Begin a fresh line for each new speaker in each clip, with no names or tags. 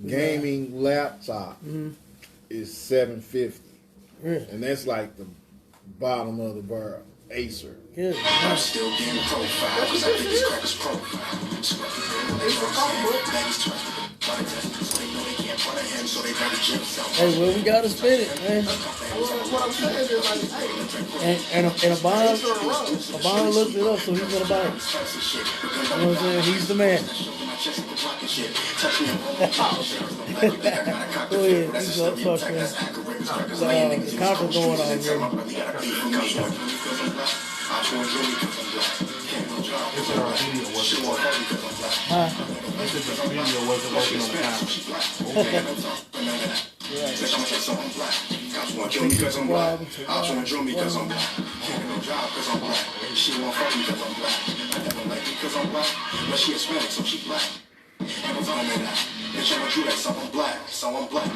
gaming laptop is $750.
Really?
And that's like the bottom of the barrel. Acer.
Good.
I'm still getting profile because I think it's crackers profile.
Hey, well, we gotta spin it, man.
What I'm saying is like, hey,
And a bond looked it up, so he's gonna buy it. You know what I'm saying? He's the man. Go ahead, he's up, fuck, man. The conference going on here.
It's our video wasn't working.
Huh?
They said the video wasn't working on the camera.
She won't fuck me because I'm black. I never like it because I'm black. But she Hispanic, so she black. And I'm telling her that. And she don't do that, so I'm black. So I'm black.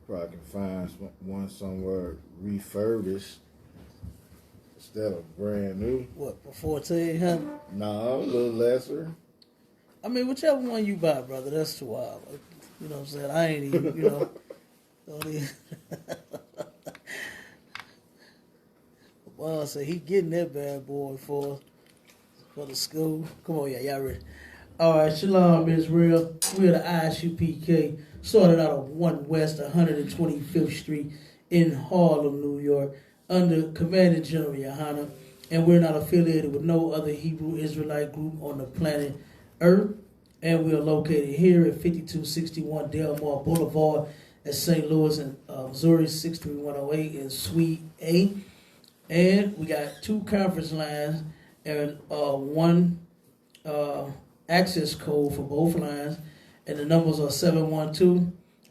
Probably can find one somewhere refurbished instead of brand new.
What, for 1400?
No, a little lesser.
I mean, whichever one you buy, brother, that's too wild. You know what I'm saying? I ain't even, you know. Don't even. Well, I say he getting that bad boy for the school. Come on, y'all ready? All right, Shalom Israel. We're the ISUPK. Started out of 1 West 125th Street in Harlem, New York, under Commander General Yohana, and we're not affiliated with no other Hebrew Israelite group on the planet Earth. And we are located here at 5261 Delmar Boulevard at St. Louis, in Missouri, 63108 in Suite A. And we got 2 conference lines and 1 access code for both lines. And the numbers are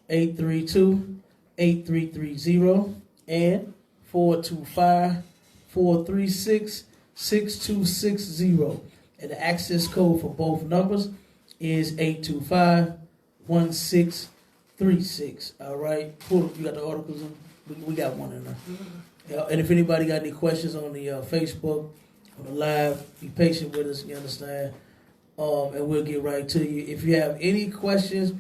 712-832-8330 and 425-436-6260. And the access code for both numbers is 825-1636. All right. Cool. You got the articles in? We got one in there. And if anybody got any questions on the Facebook, on the live, be patient with us, you understand? And we'll get right to you. If you have any questions,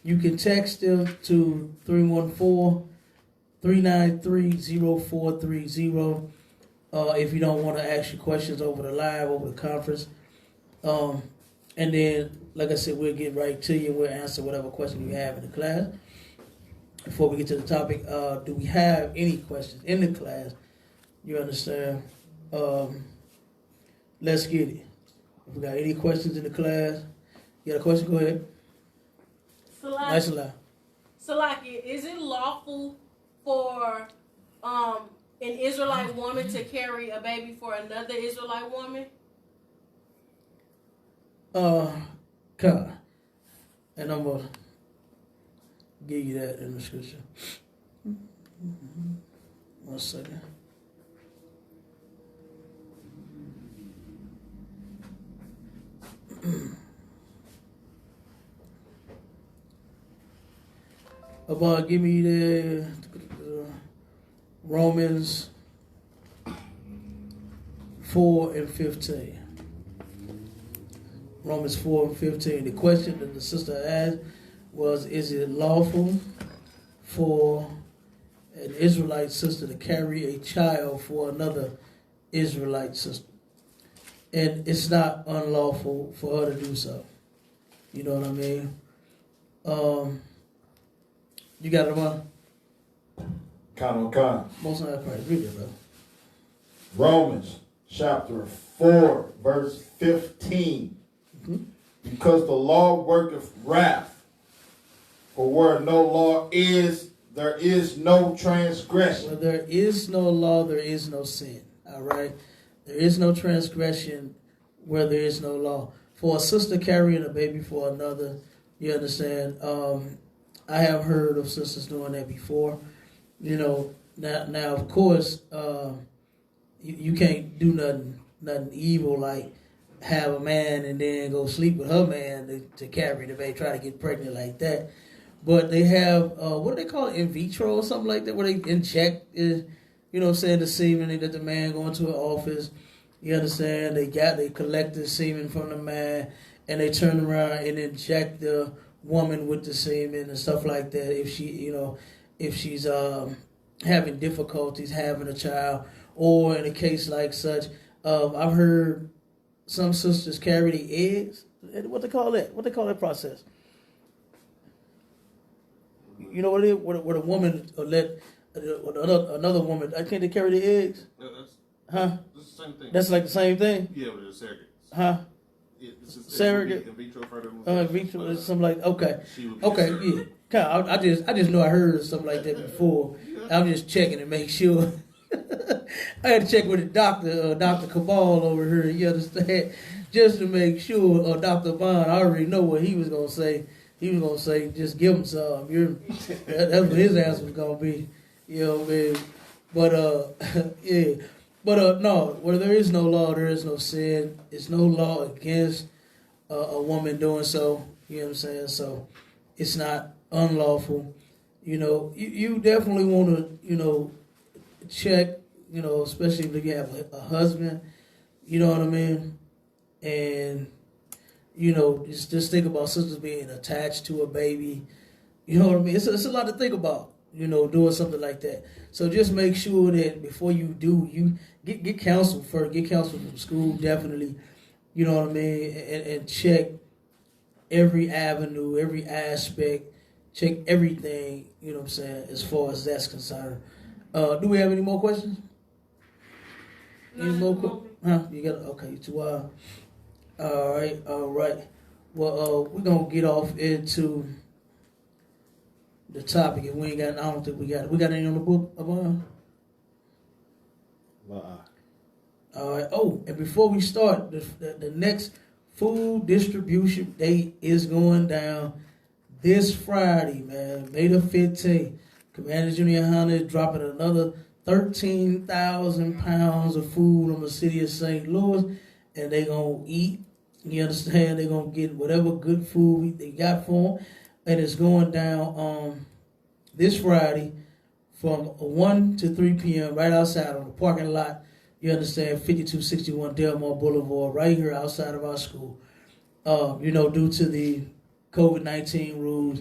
you can text them to 314-393-0430 if you don't want to ask your questions over the live, over the conference. And then, like I said, we'll get right to you. We'll answer whatever question you have in the class. Before we get to the topic, do we have any questions in the class? You understand? Let's get it. If we got any questions in the class, you got a question? Go ahead. Nice and loud.
Salaki, is it lawful for an Israelite woman to carry a baby for another Israelite woman?
God. And I'm going to give you that in the scripture. 1 second. About give me the Romans 4 and 15. Romans 4 and 15. The question that the sister asked was, is it lawful for an Israelite sister to carry a child for another Israelite sister? And it's not unlawful for her to do so. You know what I mean? You got it, man?
Con.
Most of that part. Read it, bro.
Romans chapter 4, verse 15. Mm-hmm. Because the law worketh wrath, for where no law is, there is no transgression.
Where there is no law, there is no sin. All right? There is no transgression where there is no law. for a sister carrying a baby for another, you understand? I have heard of sisters doing that before. You know, now of course, you can't do nothing evil like have a man and then go sleep with her man to carry the baby, try to get pregnant like that. But they have what do they call it, in vitro or something like that, where they inject, you know what I'm saying, the semen. They let the man go into an office. You understand? They collect the semen from the man and they turn around and inject the woman with the semen and stuff like that. If she's having difficulties having a child, or in a case like such, I've heard some sisters carry the eggs. What they call that? What they call that process? You know what it is? What a woman let another woman. Can't they carry the eggs? Huh?
It's the same thing.
That's like the same thing?
Yeah, but it's surrogate.
Huh?
It's just
Surrogate?
In vitro fertilization.
In vitro is something like, okay. Okay, yeah. Kind of, I just know I heard something like that before. I'm just checking to make sure. I had to check with the doctor, Dr. Cabal over here, you understand? Just to make sure, Dr. Bond, I already know what he was going to say. He was going to say, just give him some. That's what his answer was going to be. You know what I mean? But, yeah. But, no, where there is no law, there is no sin. It's no law against a woman doing so. You know what I'm saying? So, it's not unlawful. You know, you definitely want to, you know, check, you know, especially if you have a husband, you know what I mean? And, you know, just think about sisters being attached to a baby. You know what I mean? It's a lot to think about, you know, doing something like that. So just make sure that before you do, you get counsel first. Get counsel from school, definitely. You know what I mean? And check every avenue, every aspect. Check everything, you know what I'm saying, as far as that's concerned. Do we have any more questions? Any more? Huh? You got okay. All right. Well, we're gonna get off into the topic. If we ain't got, I don't think we got it. We got any on the book about? All right. Oh, and before we start, the next food distribution date is going down this Friday, man, May the 15th. Commander Junior Honda is dropping another 13,000 pounds of food on the city of St. Louis, and they going to eat. You understand? They're going to get whatever good food they got for them, and it's going down this Friday from 1 to 3 p.m. right outside on the parking lot. You understand? 5261 Delmar Boulevard, right here outside of our school. You know, due to the COVID-19 rules,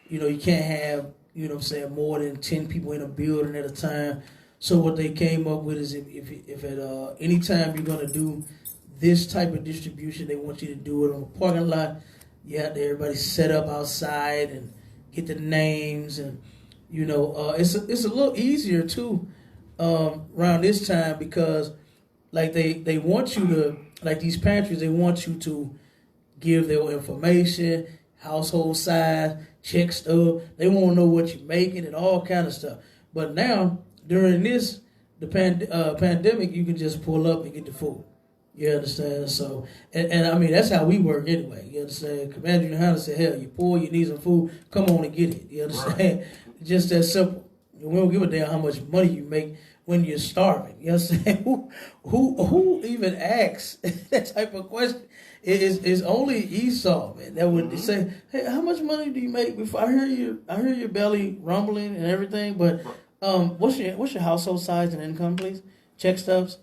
you know, you can't have, you know what I'm saying, more than 10 people in a building at a time. So what they came up with is if at any time you're going to do this type of distribution, they want you to do it on the parking lot. You have to everybody set up outside and get the names. And, you know, it's a little easier, too, around this time because, like, they want you to, like these pantries, they want you to give their information, household size, check stuff. They want to know what you're making and all kind of stuff. But now, during the pandemic, you can just pull up and get the food. You understand? So, and I mean, that's how we work anyway. You understand? Commander Johanna said, hell, you're poor, you need some food, come on and get it. You understand? Right. Just that simple. We don't give a damn how much money you make when you're starving. You understand? Who even asks that type of question? It's only Esau, man, that would say, "Hey, how much money do you make?" Before I hear your belly rumbling and everything. But what's your household size and income, please? Check stubs,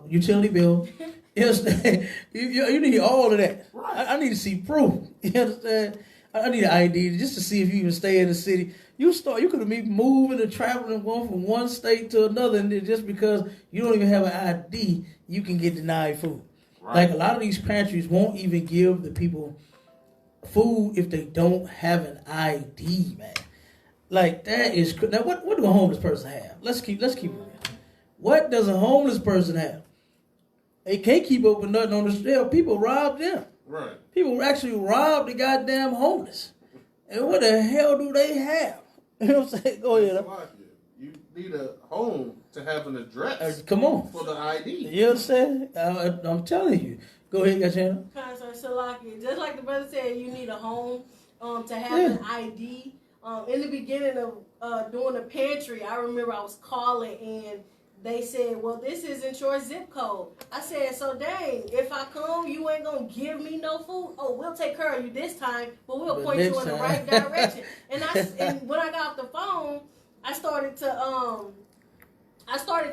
utility bill. You understand? You need all of that. I need to see proof. You understand? I need an ID just to see if you even stay in the city. You could have been moving and traveling and going from one state to another, and then just because you don't even have an ID, you can get denied food. Right. Like a lot of these pantries won't even give the people food if they don't have an ID, man. Like that is now. What do a homeless person have? Let's keep it real. What does a homeless person have? They can't keep up with nothing on the street. People rob them. Right. People actually rob the goddamn homeless. And what the hell do they have? You know what I'm saying? Go ahead.
You need a home to have an address.
Come on.
For the ID.
You understand? I'm telling you. Go ahead, got channel.
Concert Salaki. Just like the brother said, you need a home to have an ID. In the beginning of doing the pantry, I remember I was calling and they said, well, this isn't your zip code. I said, so dang, if I come, you ain't going to give me no food? Oh, we'll take care of you this time, but we'll point you in the right direction. And when I got off the phone, I started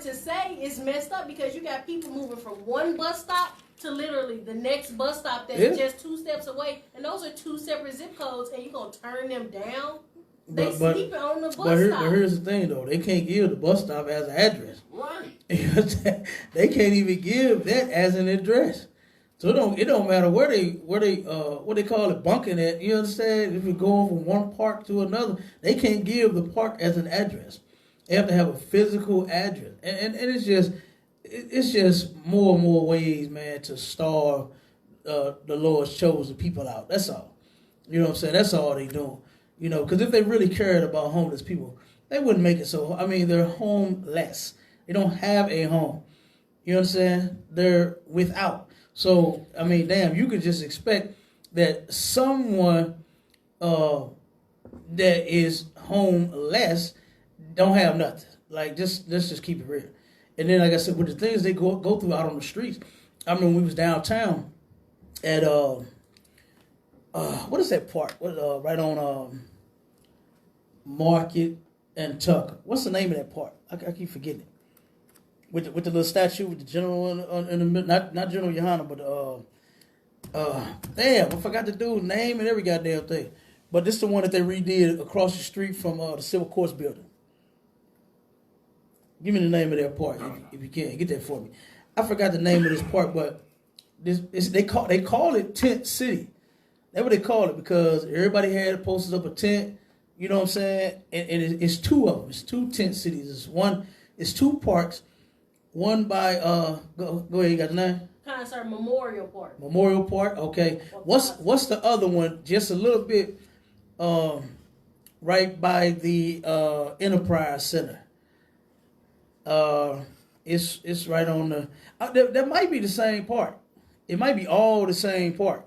to say it's messed up because you got people moving from one bus stop to literally the next bus stop that's just 2 steps away. And those are 2 separate zip codes, and you're going to turn them down? They sleeping on the bus stop. But
here's the thing, though. They can't give the bus stop as an address.
Right.
They can't even give that as an address. So it don't matter where they what they call it, bunking at. You understand? If you're going from one park to another, they can't give the park as an address. They have to have a physical address. And it's just more and more ways, man, to starve the Lord's chosen people out. That's all. You know what I'm saying? That's all they doing. You know, because if they really cared about homeless people, they wouldn't make it so. I mean, they're homeless. They don't have a home. You understand? They're without. So, I mean, damn, you could just expect that someone that is homeless don't have nothing. Like, let's just keep it real. And then, like I said, with the things they go through out on the streets, I remember when we was downtown at what is that park? Right on Market and Tucker. What's the name of that park? I keep forgetting it. With the little statue with the general in the middle, not General Yohana, but damn, I forgot the dude's name and every goddamn thing. But this is the one that they redid across the street from the Civil Courts building. Give me the name of that park if you can. Get that for me. I forgot the name of this park, but they call it Tent City. That's what they call it because everybody had posters up a tent. You know what I'm saying? And it's 2 of them. It's 2 tent cities. It's 2 parks. One by go ahead. You got the name?
Concert Memorial Park.
Memorial Park. Okay. What's the other one? Just a little bit right by the Enterprise Center. It's right on the. That might be the same park. It might be all the same park.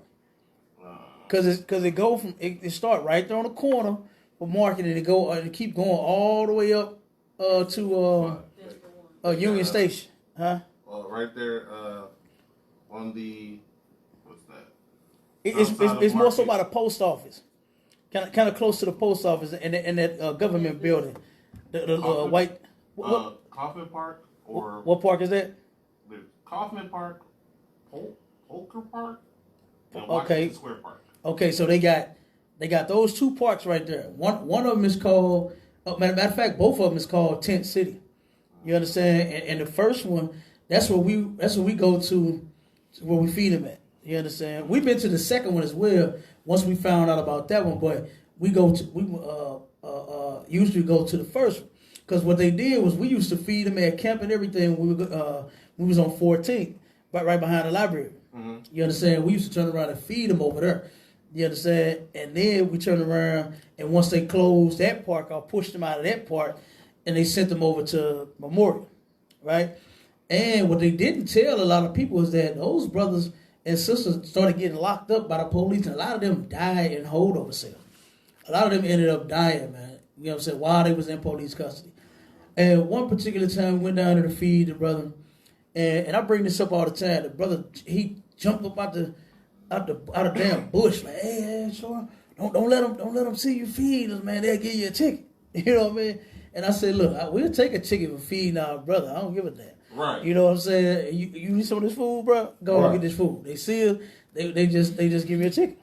Cause it go from it start right there on the corner for Market and it keep going all the way up to Union Station, huh?
Right there on the what's that?
It's more so by the post office, kind of close to the post office and that government building, the white.
Kaufman Park or
what park is that?
The Kaufman Park, Holker Park, and
Okay.
Washington Square Park.
Okay, so they got those 2 parks right there. One of them is called. Matter of fact, both of them is called Tent City. You understand? And the first one, that's where we go to where we feed them at. You understand? We've been to the second one as well. Once we found out about that one, but we usually go to the first one because what they did was we used to feed them at camp and everything. We was on 14th, right behind the library. Mm-hmm. You understand? We used to turn around and feed them over there. You understand? And then we turned around, and once they closed that park, I pushed them out of that park, and they sent them over to Memorial, right? And what they didn't tell a lot of people is that those brothers and sisters started getting locked up by the police, and a lot of them died in holdover cells. A lot of them ended up dying, man. You know what I'm saying? While they was in police custody. And one particular time, we went down there to feed the brother, and I bring this up all the time. The brother, he jumped up out the damn bush, like, hey, sure, don't let them see you feed us, man. They'll give you a ticket. You know what I mean? And I said, look, we'll take a ticket for feeding our brother. I don't give a damn.
Right.
You know what I'm saying? You need some of this food, bro? Go and get this food. They see it, they just give me a ticket.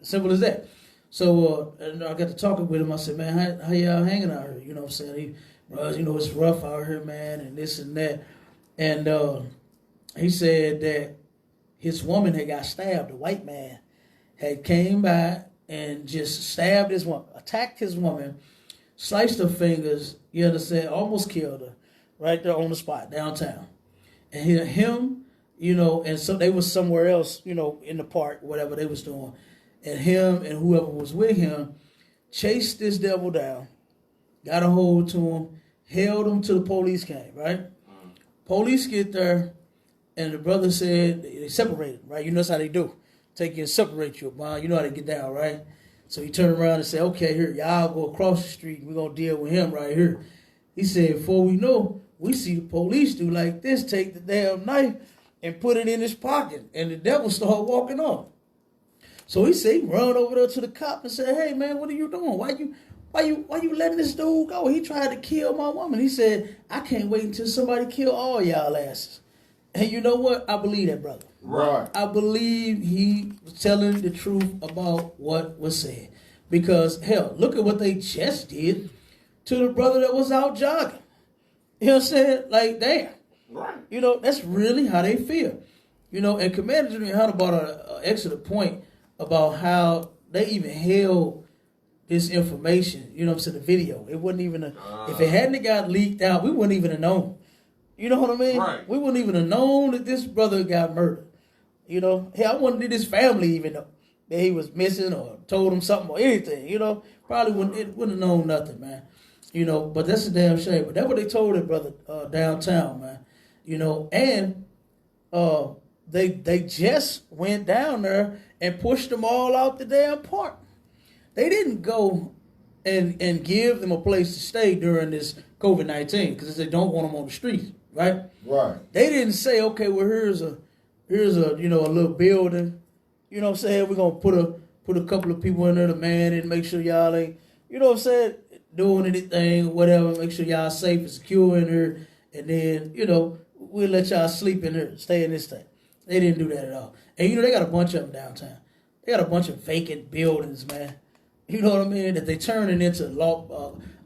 Simple as that. So and I got to talking with him. I said, man, how y'all hanging out here? You know what I'm saying? You know, it's rough out here, man, and this and that. And he said that his woman had got stabbed. A white man had came by and just stabbed his woman, attacked his woman, sliced her fingers, you understand, almost killed her right there on the spot downtown. And him, you know, and so they was somewhere else, you know, in the park, whatever they was doing. And him and whoever was with him chased this devil down, got a hold to him, held him till the police came, right? Police get there, And the brother said they separated, right? You know that's how they do. Take you and separate you, man. You know how to get down, right? So he turned around and said, okay, here, y'all go across the street. We're going to deal with him right here. He said, before we know, we see the police do like this, take the damn knife and put it in his pocket. And the devil started walking off. So he said, he run over there to the cop and said, hey, man, what are you doing? Why you letting this dude go? He tried to kill my woman. He said, I can't wait until somebody kill all y'all asses. And you know what? I believe that, brother.
Right.
I believe he was telling the truth about what was said. Because, hell, look at what they just did to the brother that was out jogging. You know what I'm saying? Like, damn.
Right.
You know, that's really how they feel. You know, and Commander Jimmy Hunter brought an excellent point about how they even held this information, you know what I'm saying, the video. It wasn't even if it hadn't got leaked out, we wouldn't even have known. You know what I mean?
Right.
We wouldn't even have known that this brother got murdered. You know, hey, I wouldn't did his family even know that he was missing or told him something or anything. You know, probably wouldn't have known nothing, man. You know, but that's a damn shame. But that's what they told that brother downtown, man. You know, and they just went down there and pushed them all out the damn park. They didn't go and give them a place to stay during this COVID-19 because they don't want them on the streets, right?
Right.
They didn't say, okay, well here's a you know a little building, you know what I'm saying? We're gonna put a couple of people in there to man it and make sure y'all ain't, you know what I'm saying, doing anything, whatever, make sure y'all safe and secure in here, and then, you know, we'll let y'all sleep in here, stay in this thing. They didn't do that at all. And you know, they got a bunch of them downtown. They got a bunch of vacant buildings, man. You know what I mean? That they turning into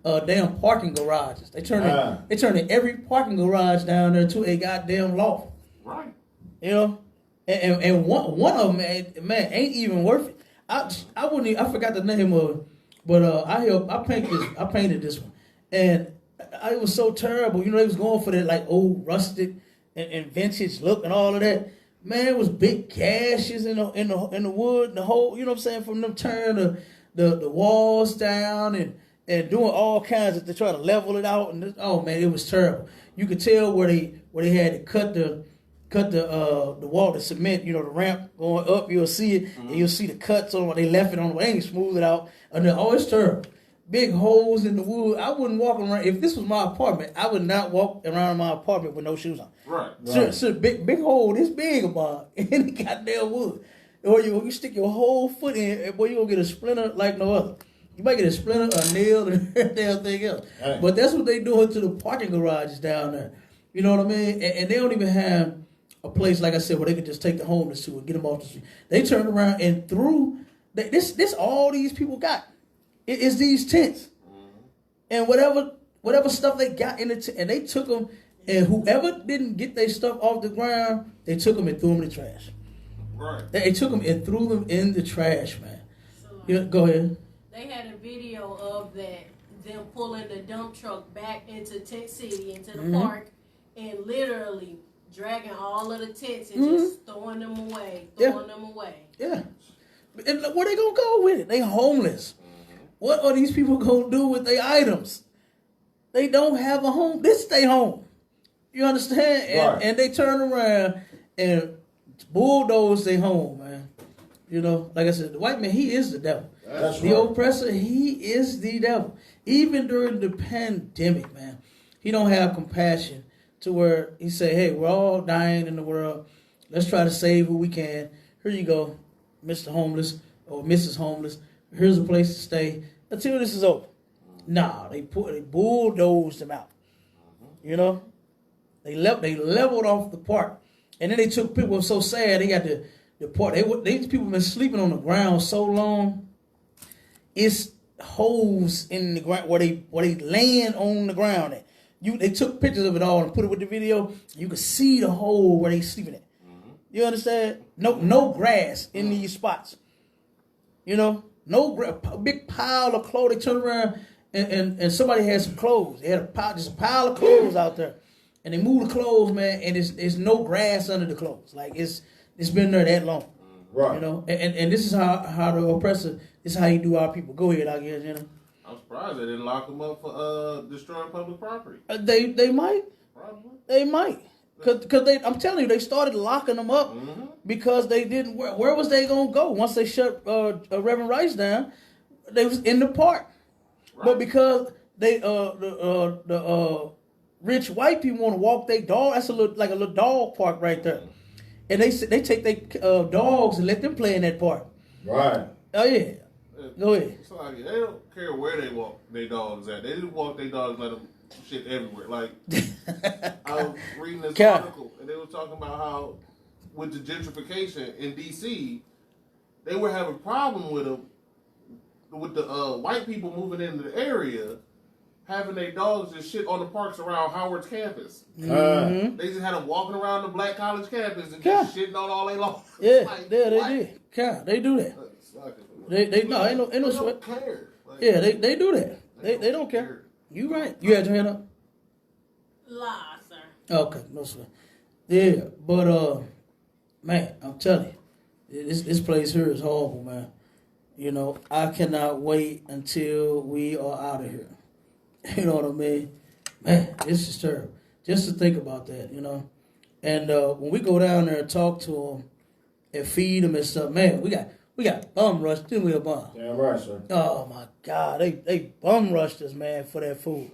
damn parking garages. They turning every parking garage down there to a goddamn loft.
Right.
You know, and one of them, man, ain't even worth it. I wouldn't even, I forgot the name of it, but I painted this one, and it was so terrible. You know, they was going for that like old rustic and vintage look and all of that. Man, it was big gashes in the wood, the whole, you know what I'm saying, from them turning the walls down and doing all kinds of to try to level it out, and oh man, it was terrible. You could tell where they had to cut the wall, the cement, you know, the ramp going up, you'll see it, and you'll see the cuts on what they left it on, they ain't smooth it out. And then, oh, it's terrible. Big holes in the wood. I wouldn't walk around, if this was my apartment, I would not walk around my apartment with no shoes on.
Right.
So big hole this big about in the goddamn wood. Or you stick your whole foot in, and boy, you gonna get a splinter like no other. You might get a splinter, a nail, and everything else. Right. But that's what they doing to the parking garages down there. You know what I mean? And they don't even have a place, like I said, where they could just take the homeless to and get them off the street. They turned around and threw this all these people got. It is these tents. And whatever stuff they got in the tent, and they took them, and whoever didn't get their stuff off the ground, they took them and threw them in the trash.
Right.
They took them and threw them in the trash, man. So, go ahead.
They had a video of that, them pulling the dump truck back into Tent City, into the park, and literally dragging all of the tents and just throwing them away.
Yeah. And where they gonna go with it? They homeless. What are these people gonna do with their items? They don't have a home. This is their home. You understand?
Right.
And they turn around and bulldoze their home, man. You know, like I said, the white man, he is the devil.
That's
the
right.
oppressor, he is the devil. Even during the pandemic, man, he don't have compassion to where he say, hey, we're all dying in the world. Let's try to save who we can. Here you go, Mr. Homeless or Mrs. Homeless. Here's a place to stay until this is over. Nah, they bulldozed them out. You know, they leveled off the park, and then they took people. It was so sad. They got the park. These people been sleeping on the ground so long. It's holes in the ground where they laying on the ground at. They took pictures of it all and put it with the video. You could see the hole where they sleeping at. You understand? No grass in these spots. You know, a big pile of clothes. They turned around and somebody had some clothes. They had just a pile of clothes out there, and they moved the clothes, man. And there's no grass under the clothes. Like it's been there that long.
Right.
You know, and this is how the oppressor. This is how you do our people. Go ahead, I guess, you know.
I'm surprised they didn't lock them up for destroying public property.
They might.
Probably.
They might. Cause I'm telling you, they started locking them up because they didn't. Where was they gonna go once they shut Reverend Rice down? They was in the park, but because they the rich white people want to walk their dog. That's like a little dog park right there, and they take their dogs and let them play in that park.
Right.
Oh yeah, go ahead.
It's like they don't care where they walk their dogs at. They just walk their dogs, let them shit everywhere. Like I was reading this article and they were talking about how with the gentrification in DC, they were having a problem with the white people moving into the area, having their dogs just shit on the parks around Howard's campus. They just had them walking around the black college campus and just shitting on all day long.
Yeah,
like,
they did. Yeah, they do that. They no, ain't no sweat.
Don't care. Like,
Yeah, they do that. They don't care. You right. You had your hand up?
Lie, sir.
Okay, no sweat. Yeah, but man, I'm telling you, this place here is horrible, man. You know, I cannot wait until we are out of here. You know what I mean? Man, this is terrible. Just to think about that, you know. And when we go down there and talk to them and feed them and stuff, man, we got bum rush. Didn't we, a bum?
Damn right, sir.
Oh my God, they bum rushed us, man, for that food.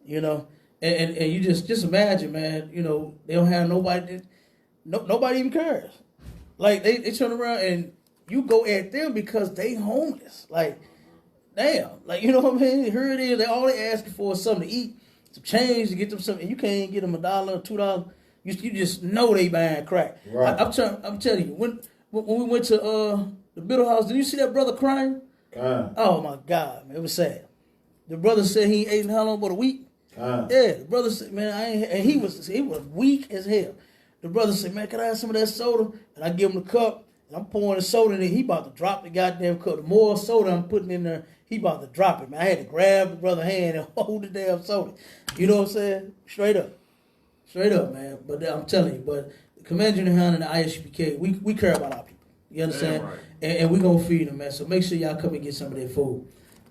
You know, and you just imagine, man. You know, they don't have nobody. Nobody even cares. Like they turn around and you go at them because they homeless. Like, damn, like you know what I mean? Here it is. All they asking for is something to eat, some change to get them something. And you can't get them $1 or $2. You just know they buying crack.
Right.
I'm telling you, when we went to the Biddle House, did you see that brother crying? Oh my God, man, it was sad. The brother said he ate in how long? About a week? Yeah, the brother said, man, and he was weak as hell. The brother said, man, can I have some of that soda? And I give him the cup, and I'm pouring the soda in there. He about to drop the goddamn cup. The more soda I'm putting in there, he about to drop it, man. I had to grab the brother's hand and hold the damn soda. You know what I'm saying? Straight up, man. But I'm telling you, but the Command Junior Hound and the ISUPK, we care about our people. You understand?
Right.
And we're going to feed them, man. So make sure y'all come and get some of their food.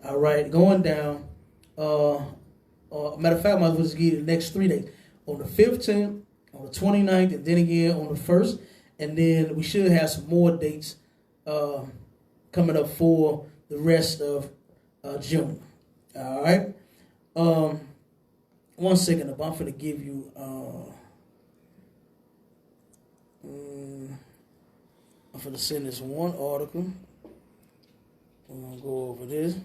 All right, going down. Matter of fact, I might as well get the next 3 days. On the 15th, on the 29th, and then again on the 1st. And then we should have some more dates coming up for the rest of June. All right? 1 second, I'm going to give you... I'm going to send this one article. We're going to go over this.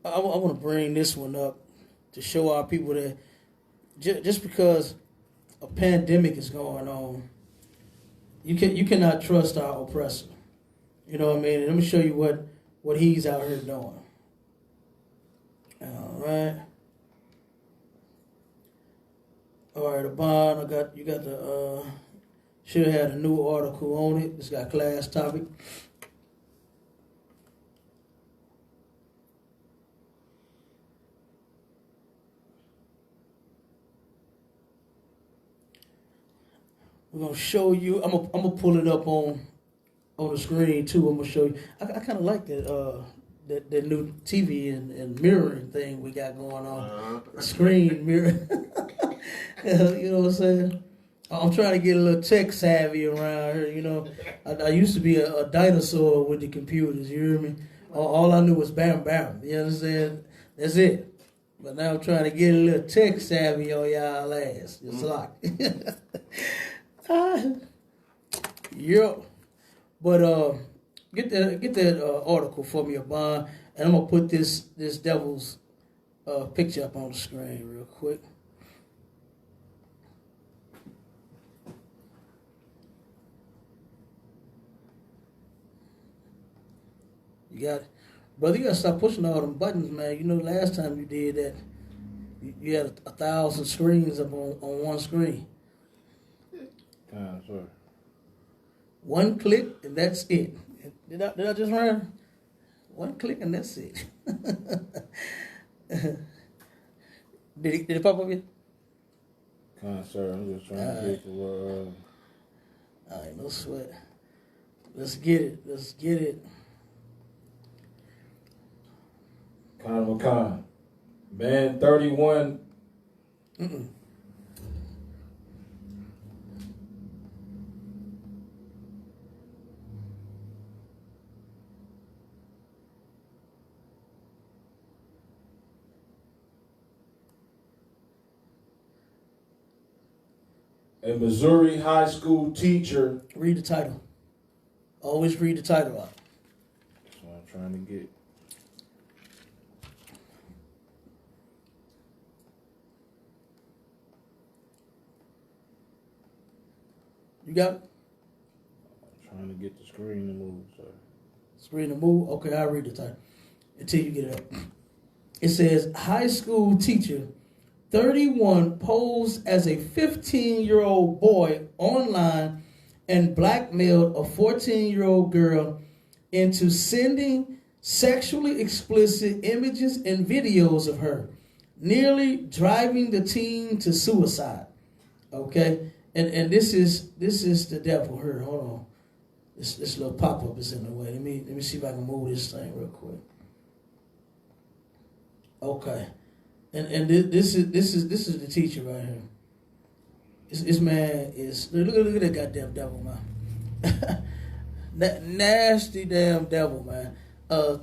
I want to bring this one up to show our people that just because a pandemic is going on, you cannot trust our oppressor. You know what I mean? And let me show you what he's out here doing. All right. All right, the bond. You got the should have a new article on it. It's got class topic. We're gonna show you. I'm gonna pull it up on the screen too. I'm gonna show you. I kind of like that new TV and mirroring thing we got going on. Screen mirror. You know what I'm saying? I'm trying to get a little tech savvy around here. You know, I used to be a dinosaur with the computers. You hear me? All I knew was bam bam. You understand? That's it. But now I'm trying to get a little tech savvy on y'all ass. Just like. Yo, but get that article for me, Abon, and I'm gonna put this devil's picture up on the screen real quick. You got it, brother. You gotta stop pushing all them buttons, man. You know, last time you did that, you had 1,000 screens up on one screen.
Sure.
One click and that's it. Did I just run? One click and that's it. Did it pop up yet?
Sir, I'm just trying to get to
All right, no sweat. Let's get it.
Con. Man, 31. A Missouri high school teacher.
Read the title. Always read the title out.
That's what I'm trying to get.
You got it?
I'm trying to get the screen to move, sir.
Screen to move? Okay, I'll read the title until you get it up. It says, high school teacher 31 posed as a 15-year-old boy online and blackmailed a 14-year-old girl into sending sexually explicit images and videos of her, nearly driving the teen to suicide. Okay? And this is the devil here. Hold on. This little pop-up is in the way. Let me see if I can move this thing real quick. Okay. And this is the teacher right here. This man is look at that goddamn devil, man. That nasty damn devil, man. A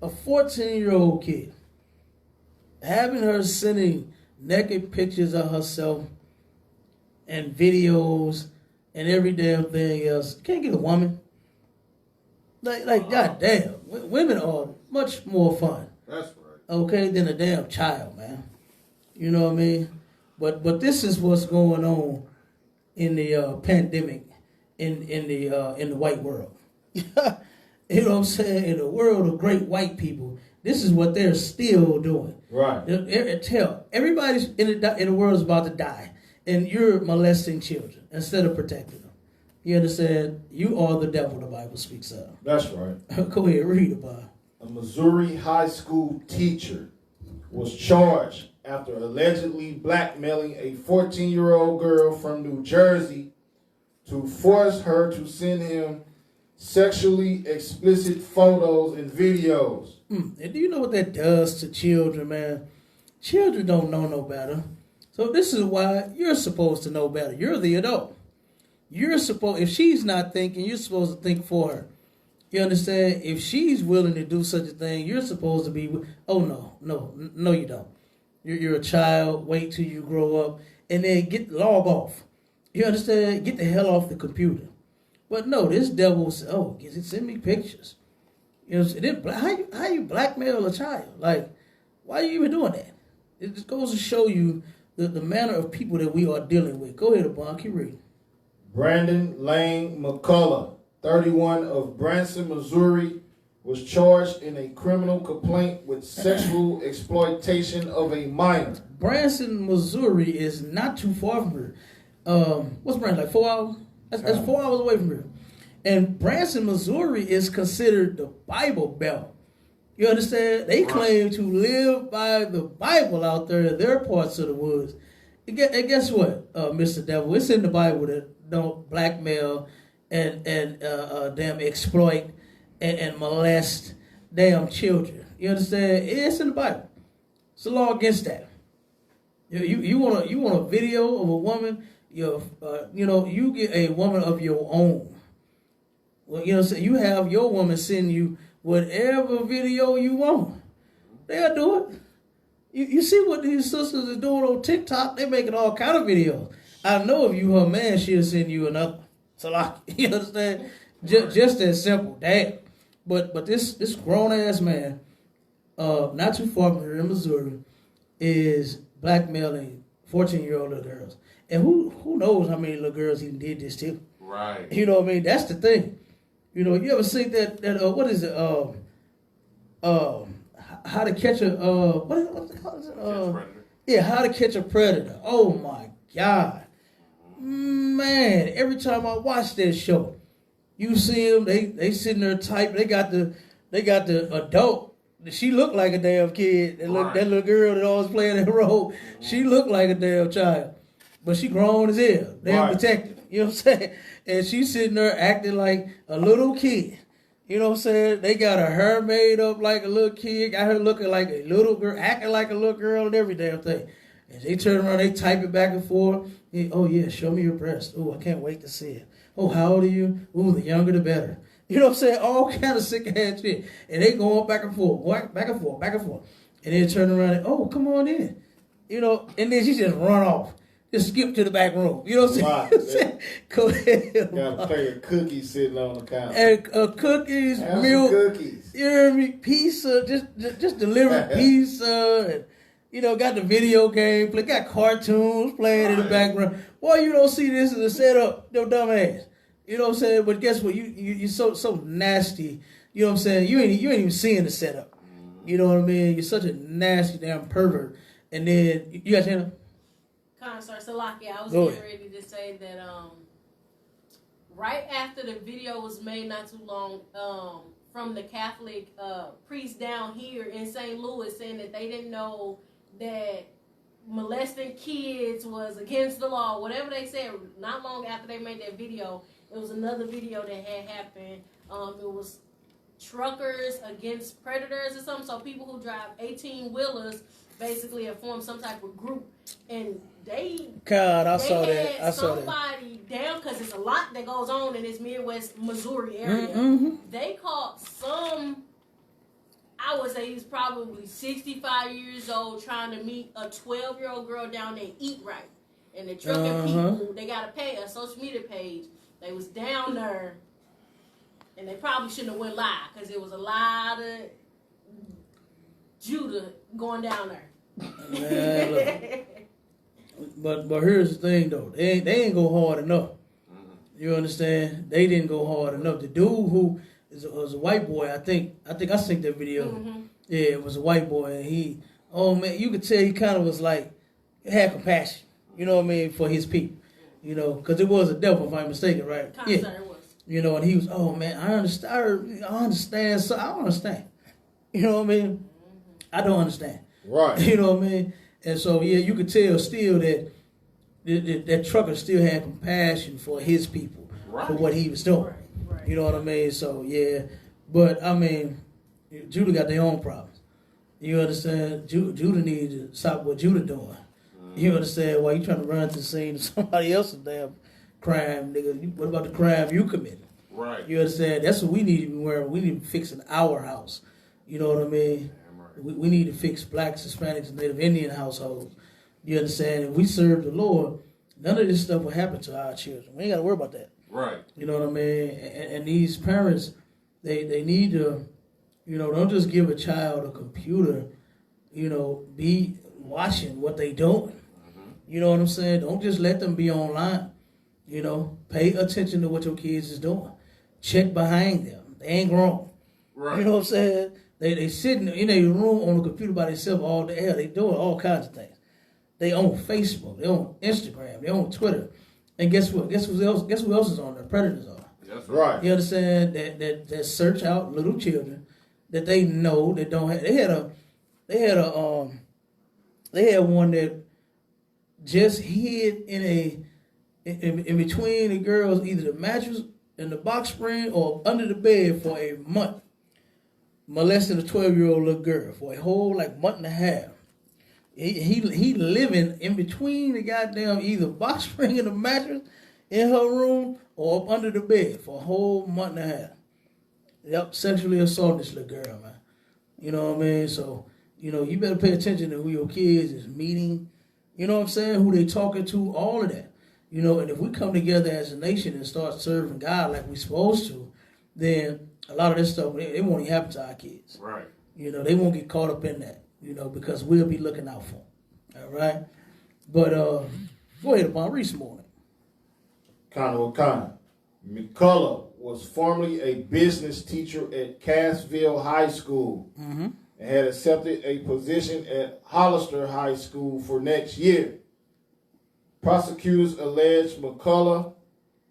14-year-old kid having her sending naked pictures of herself and videos and every damn thing else. Can't get a woman. Like goddamn, women are much more fun.
That's right.
Okay, than a damn child, man. You know what I mean? But this is what's going on in the pandemic in the white world. You know what I'm saying? In the world of great white people, this is what they're still doing.
Right.
Tell everybody's in the world is about to die, and you're molesting children instead of protecting them. You understand? You are the devil. The Bible speaks of.
That's right.
Go ahead, read about it.
A Missouri high school teacher was charged after allegedly blackmailing a 14-year-old girl from New Jersey to force her to send him sexually explicit photos and videos.
And do you know what that does to children, man? Children don't know no better. So this is why you're supposed to know better. You're the adult. If she's not thinking, you're supposed to think for her. You understand? If she's willing to do such a thing, you're supposed to be, oh no, you don't. You're a child, wait till you grow up, and then log off. You understand? Get the hell off the computer. But no, this devil said, send me pictures. You know, how you blackmail a child? Like, why are you even doing that? It just goes to show you the manner of people that we are dealing with. Go ahead, Abon, keep reading.
Brandon Lane McCullough, 31 of Branson, Missouri, was charged in a criminal complaint with sexual exploitation of a minor.
Branson, Missouri is not too far from here. What's Branson, like 4 hours? That's 4 hours away from here. And Branson, Missouri is considered the Bible Belt. You understand? They claim to live by the Bible out there in their parts of the woods. And guess what, Mr. Devil? It's in the Bible that don't blackmail and damn exploit and molest damn children. You understand? It's in the Bible. It's a law against that. You want a video of a woman? You get a woman of your own. Well, you know, so you have your woman send you whatever video you want. They'll do it. You see what these sisters are doing on TikTok? They're making all kind of videos. I know if you her man, she'll send you another. So like, you understand? Just that simple. Damn. But this grown ass man, not too far from here in Missouri, is blackmailing 14-year-old little girls. And who knows how many little girls he did this to?
Right.
You know what I mean? That's the thing. You know, you ever see that what is it? How to catch a what's it called? Yeah, How to Catch a Predator. Oh my God, man! Every time I watch that show, you see them. They sitting there typing. They got the adult. She looked like a damn kid. That little girl that always playing that role. She looked like a damn child, but she grown as hell. Damn protected. You know what I'm saying? And she's sitting there acting like a little kid. You know what I'm saying? They got her hair made up like a little kid, got her looking like a little girl, acting like a little girl and every damn thing. And they turn around, they type it back and forth. Oh, yeah, show me your breast. Oh, I can't wait to see it. Oh, how old are you? Oh, the younger the better. You know what I'm saying? All kind of sick ass shit. And they going back and forth, back and forth, back and forth. And then turn around and, oh, come on in. You know, and then she just run off. Just skip to the back room. You know what I'm saying? Go ahead.
Got a plate of cookies sitting on the counter.
And cookies,
Have
milk,
some cookies.
you hear me? Pizza, just deliver pizza. And, you know, got the video game, got cartoons playing in the background. Boy, you don't see this as a setup, your dumb ass. You know what I'm saying? But guess what? You so nasty. You know what I'm saying? You ain't even seeing the setup. You know what I mean? You're such a nasty damn pervert. And then you got to
Sorry, Salaki, I was
Go
getting ready to say that right after the video was made not too long from the Catholic priest down here in St. Louis saying that they didn't know that molesting kids was against the law, whatever they said, not long after they made that video, it was another video that had happened. It was truckers against predators or something, so people who drive 18-wheelers basically have formed some type of group, and I saw that. I saw somebody down because it's a lot that goes on in this Midwest Missouri area. Mm-hmm. They caught some. I would say he's probably 65 years old trying to meet a 12-year-old girl down there and eat right. And they're trucking people. They got to pay a social media page. They was down there, and they probably shouldn't have went live because it was a lot of Judah going down there.
Man, but here's the thing though, they ain't go hard enough. You understand? They didn't go hard enough. The dude who was a white boy, I think I seen that video. Mm-hmm. Yeah, it was a white boy, and you could tell he kind of was like had compassion. You know what I mean, for his people. You know, because it was a devil, if I'm mistaken, right? Yeah. It was. You know, and he was, oh man, I understand. So I don't understand. You know what I mean? I don't understand. Right. You know what I mean? And so, yeah, you could tell still that that trucker still had compassion for his people, for what he was doing. Right. You know what I mean? So, yeah. But, I mean, Judah got their own problems. You understand? Judah needs to stop what Judah doing. You understand? Why you trying to run to the scene of somebody else's damn crime, nigga? What about the crime you committed? Right. You understand? That's what we need to be wearing. We need to fix in our house. You know what I mean? We need to fix blacks, Hispanics, and Native Indian households. You understand? If we serve the Lord, none of this stuff will happen to our children. We ain't got to worry about that. Right. You know what I mean? And these parents, they need to, you know, don't just give a child a computer, you know, be watching what they doing. Mm-hmm. You know what I'm saying? Don't just let them be online. You know, pay attention to what your kids is doing. Check behind them. They ain't grown. Right. You know what I'm saying? They sitting in a room on a computer by themselves all day. Hell, they doing all kinds of things. They own Facebook. They own Instagram. They own Twitter. And guess what? Guess who else is on there? Predators are. That's right. You understand that search out little children that they know that don't have. They had one that just hid in between the girls, either the mattress and the box spring or under the bed for a month. Molesting a 12-year-old little girl for a whole month and a half. He living in between the goddamn either box spring and the mattress in her room or up under the bed for a whole month and a half. Yep, sexually assaulting this little girl, man. You know what I mean? So, you know, you better pay attention to who your kids is meeting. You know what I'm saying? Who they talking to, all of that. You know, and if we come together as a nation and start serving God like we're supposed to, then a lot of this stuff, it won't even happen to our kids. Right. You know, they won't get caught up in that, you know, because we'll be looking out for them. All right? But go ahead, upon read some more.
Connor. McCullough was formerly a business teacher at Cassville High School and had accepted a position at Hollister High School for next year. Prosecutors allege McCullough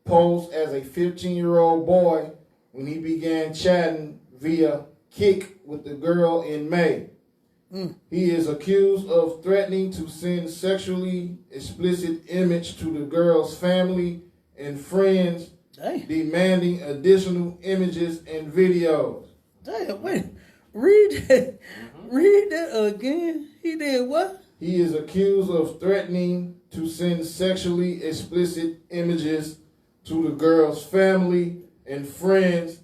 posed as a 15-year-old boy when he began chatting via Kik with the girl in May. He is accused of threatening to send sexually explicit image to the girl's family and friends
Damn.
demanding additional images and videos.
Damn, wait. Read that. Read that again. He did what?
He is accused of threatening to send sexually explicit images to the girl's family and friends,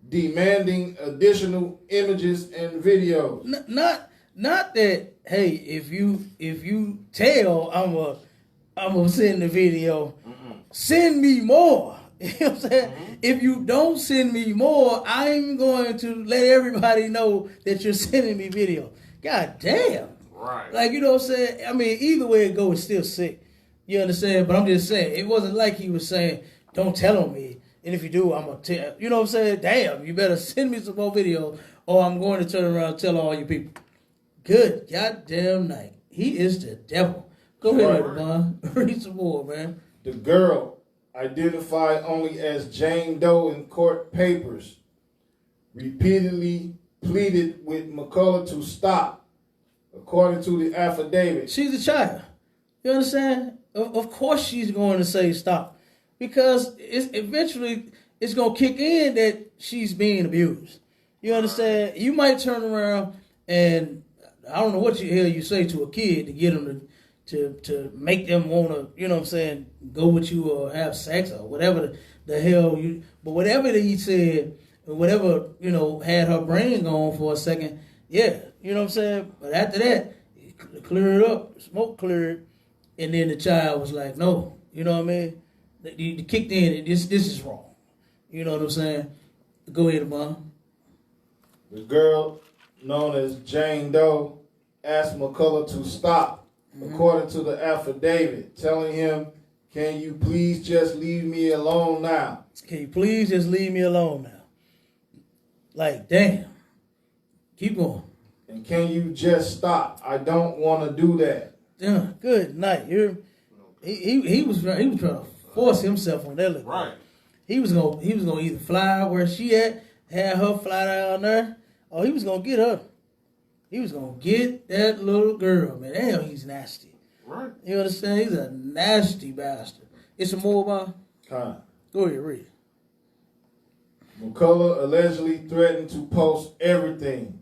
demanding additional images and videos.
Not that. Hey, if you tell, I'm gonna send the video. Send me more. You know what I'm saying? If you don't send me more, I'm going to let everybody know that you're sending me video. God damn.
Right.
Like, you know what I'm saying? I mean, either way it goes, it's still sick. You understand? But I'm just saying, it wasn't like he was saying, don't tell on me. And if you do, I'm going to tell. You know what I'm saying? Damn, you better send me some more video or I'm going to turn around and tell all you people. Good goddamn night. He is the devil. Go ahead, Devon. Read some more, man.
The girl, identified only as Jane Doe in court papers, repeatedly pleaded with McCullough to stop, according to the affidavit.
She's a child. You understand? Of course she's going to say stop. Because eventually it's going to kick in that she's being abused. You understand? You might turn around and I don't know what the hell you say to a kid to get them to make them want to, you know what I'm saying, go with you or have sex or whatever the hell you, but whatever that he said, or whatever, you know, had her brain going for a second, yeah, you know what I'm saying? But after that, clear it up, smoke cleared, and then the child was like, no, you know what I mean? You kicked in, and this is wrong. You know what I'm saying? Go ahead, Mom.
The girl, known as Jane Doe, asked McCullough to stop, according to the affidavit, telling him, can you please just leave me alone now?
Can you please just leave me alone now? Like, damn. Keep going.
And can you just stop? I don't want to do that.
Yeah, good night. He was trying to force himself on that little girl.
Right.
He was gonna either fly where she at, have her fly down there, or he was gonna get her. He was going to get that little girl, man. Damn, he's nasty.
Right.
You understand? He's a nasty bastard. It's some more about? Go ahead, read.
McCullough allegedly threatened to post everything.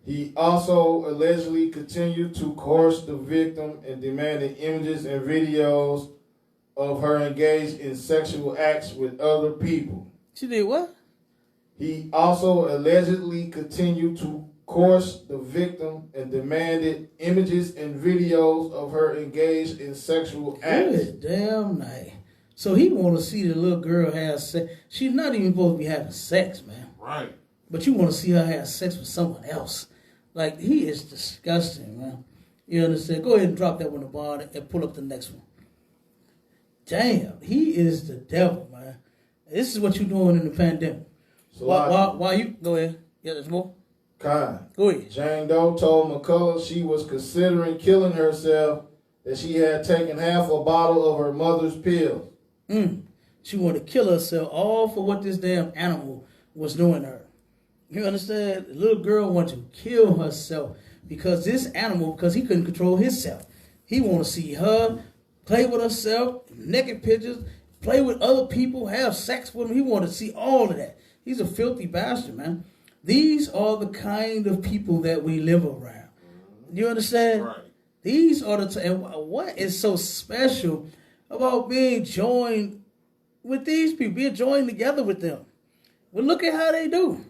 He also allegedly continued to coerce the victim and demanded images and videos of her engaged in sexual acts with other people.
She did what?
He also allegedly continued to coerce the victim and demanded images and videos of her engaged in sexual acts.
Good damn night. So he want to see the little girl have sex. She's not even supposed to be having sex, man.
Right.
But you want to see her have sex with someone else. Like, he is disgusting, man. You understand? Go ahead and drop that one to bar and pull up the next one. Damn, he is the devil, man. This is what you're doing in the pandemic.
So
why you? Go ahead. Yeah, there's more.
Go
ahead.
Jane Doe told McCullough she was considering killing herself, that she had taken half a bottle of her mother's pills.
She wanted to kill herself, all for what this damn animal was doing to her. You understand? The little girl wanted to kill herself because this animal, because he couldn't control himself. He want to see her play with herself, naked pictures, play with other people, have sex with them. He wanted to see all of that. He's a filthy bastard, man. These are the kind of people that we live around. You understand?
Right.
These are the and what is so special about being joined with these people, being joined together with them? Well, look at how they do.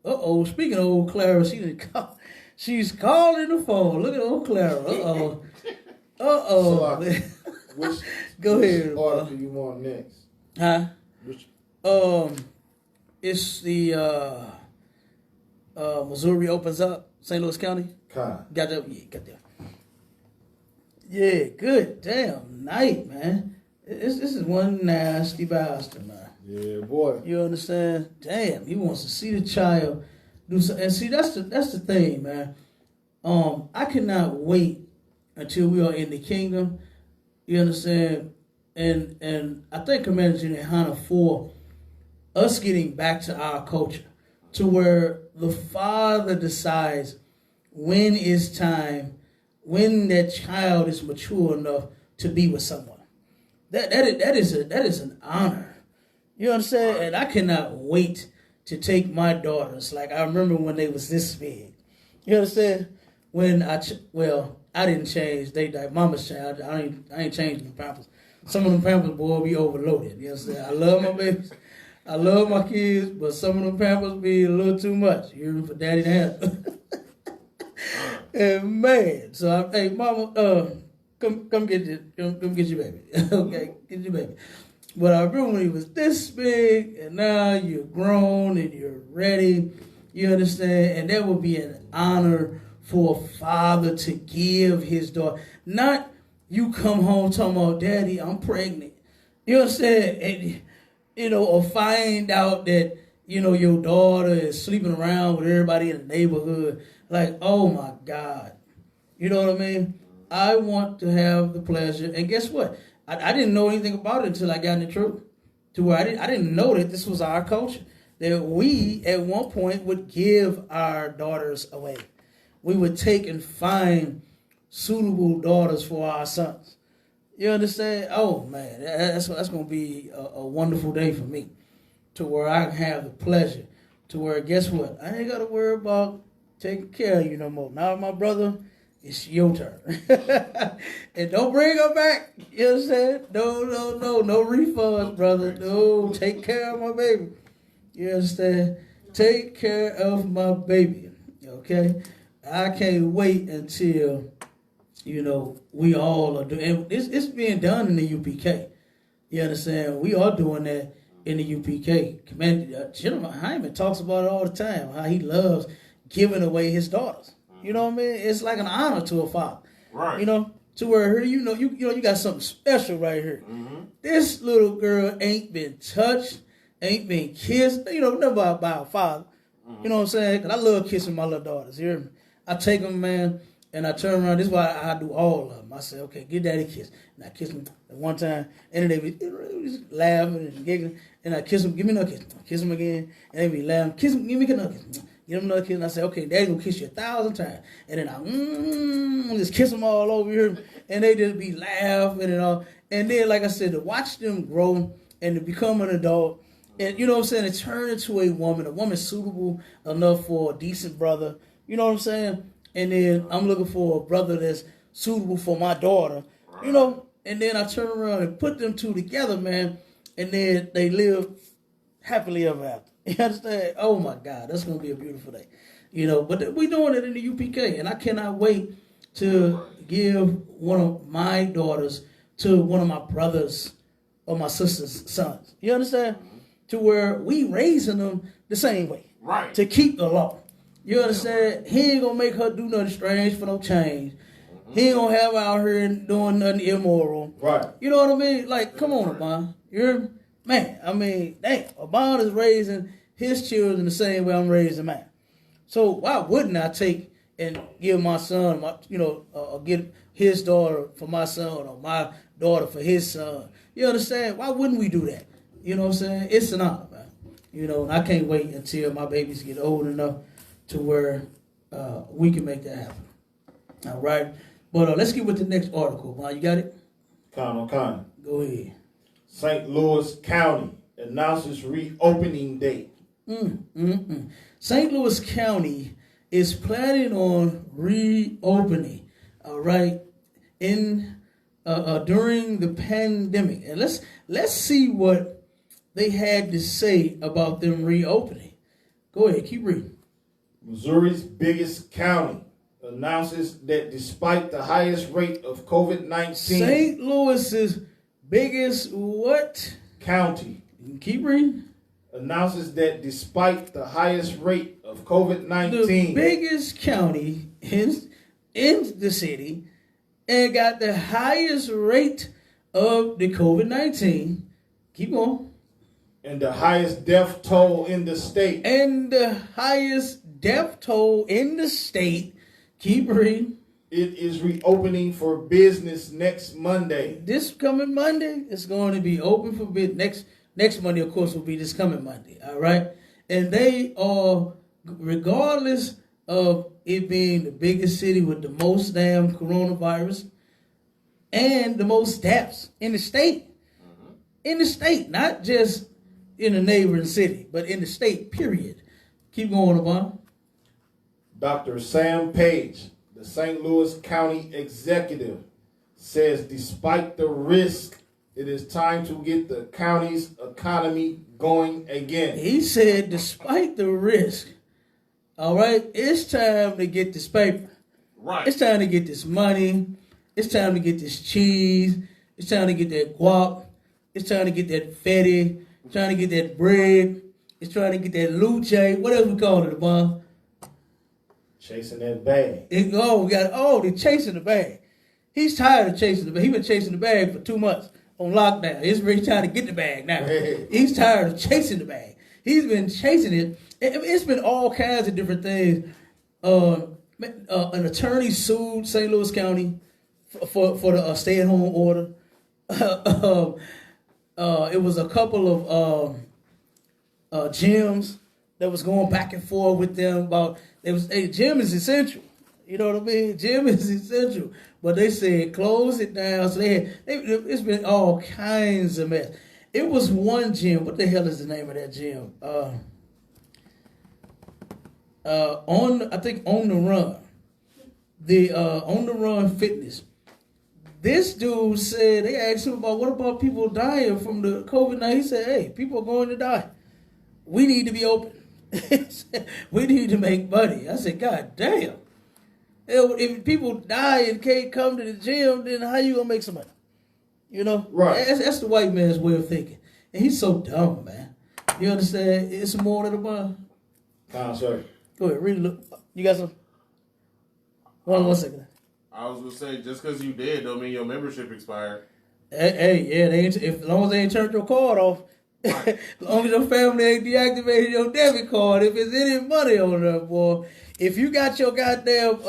Uh-oh, speaking of old Clara, she's calling the phone. Look at old Clara. Uh-oh. Uh-oh.
So,
Go ahead.
Which article you want next?
Huh?
Which?
It's the Missouri opens up, St. Louis County. Got that? Yeah, got that. Yeah, good damn night, man. This is one nasty bastard, man.
Yeah, boy.
You understand? Damn, he wants to see the child do something. And see, that's the thing, man. I cannot wait until we are in the kingdom. You understand? And I think Commander General Hannah for us getting back to our culture, to where the father decides when is time, when that child is mature enough to be with someone. That is an honor. You understand? And I cannot wait to take my daughters. Like, I remember when they was this big. You understand? When I didn't change. They mama's changed. I ain't changing the Pampers. Some of them Pampers, boy, be overloaded. You understand? I love my babies. I love my kids, but some of them Pampers be a little too much. You hear me? For daddy to handle. And man, so hey, mama, come get your baby. Okay, get your baby. But I remember when he was this big, and now you're grown and you're ready. You understand? And that would be an honor for a father to give his daughter. Not you come home talking about, Daddy, I'm pregnant. You understand? And, or find out that, your daughter is sleeping around with everybody in the neighborhood. Like, oh my God. You know what I mean? I want to have the pleasure. And guess what? I didn't know anything about it until I got in the truth. To where I didn't know that this was our culture. That we, at one point, would give our daughters away. We would take and find suitable daughters for our sons. You understand? Oh, man, that's going to be a wonderful day for me. To where I can have the pleasure. To where, guess what? I ain't got to worry about taking care of you no more. Now, my brother, it's your turn. And don't bring her back. You understand? No refunds, brother. No, take care of my baby. You understand? Take care of my baby. Okay? I can't wait until, we all are doing. It's being done in the UPK. You understand? We are doing that in the UPK. Commander General Hyman talks about it all the time, how he loves giving away his daughters. You know what I mean? It's like an honor to a father.
Right.
To where here, you got something special right here. Mm-hmm. This little girl ain't been touched, ain't been kissed, never by a father. Mm-hmm. You know what I'm saying? Because I love kissing my little daughters. You hear me? I take them, man, and I turn around. This is why I do all of them. I say, okay, give daddy a kiss. And I kiss them at one time, and then they be just laughing and giggling. And I kiss them, give me another kiss. I kiss them again, and they be laughing. Kiss them, give me another kiss. Give them another kiss, and I say, okay, daddy's gonna kiss you 1,000 times. And then I just kiss them all over here, and they just be laughing and all. And then, like I said, to watch them grow and to become an adult, and you know what I'm saying, to turn into a woman suitable enough for a decent brother. You know what I'm saying? And then I'm looking for a brother that's suitable for my daughter. And then I turn around and put them two together, man, and then they live happily ever after. You understand? Oh my God, that's gonna be a beautiful day. But we're doing it in the UPK, and I cannot wait to give one of my daughters to one of my brothers or my sister's sons. You understand? To where we raising them the same way.
Right.
To keep the law. You understand? He ain't gonna make her do nothing strange for no change. He ain't gonna have her out here doing nothing immoral.
Right.
You know what I mean? Like, come on, Abon. You're man. I mean, dang, Abon is raising his children the same way I'm raising mine. So why wouldn't I take and give my son, get his daughter for my son or my daughter for his son? You understand? Why wouldn't we do that? You know what I'm saying? It's an honor, man. And I can't wait until my babies get old enough to where we can make that happen. All right. But let's get with the next article. Bon, you got it?
Con.
Go ahead.
St. Louis County announces reopening date.
St. Louis County is planning on reopening, all right, in during the pandemic. And let's see what they had to say about them reopening. Go ahead, keep reading.
Missouri's biggest county announces that despite the highest rate of COVID-19...
St. Louis's biggest what?
County.
Keep reading.
Announces that despite the highest rate of COVID-19...
The biggest county in the city and got the highest rate of the COVID-19. Keep on.
And the highest death toll in the state.
And the highest death toll in the state. Keep reading.
It is reopening for business next Monday.
This coming Monday, it's going to be open for business. Next Monday, of course, will be this coming Monday. All right? And they are, regardless of it being the biggest city with the most damn coronavirus and the most deaths in the state. In the state, not just, in a neighboring city, but in the state, period. Keep going, Obama.
Dr. Sam Page, the St. Louis County executive, says despite the risk, it is time to get the county's economy going again.
He said, despite the risk, all right, it's time to get this paper.
Right.
It's time to get this money. It's time to get this cheese. It's time to get that guap. It's time to get that fetty. It's trying to get that bread. It's trying to get that luce. What else we call it, Obama?
Chasing that bag.
They're chasing the bag. He's tired of chasing the bag. He's been chasing the bag for 2 months on lockdown. It's really trying to get the bag now. He's tired of chasing the bag. He's been chasing it. It's been all kinds of different things. An attorney sued St. Louis County for the stay-at-home order. It was a couple of gyms that was going back and forth with them about gym is essential. You know what I mean? Gym is essential. But they said close it down. So it's been all kinds of mess. It was one gym. What the hell is the name of that gym? On the Run. The On the Run Fitness. This dude said, they asked him about what about people dying from the COVID-19. He said, hey, people are going to die. We need to be open. We need to make money. I said, God damn. If people die and can't come to the gym, then how you going to make some money? You know?
Right.
That's the white man's way of thinking. And he's so dumb, man. You understand? It's more than a bomb.
Sorry.
Go ahead, read it. You got some? One second.
I was gonna say, just because you did don't mean your membership expired.
Hey, as long as they ain't turned your card off,
Right.
as long as your family ain't deactivated your debit card, if there's any money on there, boy, if you got your goddamn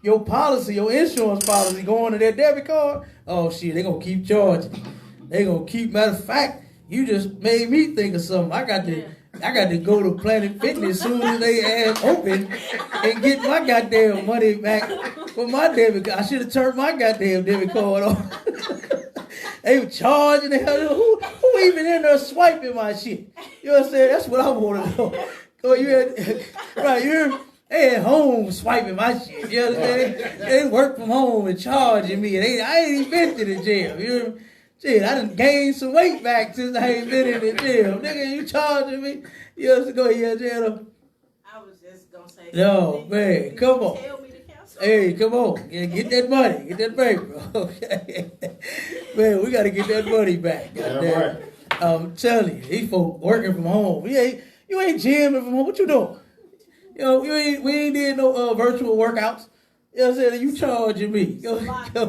your policy, your insurance policy going to their debit card, oh shit, they gonna keep charging. They gonna keep. Matter of fact, you just made me think of something. I got to go to Planet Fitness as soon as they ass open and get my goddamn money back for my debit card. I should have turned my goddamn debit card off. They were charging the hell. Who even in there swiping my shit? You know what I'm saying? That's what I want to know. So they at home swiping my shit. You understand? They work from home and charging me. I ain't even been to the gym. You know? Shit, I done gained some weight back since I ain't been in the gym. Nigga, you charging me? You have to go here, Jenna.
I was just gonna say.
No, man, come on.
Tell me to cancel.
Hey, come on. Yeah, get that money. Get that paper. Okay. Man, we got to get that money back. Goddamn.
Right.
I'm telling you, these folks working from home. You ain't gymming from home. What you doing? You know, we ain't did no virtual workouts. You know what I'm saying? You charging me. Go ahead.
You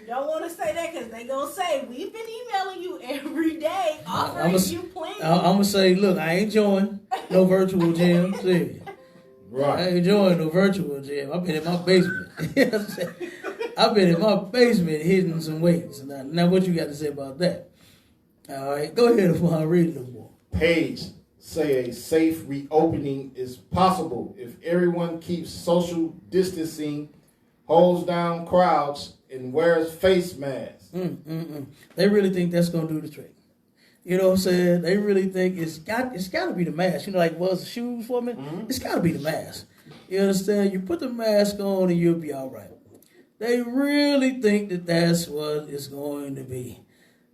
don't want to say that because they going to say, we've been emailing you every day, offering you plans.
I'm going to say, look, I ain't joining no virtual gym. See,
Right.
I ain't joining no virtual gym. I've been in my basement. You know what I'm saying? I've been in my basement hitting some weights. Now what you got to say about that? All right, go ahead and read a little more.
Page say a safe reopening is possible if everyone keeps social distancing, holds down crowds, and wears face masks.
They really think that's gonna do the trick. You know what I'm saying? They really think it's got to be the mask. You know, like was the shoes for me? Mm-hmm. It's got to be the mask. You understand? You put the mask on and you'll be all right. They really think that that's what it's going to be.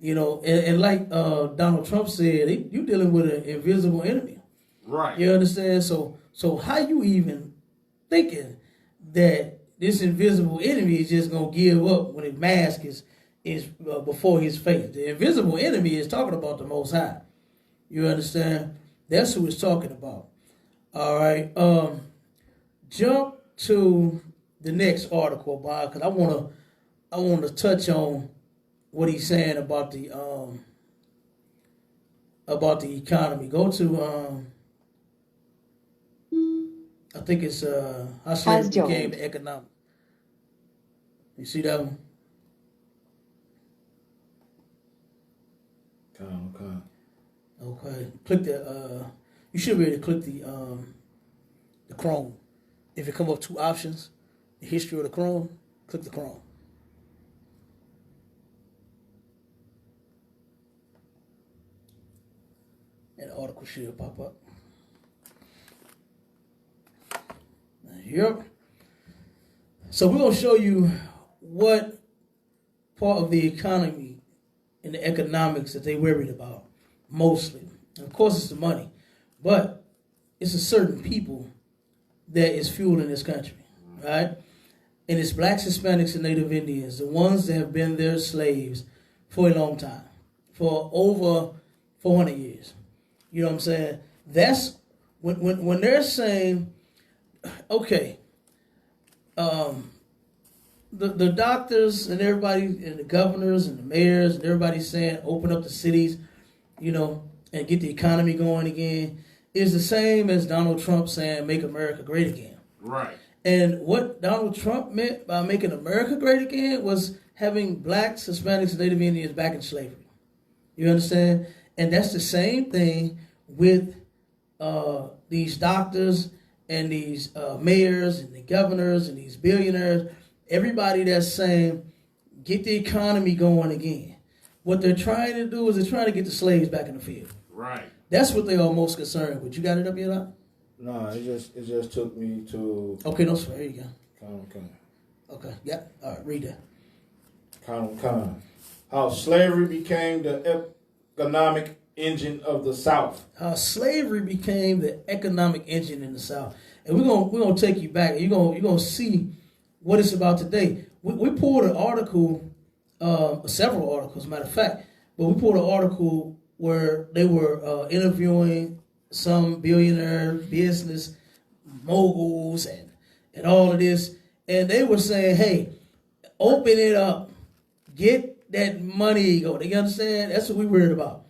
You know, and like Donald Trump said, you dealing with an invisible enemy.
Right.
You understand? So how you even thinking that this invisible enemy is just gonna give up when the mask is before his face? The invisible enemy is talking about the Most High. You understand? That's who it's talking about. All right. Jump to the next article, Bob, because I wanna touch on what he's saying about the economy. Go to I think it's how slavery became economic. You see that one? Okay. Click the you should be able to click the Chrome. If it come up two options, the history of the Chrome, click the Chrome. And the article should pop up. Yep. So we're going to show you what part of the economy and the economics that they worried about mostly. And of course, it's the money. But it's a certain people that is fueling this country, right? And it's blacks, Hispanics, and Native Indians, the ones that have been their slaves for a long time, for over 400 years. You know what I'm saying? That's when they're saying, okay, the doctors and everybody and the governors and the mayors and everybody saying open up the cities, you know, and get the economy going again is the same as Donald Trump saying make America great again.
Right.
And what Donald Trump meant by making America great again was having blacks, Hispanics, and Native Indians back in slavery. You understand? And that's the same thing with these doctors and these mayors and the governors and these billionaires, everybody that's saying, get the economy going again. What they're trying to do is they're trying to get the slaves back in the field.
Right.
That's what they are most concerned with. You got it up yet, Doc?
No, it just took me to
Okay, no swear. Here you go.
Con.
Okay, yeah. All right, read that.
Con. How slavery became the economic engine of the South.
How slavery became the economic engine in the South. And we're gonna take you back. You're gonna see what it's about today. We pulled an article, several articles, matter of fact, but we pulled an article where they were interviewing some billionaire business moguls and all of this, and they were saying, hey, open it up, get that money going. You understand? That's what we worried about.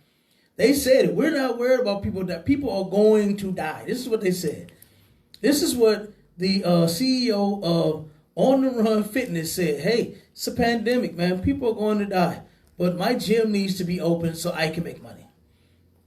They said it. We're not worried about people are going to die. This is what they said. This is what the CEO of On the Run Fitness said. Hey, it's a pandemic, man. People are going to die. But my gym needs to be open so I can make money.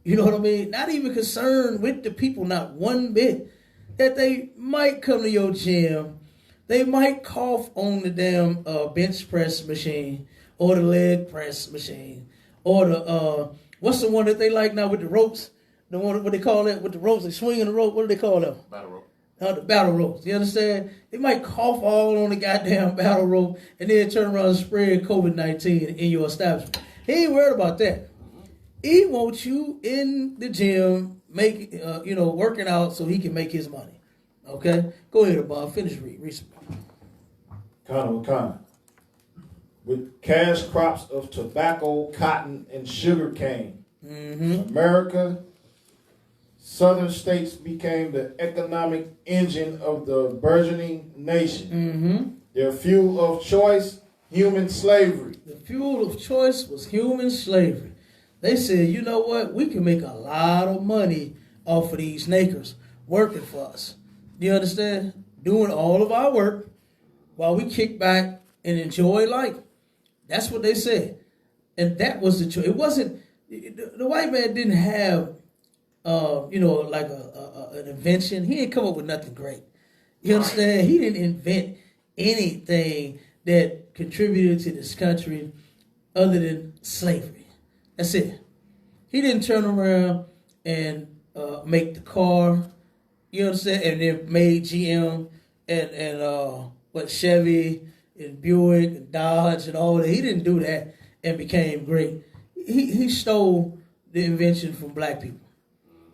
You know what I mean? Not even concerned with the people, not one bit. That they might come to your gym. They might cough on the damn bench press machine or the leg press machine or the, what's the one that they like now with the ropes? The one, what they call it, with the ropes, they swing on the rope. What do they call them?
Battle rope.
The battle ropes. You understand? They might cough all on the goddamn battle rope and then turn around and spread COVID-19 in your establishment. He ain't worried about that. He wants you in the gym, working out so he can make his money. Okay? Go ahead, Bob. Finish read.
Con. With cash crops of tobacco, cotton, and sugar cane, America, southern states became the economic engine of the burgeoning nation. Their fuel of choice, human slavery.
The fuel of choice was human slavery. They said, you know what? We can make a lot of money off of these nakers working for us. Do you understand? Doing all of our work while we kick back and enjoy life. That's what they said. And that was the choice. It wasn't, the white man didn't have, like an invention. He didn't come up with nothing great. You understand? He didn't invent anything that contributed to this country other than slavery. That's it. He didn't turn around and make the car, you understand, and then made GM and Chevy and Buick and Dodge and all that. He didn't do that and became great. He stole the invention from black people.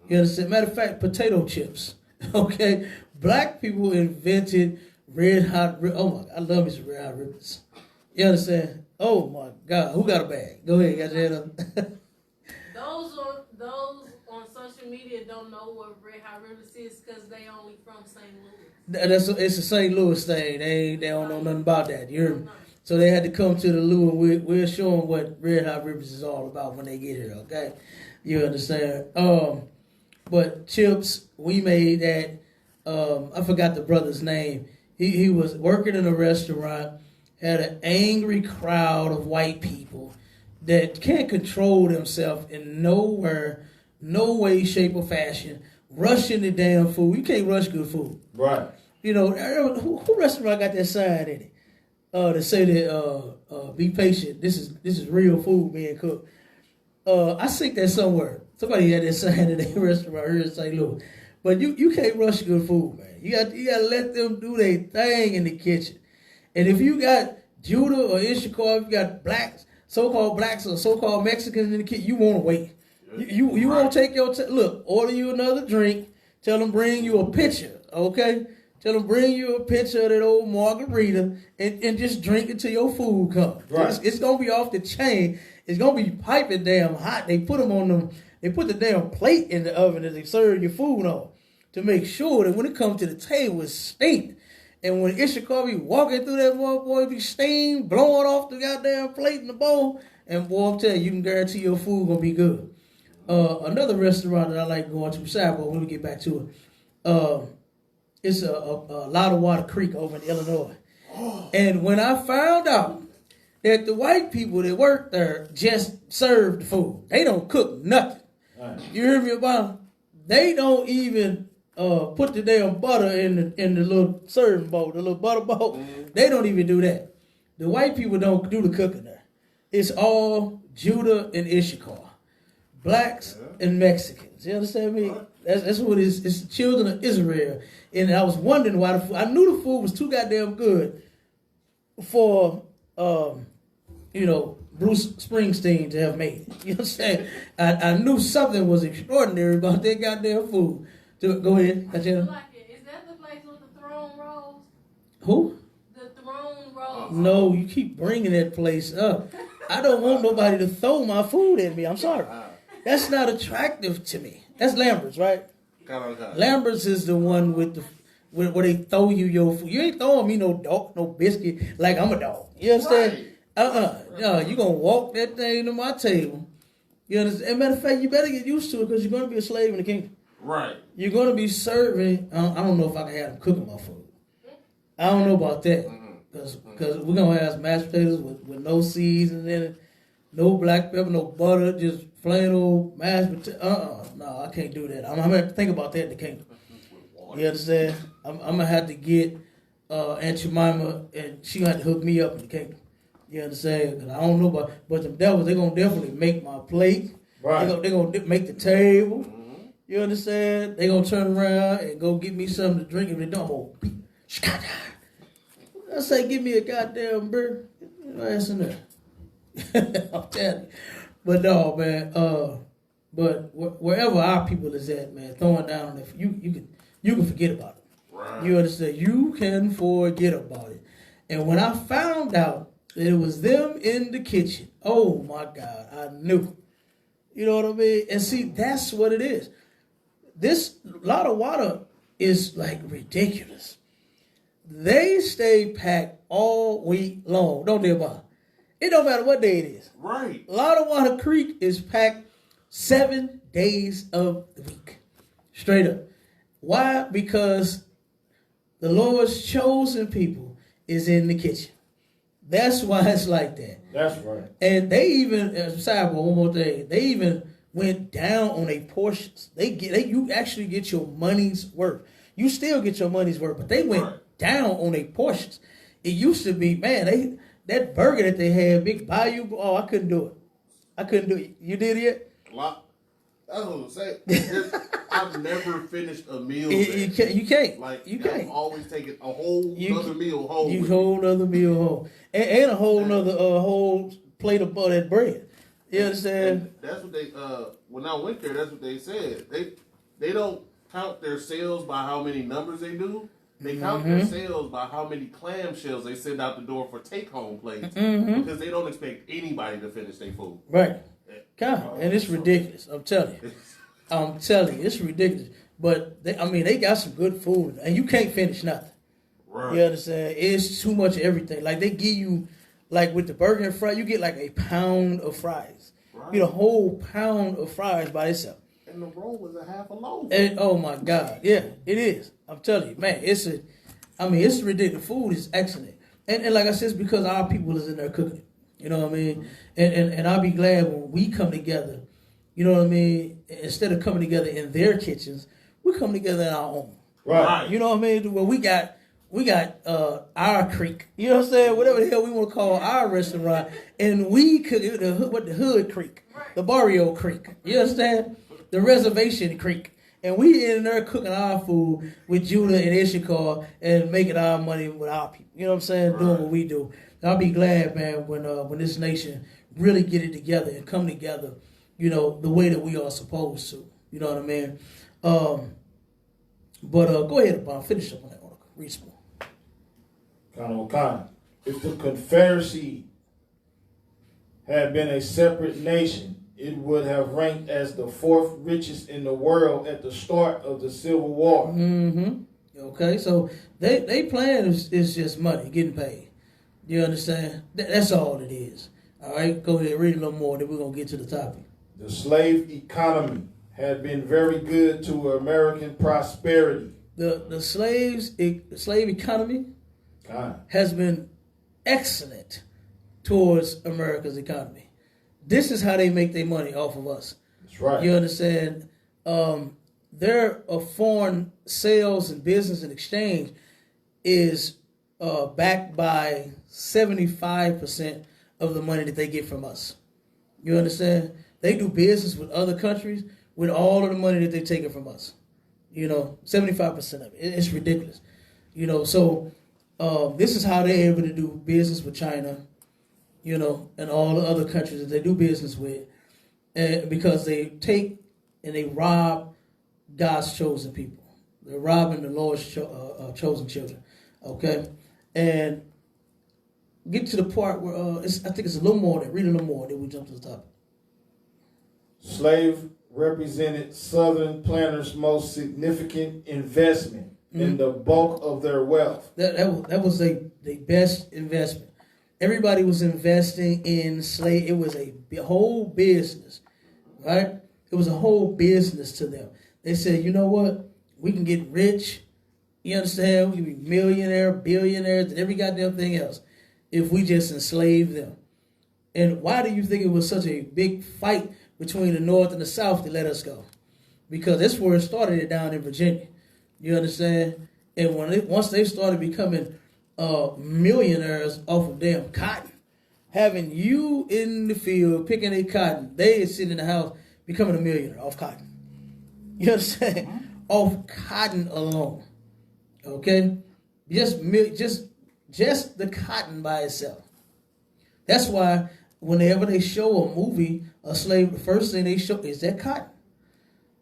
You understand? Matter of fact, potato chips. Okay? Black people invented red hot ribbons. Oh my God, I love me some red hot ribbons. You understand? Oh my God. Who got a bag? Go ahead, got your head up.
Those on social media don't know what red hot ribbons is because they only from St. Louis.
It's a St. Louis thing. They don't know nothing about that. You heard me? So they had to come to the Lou and we'll show them what red hot ribbons is all about when they get here. Okay, you understand? But chips, we made that. I forgot the brother's name. He was working in a restaurant, had an angry crowd of white people that can't control themselves in nowhere, no way, shape, or fashion, rushing the damn food. You can't rush good food.
Right.
You know, who restaurant got that sign in it? To say that be patient. This is real food being cooked. I think that somewhere. Somebody had that sign in their restaurant here in St. Louis. But you can't rush good food, man. You got to let them do their thing in the kitchen. And if you got Judah or Issachar, if you got so-called blacks or so-called Mexicans in the kitchen, you want to wait. You won't take your look. Order you another drink. Tell them bring you a pitcher, okay? Tell them bring you a pitcher of that old margarita and just drink it till your food comes. Right. It's gonna be off the chain. It's gonna be piping damn hot. They put them on them. They put the damn plate in the oven that they serve your food on to make sure that when it comes to the table, it's steamed. And when Issachar be walking through that boy be steam blowing off the goddamn plate in the bowl, and boy, I'm telling you, you can guarantee your food gonna be good. Another restaurant that I like going to, sidebar, when we get back to it, it's a Loudwater Creek over in Illinois. And when I found out that the white people that work there just serve the food, they don't cook nothing. Right. You hear me about them? They don't even put the damn butter in the little serving bowl, the little butter bowl. Mm-hmm. They don't even do that. The white people don't do the cooking there. It's all Judah and Issachar. Blacks and Mexicans. You understand me? That's what it is. It's the children of Israel. And I was wondering why I knew the food was too goddamn good for, Bruce Springsteen to have made it. You know what I'm saying? I knew something was extraordinary about that goddamn food. Go ahead.
Is that the place with the throne rolls?
Who?
The throne rolls.
No, you keep bringing that place up. I don't want nobody to throw my food at me. I'm sorry. That's not attractive to me. That's Lambert's, right? Lambert's is the one with where they throw you your food. You ain't throwing me no dog, no biscuit like I'm a dog. You understand? Right. No, you gonna walk that thing to my table. You understand? As a matter of fact, you better get used to it because you're gonna be a slave in the kingdom.
Right.
You're gonna be serving. I don't know if I can have them cooking my food. I don't know about that because we're gonna have mashed potatoes with no seasoning in it, no black pepper, no butter, just plain old mashed potato. No, I can't do that. I'm gonna have to think about that in the kingdom. You understand? I'm gonna have to get Aunt Jemima, and she gonna have to hook me up in the kingdom. You understand? Because I don't know about, but the devils, they're gonna definitely make my plate. Right. They're gonna make the table. Mm-hmm. You understand? They're gonna turn around and go get me something to drink. If they don't, I say, give me a goddamn beer. Ass in there. I'm telling you. But no, man. But wherever our people is at, man, throwing down on it, you can forget about it. Right. You understand? You can forget about it. And when I found out that it was them in the kitchen, oh my God, I knew. You know what I mean? And see, that's what it is. This Loudwater is like ridiculous. They stay packed all week long, don't they, Bob? It don't matter what day it is. Right. Loudwater Creek is packed 7 days of the week. Straight up. Why? Because the Lord's chosen people is in the kitchen. That's why it's like that.
That's right.
And they even, sidebar, one more thing, they even went down on their portions. You actually get your money's worth. You still get your money's worth, but they went down on their portions. It used to be, man, that burger that they had, Big Bayou, I couldn't do it. You did it?
That's what I'm saying. I've never finished a meal. You
can't.
You can't. I'm always taking a whole other meal home.
You whole other meal home, and a whole another whole plate of that bread. You understand?
And that's what they. When I went there, that's what they said. They don't count their sales by how many numbers they do. They count their sales by how many clamshells they send out the door for take-home plates because they don't expect anybody to finish their food.
Right. God, and it's ridiculous. I'm telling you, it's ridiculous. But they got some good food, and you can't finish nothing. Right. You understand? It's too much of everything. Like they give you, like with the burger and fry, you get like a pound of fries. Right. You get a whole pound of fries by itself.
And the roll was a half a loaf.
And, oh my God, yeah, it is. I'm telling you, man, it's ridiculous. The food is excellent, and like I said, it's because our people is in there cooking it. You know what I mean? And I'll be glad when we come together, you know what I mean? Instead of coming together in their kitchens, we come together in our own. Right. You know what I mean? Well, we got our creek. You know what I'm saying? Whatever the hell we want to call our restaurant. And we cook the hood creek. The Barrio Creek. You understand? the reservation creek. And we in there cooking our food with Judah and Issachar and making our money with our people. You know what I'm saying?
Right.
Doing what we do. I'll be glad, man, when this nation really get it together and come together, you know, the way that we are supposed to. You know what I mean? But go ahead, Bob. Finish up on that article. Read some more.
If the Confederacy had been a separate nation, it would have ranked as the 4th richest in the world at the start of the Civil War.
Mm-hmm. Okay, so they plan is just money, getting paid. You understand? That's all it is. All right, go ahead, read a little more, then we're going to get to the topic.
The slave economy had been very good to American prosperity.
The slave economy has been excellent towards America's economy. This is how they make their money off of us.
That's right.
You understand? Their foreign sales and business and exchange is backed by 75% of the money that they get from us. You understand? They do business with other countries with all of the money that they're taking from us. You know, 75% of it. It's ridiculous. You know, so this is how they're able to do business with China, you know, and all the other countries that they do business with, because they take and they rob God's chosen people. They're robbing the Lord's chosen children. Okay? And get to the part where I think it's a little more, read a little more, then we jump to the topic.
Slave represented Southern planters' most significant investment in the bulk of their wealth.
That was their best investment. Everybody was investing in slave. It was a whole business, right? It was a whole business to them. They said, you know what? We can get rich. You understand? We can be millionaire, billionaires, and every goddamn thing else if we just enslave them. And why do you think it was such a big fight between the North and the South to let us go? Because that's where it started down in Virginia. You understand? And once they started becoming millionaires off of damn cotton, having you in the field picking a cotton, they sitting in the house becoming a millionaire off cotton. You understand? Off cotton alone. Okay? Just the cotton by itself. That's why whenever they show a movie, a slave, the first thing they show is that cotton.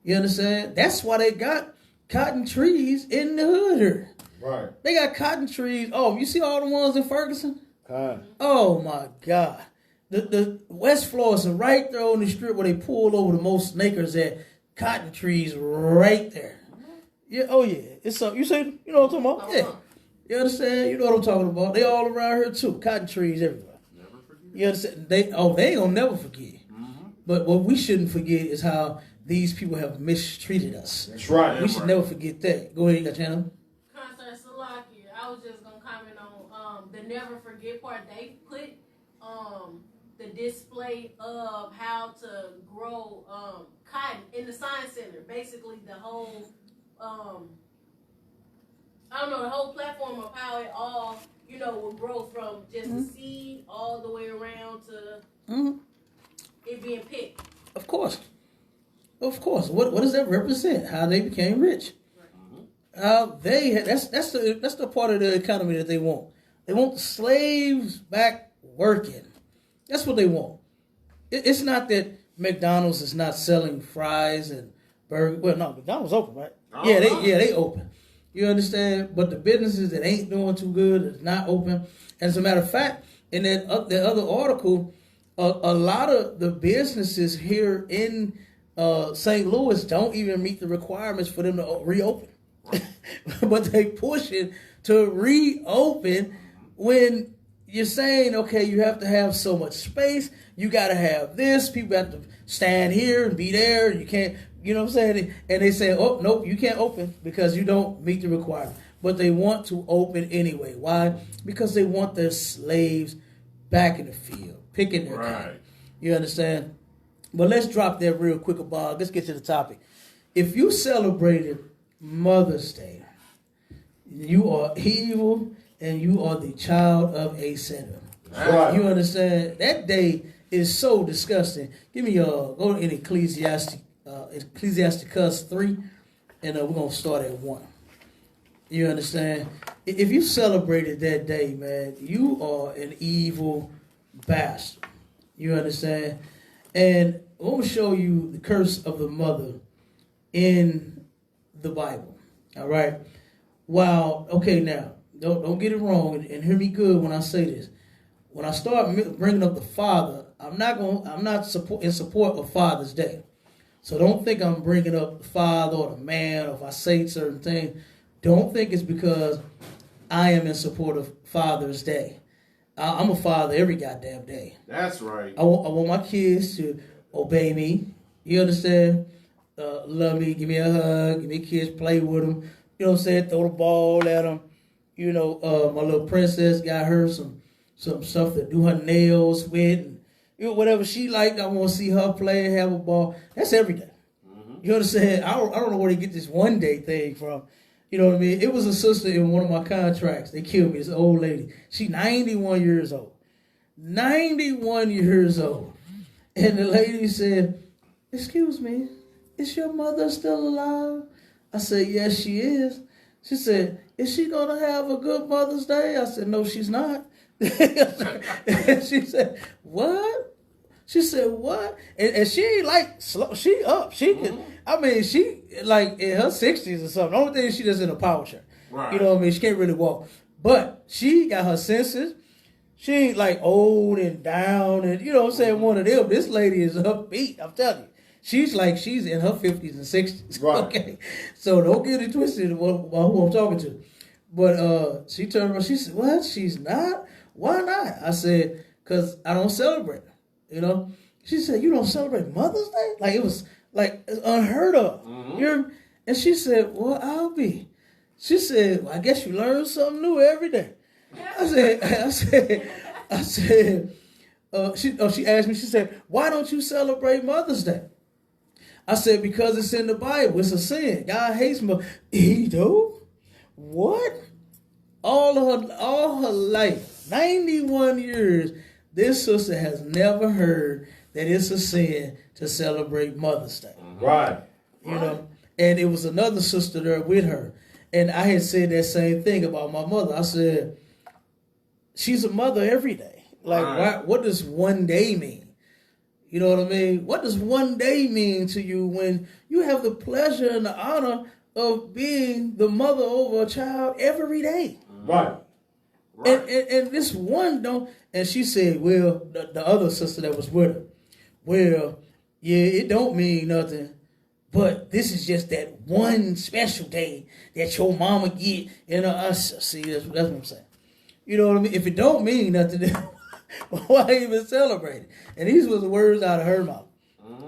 You understand? That's why they got cotton trees in the hood here.
Right.
They got cotton trees. Oh, you see all the ones in Ferguson? Oh my God. The West Florissant right there on the strip where they pulled over the most snakers at, cotton trees right there. Yeah, oh yeah. It's something. You say, you know what I'm talking about? Yeah. You understand? You know what I'm talking about. They all around here too. Cotton trees everywhere.
Never forget.
You understand? They ain't gonna never forget. Mm-hmm. But what we shouldn't forget is how these people have mistreated us.
That's right.
We should never forget that. Go ahead, you got channel.
Concert Salaki, I was just gonna comment on the never forget part. They put the display of how to grow cotton in the science center. Basically, the whole the whole platform of how it all will grow from just the seed all the way around to it being picked.
Of course. What does that represent? How they became rich? Right. That's the part of the economy that they want. They want the slaves back working. That's what they want. It's not that McDonald's is not selling fries and burgers. Well, no, McDonald's open, right? They open. You understand? But the businesses that ain't doing too good is not open. And as a matter of fact, in that other article, a lot of the businesses here in St. Louis don't even meet the requirements for them to reopen. But they push it to reopen when you're saying, okay, you have to have so much space. You got to have this. People have to stand here and be there. You can't, you know what I'm saying? And they say, oh, nope, you can't open because you don't meet the requirement. But they want to open anyway. Why? Because they want their slaves back in the field, picking their cotton. You understand? But let's drop that real quick, Bob. Let's get to the topic. If you celebrated Mother's Day, you are evil and you are the child of a sinner.
Right.
You understand? That day is so disgusting. Give me go in Ecclesiastes Ecclesiasticus 3, and we're going to start at 1. You understand? If you celebrated that day, man, you are an evil bastard. You understand? And I'm going to show you the curse of the mother in the Bible. All right? Wow. Okay, now, don't get it wrong, and hear me good when I say this. When I start bringing up the father, I'm not in support of Father's Day. So don't think I'm bringing up the father or the man, or if I say certain things, don't think it's because I am in support of Father's Day. I'm a father every goddamn day.
That's right.
I want my kids to obey me. You understand? Love me, give me a hug, give me a kiss, play with them. You know what I'm saying? Throw the ball at them. You know, my little princess got her some stuff to do her nails with, and you know, whatever she liked. I want to see her play and have a ball. That's every day. Mm-hmm. You understand? I don't know where they get this one day thing from. You know what I mean? It was a sister in one of my contracts. They killed me. This old lady. She 91 years old. 91 years old. And the lady said, "Excuse me, is your mother still alive?" I said, "Yes, she is." She said, "Is she going to have a good Mother's Day?" I said, "No, she's not." And she said, "What?" She said, "What?" And she ain't like slow. She up. She can. I mean, she like in her 60s or something. The only thing she does in a power chair.
Right.
You know what I mean? She can't really walk, but she got her senses. She ain't like old and down, and you know what I'm saying. One of them. This lady is upbeat. I'm telling you. She's in her 50s and 60s.
Right.
Okay, so don't get it twisted about who I'm talking to. But she turned around. She said, "What? She's not? Why not?" I said, "Cause I don't celebrate." You know. She said, "You don't celebrate Mother's Day?" Like it was like unheard of. Mm-hmm. And she said, "Well, I'll be." She said, "Well, I guess you learn something new every day." She asked me. She said, "Why don't you celebrate Mother's Day?" I said, "Because it's in the Bible. It's a sin. God hates me." He do? What? All her life, 91 years, this sister has never heard that it's a sin to celebrate Mother's Day.
Right.
You know? And it was another sister there with her. And I had said that same thing about my mother. I said, she's a mother every day. Like, what does one day mean? You know what I mean? What does one day mean to you when you have the pleasure and the honor of being the mother over a child every day?
Right.
And this one don't. And she said, well, the other sister that was with her, well, yeah, it don't mean nothing, but this is just that one special day that your mama get. See, that's what I'm saying. You know what I mean? If it don't mean nothing, then why even celebrate it? And these was the words out of her mouth.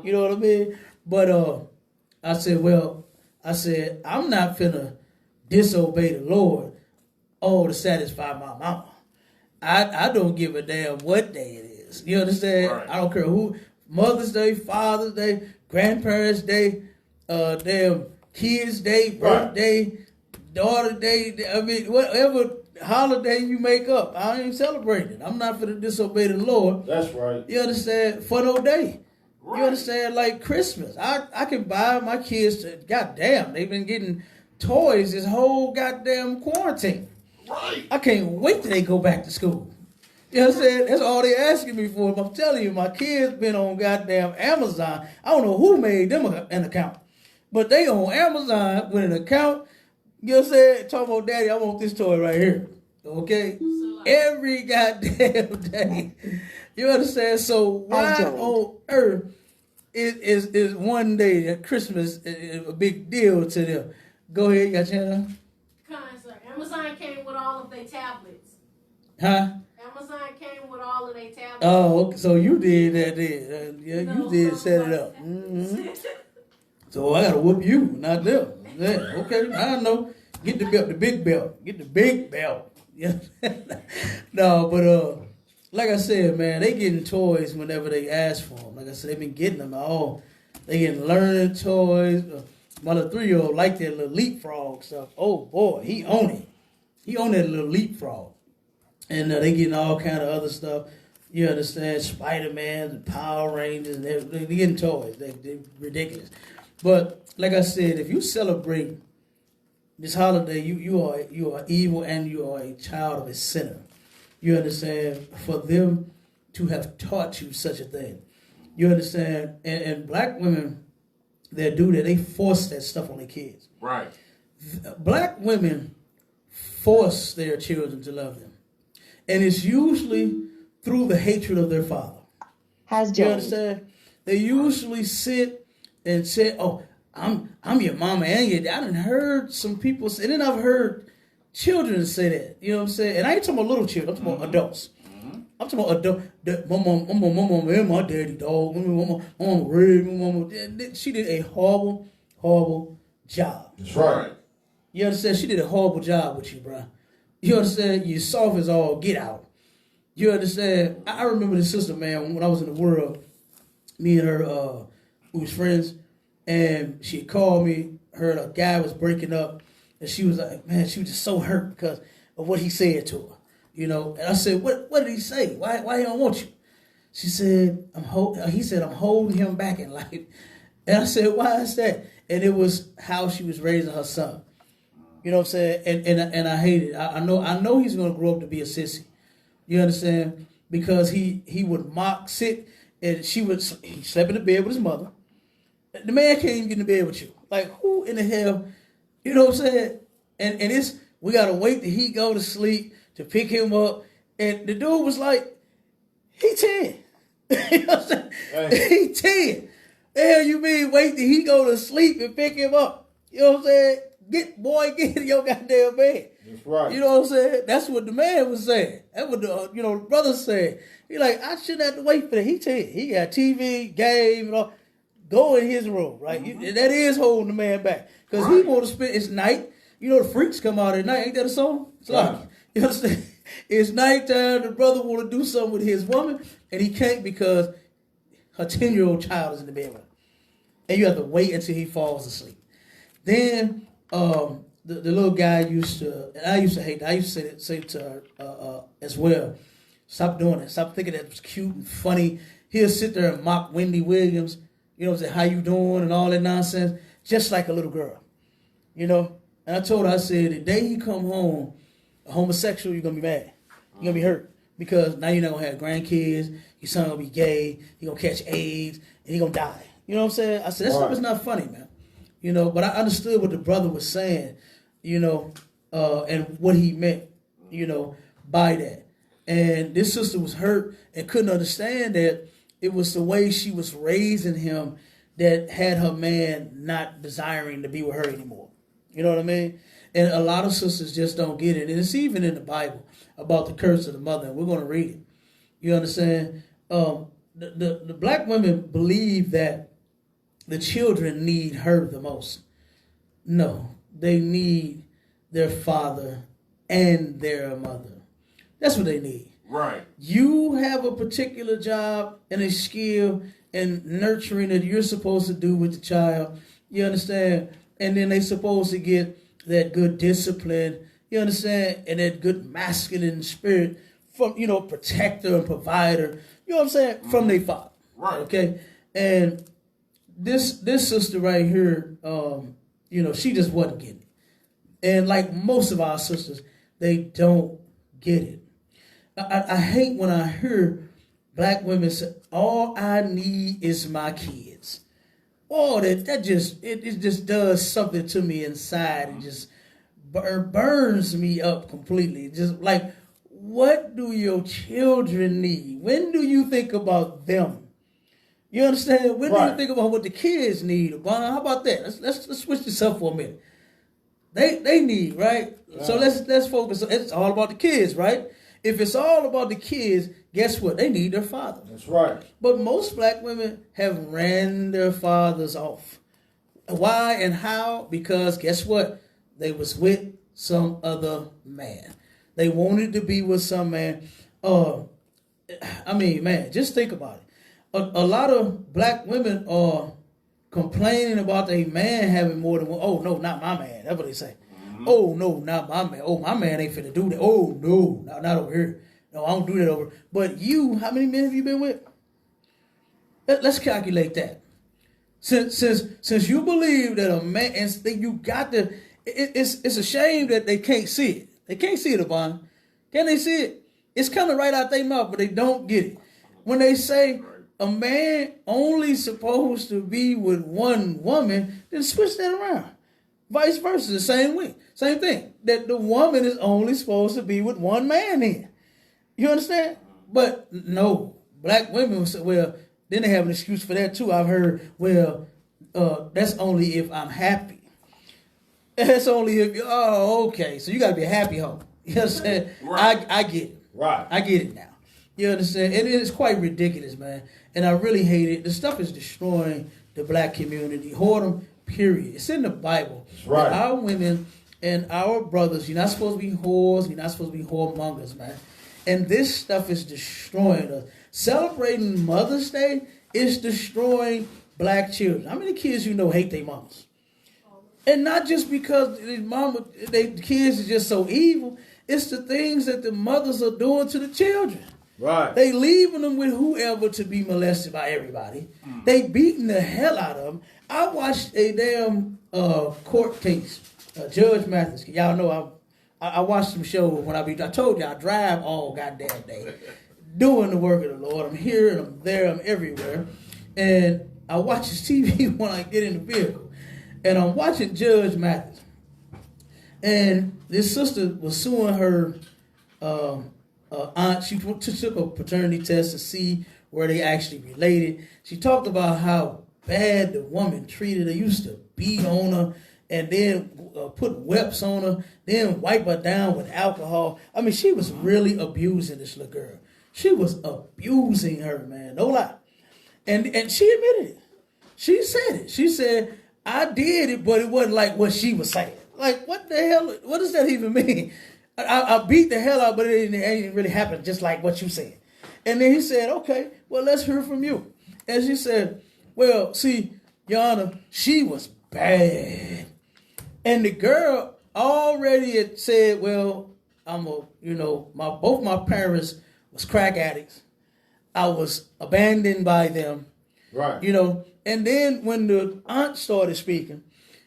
You know what I mean? But I said, I'm not finna disobey the Lord to satisfy my mama. I don't give a damn what day it is. You understand? Right. I don't care who. Mother's Day, Father's Day, Grandparents' Day, damn Kids' Day, birthday, daughter day. I mean, whatever holiday you make up, I ain't celebrating. I'm not finna disobey the Lord.
That's right.
You understand? For no day. Right. You understand? Like Christmas. I can buy my kids to, goddamn, they've been getting toys this whole goddamn quarantine.
Right.
I can't wait till they go back to school. You know what I'm saying? That's all they asking me for. I'm telling you, my kids been on goddamn Amazon. I don't know who made them an account. But they on Amazon with an account. You know what I'm saying? Talking about, "Daddy, I want this toy right here." Okay? Every goddamn day. You understand? So why on earth is one day that Christmas is a big deal to them? Go ahead, you got your hand on?
Amazon came with all of their tablets.
Huh?
Amazon came with all of their tablets.
Oh, okay. So you did that then. Yeah, you did set it up. Mm-hmm. So I gotta whoop you, not them. Yeah, okay, I know. Get the belt, the big belt. Get the big belt. Yeah. No, but like I said, man, they getting toys whenever they ask for them. Like I said, they've been getting them all. They getting learning toys. My little 3-year-old like that little leapfrog stuff. Oh boy, he own it. He own that little leapfrog. And they getting all kind of other stuff. You understand? Spider-Man, the Power Rangers, they getting toys. They're ridiculous. But like I said, if you celebrate this holiday, you are evil and you are a child of a sinner. You understand? For them to have taught you such a thing. You understand? And black women that do that, they force that stuff on their kids.
Right.
Black women force their children to love them. And it's usually through the hatred of their father.
Has
You
Jones.
understand? They usually sit and say, "Oh, I'm your mama and your dad." I done heard some people say, and then I've heard children say that. You know what I'm saying? And I ain't talking about little children. I'm talking about adults. I'm talking about adult. My mom, and my daddy, dog. My mom, red. My mama. She did a horrible job.
That's right.
You understand? She did a horrible job with you, bro. You understand? You soft as all get out. You understand? I remember this sister, man, when I was in the world. Me and her, we was friends, and she called me. Heard a guy was breaking up, and she was like, man, she was just so hurt because of what he said to her. You know, and I said, what did he say? Why he don't want you? She said, he said, I'm holding him back in life. And I said, why is that? And it was how she was raising her son. You know what I'm saying? And I hate it. I know he's gonna grow up to be a sissy. You understand? Because he would sit, and he slept in the bed with his mother. The man can't even get in the bed with you. Like, who in the hell? You know what I'm saying? And it's, we gotta wait till he go to sleep to pick him up. And the dude was like, he 10. You know what I'm saying? Hey. He 10. The hell you mean wait till he go to sleep and pick him up? You know what I'm saying? Get in your goddamn bed.
That's right.
You know what I'm saying? That's what the man was saying. That's what the brother said. He like, I shouldn't have to wait for that. He 10. He got TV, game, and all. Go in his room, right? That is holding the man back. Because he want to spend, it's night. You know the freaks come out at night. Ain't that a song? It's like, you understand? It's nighttime. The brother want to do something with his woman, and he can't because her 10-year-old child is in the bed with her. And you have to wait until he falls asleep. Then the little guy used to, and I used to hate that. I used to say to her as well, stop doing it. Stop thinking that was cute and funny. He'll sit there and mock Wendy Williams, you know, say, how you doing and all that nonsense, just like a little girl, you know. And I told her, I said, the day he come home, a homosexual, you're going to be mad. You're going to be hurt. Because now you're not going to have grandkids, your son going to be gay, he going to catch AIDS, and he going to die. You know what I'm saying? I said, that stuff is not funny, man. You know, but I understood what the brother was saying, you know, and what he meant, you know, by that. And this sister was hurt and couldn't understand that it was the way she was raising him that had her man not desiring to be with her anymore. You know what I mean? And a lot of sisters just don't get it. And it's even in the Bible about the curse of the mother. And we're going to read it. You understand? The black women believe that the children need her the most. No, they need their father and their mother. That's what they need.
Right.
You have a particular job and a skill and nurturing that you're supposed to do with the child. You understand? And then they supposed to get that good discipline. You understand? And that good masculine spirit from, you know, protector and provider. You know what I'm saying? From their father.
Right.
Okay? And this sister right here, you know, she just wasn't getting it. And like most of our sisters, they don't get it. I hate when I hear black women say, all I need is my kids. Oh, that just, it just does something to me inside. It just burns me up completely. Just like, what do your children need? When do you think about them? You understand? When do you think about what the kids need? How about that? Let's switch this up for a minute. They need, right? So let's focus. It's all about the kids, right? If it's all about the kids, guess what? They need their father.
That's right.
But most black women have ran their fathers off. Why and how? Because guess what? They was with some other man. They wanted to be with some man. I mean, man, just think about it. A lot of black women are complaining about a man having more than one. Oh, no, not my man. That's what they say. Oh, no, not my man. Oh, my man ain't finna do that. Oh, no, not over here. No, I don't do that over. But you, how many men have you been with? Let's calculate that. Since you believe that a man, and you got to, it's a shame that they can't see it. They can't see it, Yvonne. Can they see it? It's coming right out their mouth, but they don't get it. When they say a man only supposed to be with one woman, then switch that around. Vice versa, the same way. Same thing. That the woman is only supposed to be with one man then. You understand? But no, black women will say, well, then they have an excuse for that too. I've heard, well, that's only if I'm happy. That's only if okay. So you got to be a happy hoe. You understand? Right. I get it.
Right.
I get it now. You understand? And it is quite ridiculous, man. And I really hate it. The stuff is destroying the black community. Whoredom, period. It's in the Bible. That's right. Our women and our brothers, you're not supposed to be whores. You're not supposed to be whoremongers, man. And this stuff is destroying us. Celebrating Mother's Day is destroying black children. How many kids you know hate their mamas? And not just because the kids are just so evil. It's the things that the mothers are doing to the children. Right. They leaving them with whoever to be molested by everybody. They beating the hell out of them. I watched a damn court case. Judge Mathis. Y'all know I watched some shows when I told you I drive all goddamn day. Doing the work of the Lord. I'm here and I'm there. I'm everywhere. And I watch his TV when I get in the vehicle. And I'm watching Judge Mathis. And this sister was suing her aunt. She took a paternity test to see where they actually related. She talked about how bad the woman treated her. Used to beat on her and then put whips on her, then wipe her down with alcohol. I mean, she was really abusing this little girl. She was abusing her, man. No lie. And she admitted it. She said it. She said, I did it, but it wasn't like what she was saying. Like, what the hell? What does that even mean? I beat the hell out, but it didn't really happen just like what you said. And then he said, okay, well, let's hear from you. And she said, well, see, Your Honor, she was bad. And the girl already had said, well, both my parents was crack addicts. I was abandoned by them. Right. And then when the aunt started speaking,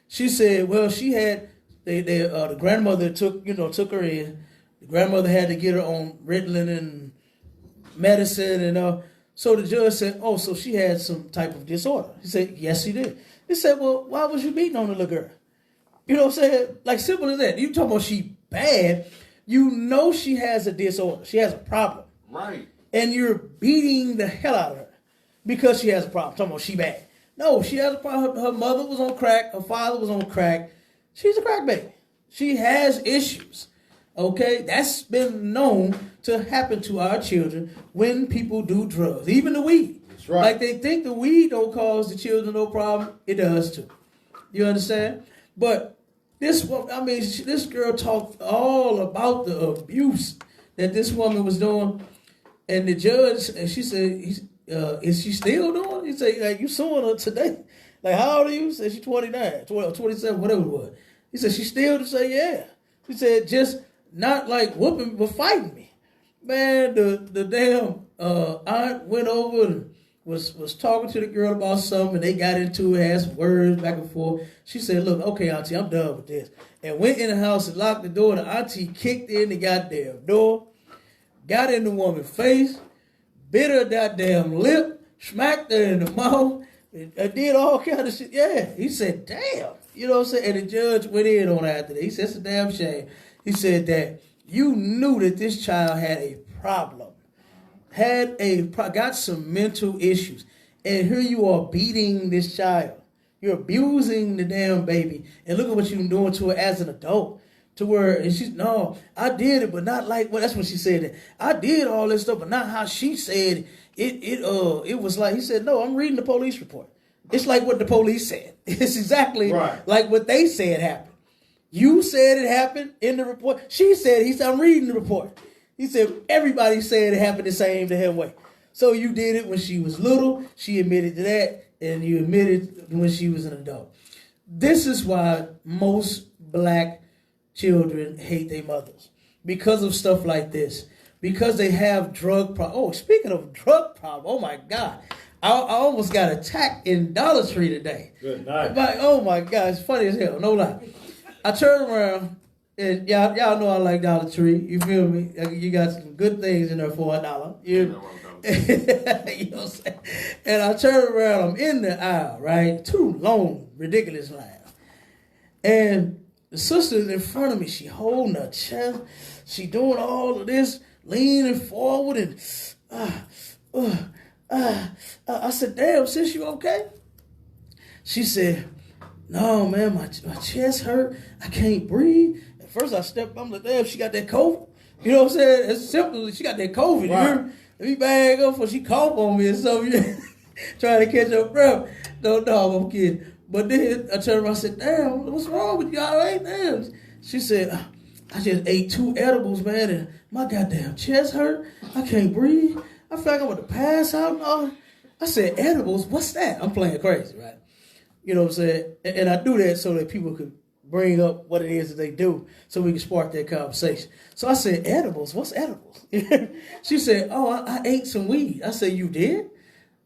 she said, well, she had the grandmother took her in. The grandmother had to get her on Ritalin and medicine and so the judge said, oh, so she had some type of disorder. He said, yes, she did. He said, well, why was you beating on the little girl? You know what I'm saying? Like, simple as that. You talking about she bad, she has a disorder. She has a problem. Right. And you're beating the hell out of her because she has a problem. Talking about she bad. No, she has a problem. Her mother was on crack. Her father was on crack. She's a crack baby. She has issues. Okay? That's been known to happen to our children when people do drugs. Even the weed. That's right. Like they think the weed don't cause the children no problem. It does too. You understand? But this girl talked all about the abuse that this woman was doing. And the judge, and she said, is she still doing it? He said, like, you suing her today? Like, how old are you? He said, she's 29, 27, whatever it was. He said, she still to say, yeah. She said, just not like whooping, but fighting me. Man, the damn aunt went over and was talking to the girl about something, and they got into it, had some words back and forth. She said, look, okay, auntie, I'm done with this. And went in the house and locked the door. The auntie kicked in the goddamn door, got in the woman's face, bit her goddamn lip, smacked her in the mouth, and did all kind of shit. Yeah, he said, damn. You know what I'm saying? And the judge went in on after that. He said, it's a damn shame. He said that you knew that this child had a problem, got some mental issues, and here you are beating this child. You're abusing the damn baby, and look at what you're doing to her as an adult. To where, and she's, no, I did it, but not like, well, that's when she said it. I did all this stuff, but not how she said it. It was like, he said, no, I'm reading the police report. It's like what the police said. It's exactly like what they said happened. You said it happened in the report. She said, he said, I'm reading the report. He said, everybody said it happened the same damn way. So you did it when she was little. She admitted to that, and you admitted when she was an adult. This is why most black children hate their mothers. Because of stuff like this. Because they have drug problems. Oh, speaking of drug problems, oh my God. I almost got attacked in Dollar Tree today.
Good night.
Like, oh my God, it's funny as hell. No lie. I turned around and y'all know I like Dollar Tree. You feel me? You got some good things in there for $1. You know what I'm saying? And I turned around. I'm in the aisle, right? Two long, ridiculous lines. And the sister's in front of me. She holding her chest. She doing all of this, leaning forward, and I said, "Damn, sis, you okay?" She said, "No, man, my chest hurt. I can't breathe." At first, I stepped. I'm like, "Damn, she got that COVID." You know what I'm saying? It's simple. She got that COVID.
Right.
You hear me? Let me bag up before she cough on me or something. Trying to catch her breath. No, I'm kidding. But then I turned around and said, "Damn, what's wrong with y'all? Right? Damn." She said, "I just ate 2 edibles, man, and my goddamn chest hurt. I can't breathe. I feel like I'm going to pass out and all." I said, "Edibles? What's that?" I'm playing crazy, right? You know what I'm saying? And I do that so that people could bring up what it is that they do so we can spark that conversation. So I said, "Edibles? What's edibles?" She said, "Oh, I ate some weed." I said, "You did?"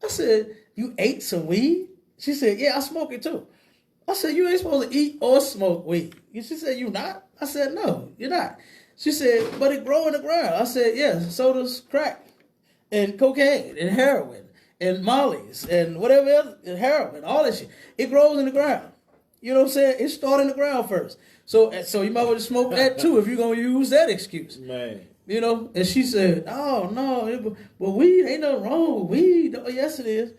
I said, "You ate some weed?" She said, "Yeah, I smoke it too." I said, "You ain't supposed to eat or smoke weed." She said, "You not?" I said, "No, you're not." She said, "But it grow in the ground." I said, "Yeah, so does crack and cocaine and heroin and mollies and whatever else, and heroin, all that shit. It grows in the ground." You know what I'm saying? It started in the ground first. So you might want to smoke that too if you're going to use that excuse.
Man.
You know? And she said, "Oh, no, but weed, ain't nothing wrong with weed." "Oh, yes, it is."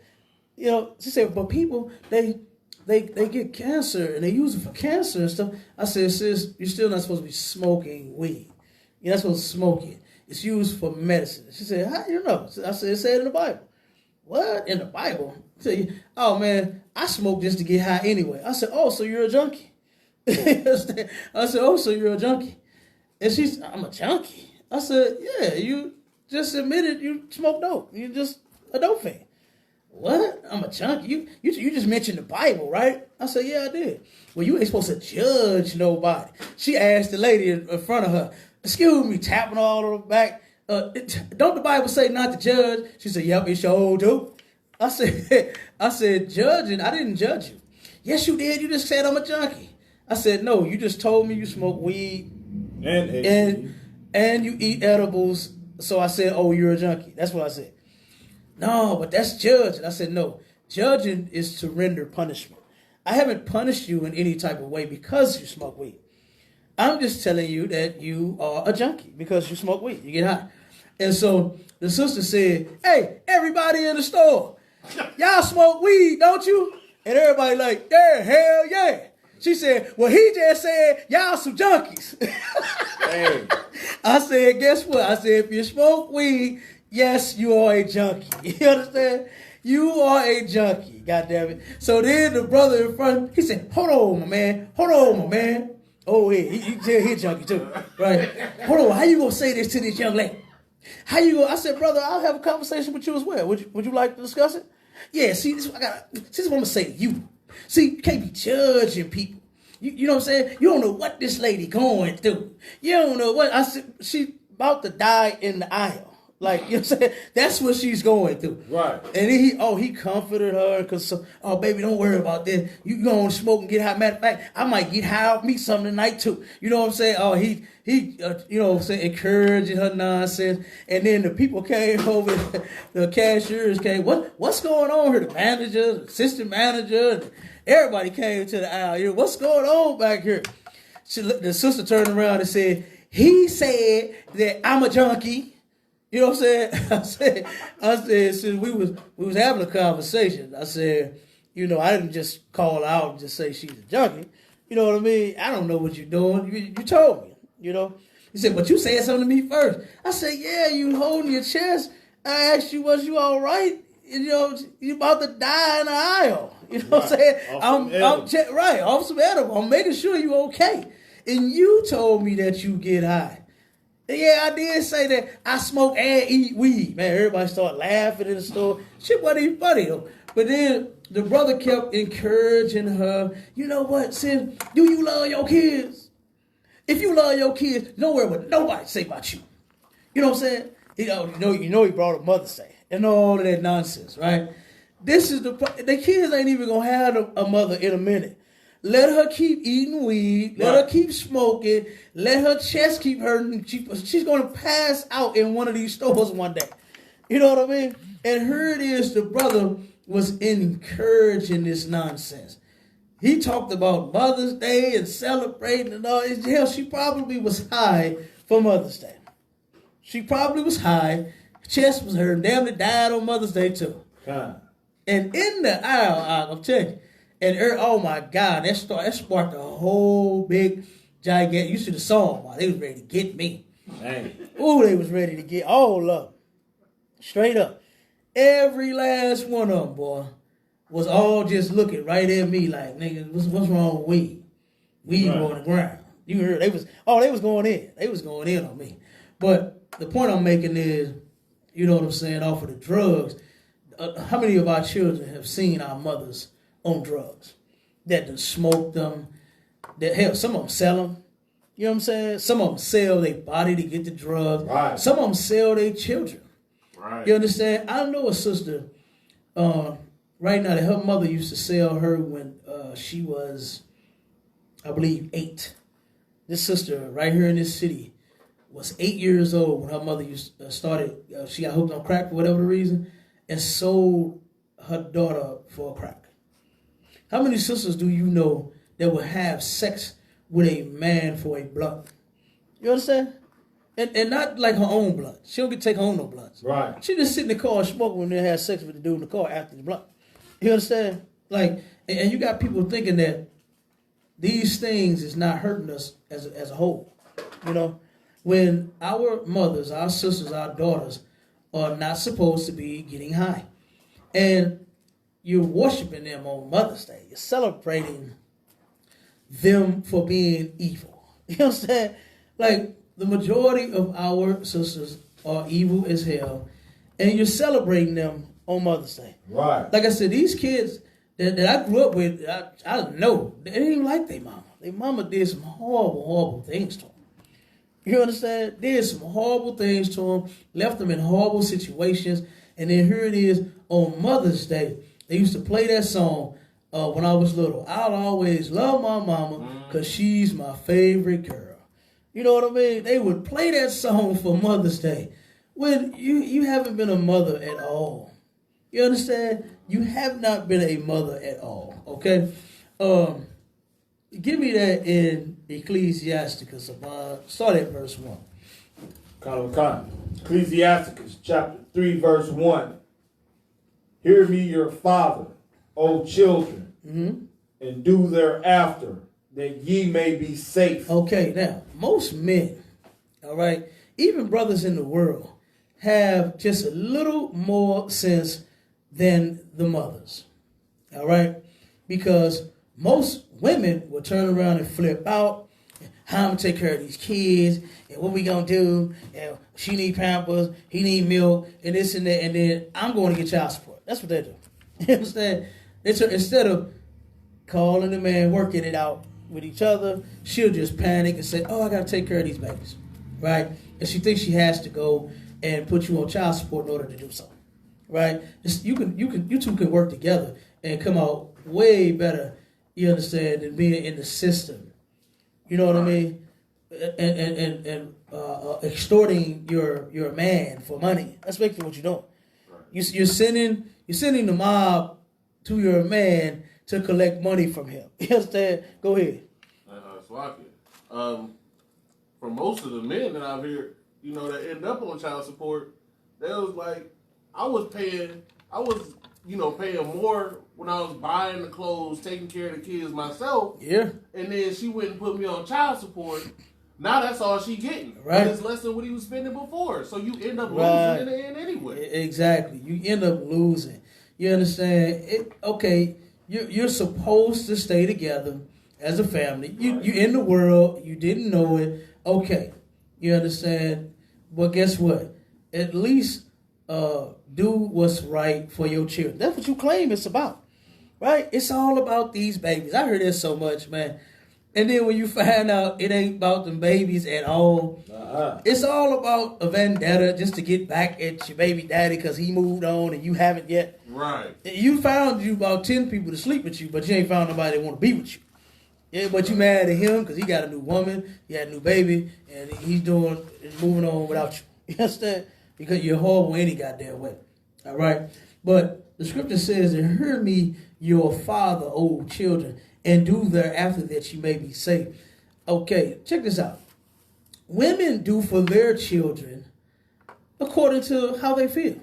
You know, she said, "But people, they get cancer and they use it for cancer and stuff." I said, "Sis, you're still not supposed to be smoking weed. You're not supposed to smoke it. It's used for medicine." She said, "How do you know?" I said, "It said in the Bible." "What? In the Bible?" I said, "Oh, man, I smoke just to get high anyway." I said, "Oh, so you're a junkie?" I said, "Oh, so you're a junkie?" And she's, "I'm a junkie." I said, "Yeah, you just admitted you smoke dope. You're just a dope fan." "What? I'm a junkie? You just mentioned the Bible, right?" I said, "Yeah, I did." "Well, you ain't supposed to judge nobody." She asked the lady in front of her, "Excuse me," tapping all on her back, "Don't the Bible say not to judge?" She said, "Yep, it sure do." I said, "Judging? I didn't judge you." "Yes, you did. You just said I'm a junkie." I said, "No, you just told me you smoke weed and you eat edibles." So I said, "Oh, you're a junkie." That's what I said. "No, but that's judging." I said, "No, judging is to render punishment. I haven't punished you in any type of way because you smoke weed. I'm just telling you that you are a junkie because you smoke weed. You get high." And so the sister said, "Hey, everybody in the store, y'all smoke weed, don't you?" And everybody like, "Yeah, hell yeah." She said, "Well, he just said y'all some junkies."
Hey.
I said, "Guess what?" I said, "If you smoke weed, yes, you are a junkie." You understand? You are a junkie, goddammit. So then the brother in front, he said, "Hold on, my man. Hold on, my man." Oh, yeah, he a junkie too, right? "Hold on, how you gonna say this to this young lady? How you gonna?" I said, "Brother, I'll have a conversation with you as well. Would you like to discuss it?" "Yeah, see, this is what I'm gonna say to you. See, you can't be judging people. You know what I'm saying? You don't know what this lady going through. You don't know what." I said, "She about to die in the aisle. Like, you know what I'm saying? That's what she's going through."
Right.
And he comforted her because, "Oh, baby, don't worry about this. You going to smoke and get high. Matter of fact, I might get high off me something tonight too." You know what I'm saying? Oh, he you know what I'm saying, encouraging her nonsense. And then the people came over, the cashiers came, what's going on here? The manager, the assistant manager, and everybody came to the aisle. You know, "What's going on back here?" The sister turned around and said, "He said that I'm a junkie." You know what I'm saying? I said, since we was having a conversation, I said, I didn't just call her out and just say she's a junkie. You know what I mean? I don't know what you're doing. You told me, He said, "But you said something to me first." I said, "Yeah, you holding your chest. I asked you, was you all right? You about to die in the aisle." You know what I'm saying? I'm off some edible. I'm making sure you okay. And you told me that you get high. Yeah, I did say that I smoke and eat weed. Man, everybody started laughing in the store. Shit wasn't even funny though. But then the brother kept encouraging her. "You know what, sis? Do you love your kids? If you love your kids, don't worry what nobody say about you." You know what I'm saying? You know he brought a mother say and all of that nonsense, right? This is the kids ain't even gonna have a mother in a minute. Let her keep eating weed. Let her keep smoking. Let her chest keep hurting. She's gonna pass out in one of these stores one day. You know what I mean? And here it is. The brother was encouraging this nonsense. He talked about Mother's Day and celebrating and all. Hell, she probably was high for Mother's Day. She probably was high. Chest was hurting. Damn, it died on Mother's Day too.
God.
And in the aisle, I'm telling you, and oh my God, that sparked a whole big gigantic. You see the song, wow, they was ready to get me.
Dang.
Ooh, they was ready to get all up. Straight up. Every last one of them, boy, was all just looking right at me like, nigga, what's wrong with weed? Weed on the ground. You heard they was going in. They was going in on me. But the point I'm making is, you know what I'm saying, off of the drugs, how many of our children have seen our mothers on drugs? That done smoked them. That hell, some of them sell them. You know what I'm saying? Some of them sell their body to get the drugs.
Right.
Some of them sell their children.
Right.
You understand? I know a sister right now that her mother used to sell her when she was, I believe, 8. This sister right here in this city was 8 years old when her mother started. She got hooked on crack for whatever reason and sold her daughter for a crack. How many sisters do you know that would have sex with a man for a blunt? You understand? And not like her own blunt. She don't get to take home no blunts.
Right.
She just sit in the car and smoke when they have sex with the dude in the car after the blunt. You understand? Like, and you got people thinking that these things is not hurting us as a whole. You know? When our mothers, our sisters, our daughters are not supposed to be getting high. And you're worshiping them on Mother's Day. You're celebrating them for being evil. You understand? Like, the majority of our sisters are evil as hell. And you're celebrating them on Mother's Day.
Right.
Like I said, these kids that I grew up with, I know, they didn't even like their mama. Their mama did some horrible, horrible things to them. You understand? Did some horrible things to them, left them in horrible situations, and then here it is on Mother's Day. They used to play that song when I was little. I'll always love my mama because she's my favorite girl. You know what I mean? They would play that song for Mother's Day when you haven't been a mother at all. You understand? You have not been a mother at all, okay? Give me that in Ecclesiasticus. Start at verse 1.
Ecclesiasticus chapter 3, verse 1. Hear me, your father, O children, and do thereafter, that ye may be safe.
Okay, now, most men, all right, even brothers in the world, have just a little more sense than the mothers, all right? Because most women will turn around and flip out. How I'm going to take care of these kids, and what we going to do, and she need Pampers, he need milk, and this and that, and then I'm going to get child support. That's what they do. You understand? Instead of calling the man, working it out with each other, she'll just panic and say, oh, I got to take care of these babies, right? And she thinks she has to go and put you on child support in order to do so, right? You two can work together and come out way better, you understand, than being in the system. You know what I mean? And extorting your man for money. That's basically what you're doing. You're sending the mob to your man to collect money from him. You understand? Go ahead.
For most of the men that I've heard, that end up on child support, they was like, I was paying more when I was buying the clothes, taking care of the kids myself.
Yeah. And
then she went and put me on child support. Now that's all she getting.
Right.
But it's less than what he was spending before. So you end up losing in the end anyway.
Exactly. You end up losing. You understand? Okay, you're supposed to stay together as a family. You in the world. You didn't know it. Okay. You understand? But guess what? At least do what's right for your children. That's what you claim it's about. Right? It's all about these babies. I heard this so much, man. And then when you find out it ain't about them babies at all, it's all about a vendetta just to get back at your baby daddy because he moved on and you haven't yet.
Right.
You found you about 10 people to sleep with you, but you ain't found nobody that want to be with you. Yeah, but you mad at him because he got a new woman, he had a new baby, and he's moving on without you. You understand? Because you're horrible any goddamn way. All right? But the scripture says, and hear me, your father, O children, and do thereafter that you may be saved. Okay, check this out. Women do for their children according to how they feel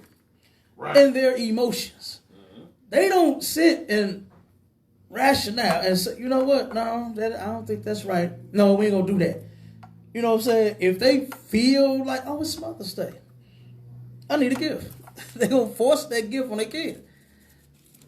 and their emotions. They don't sit and rationale and say, you know what? No, I don't think that's right. No, we ain't gonna do that. You know what I'm saying? If they feel like, oh, it's Mother's Day, I need a gift. They gonna force that gift on their kid.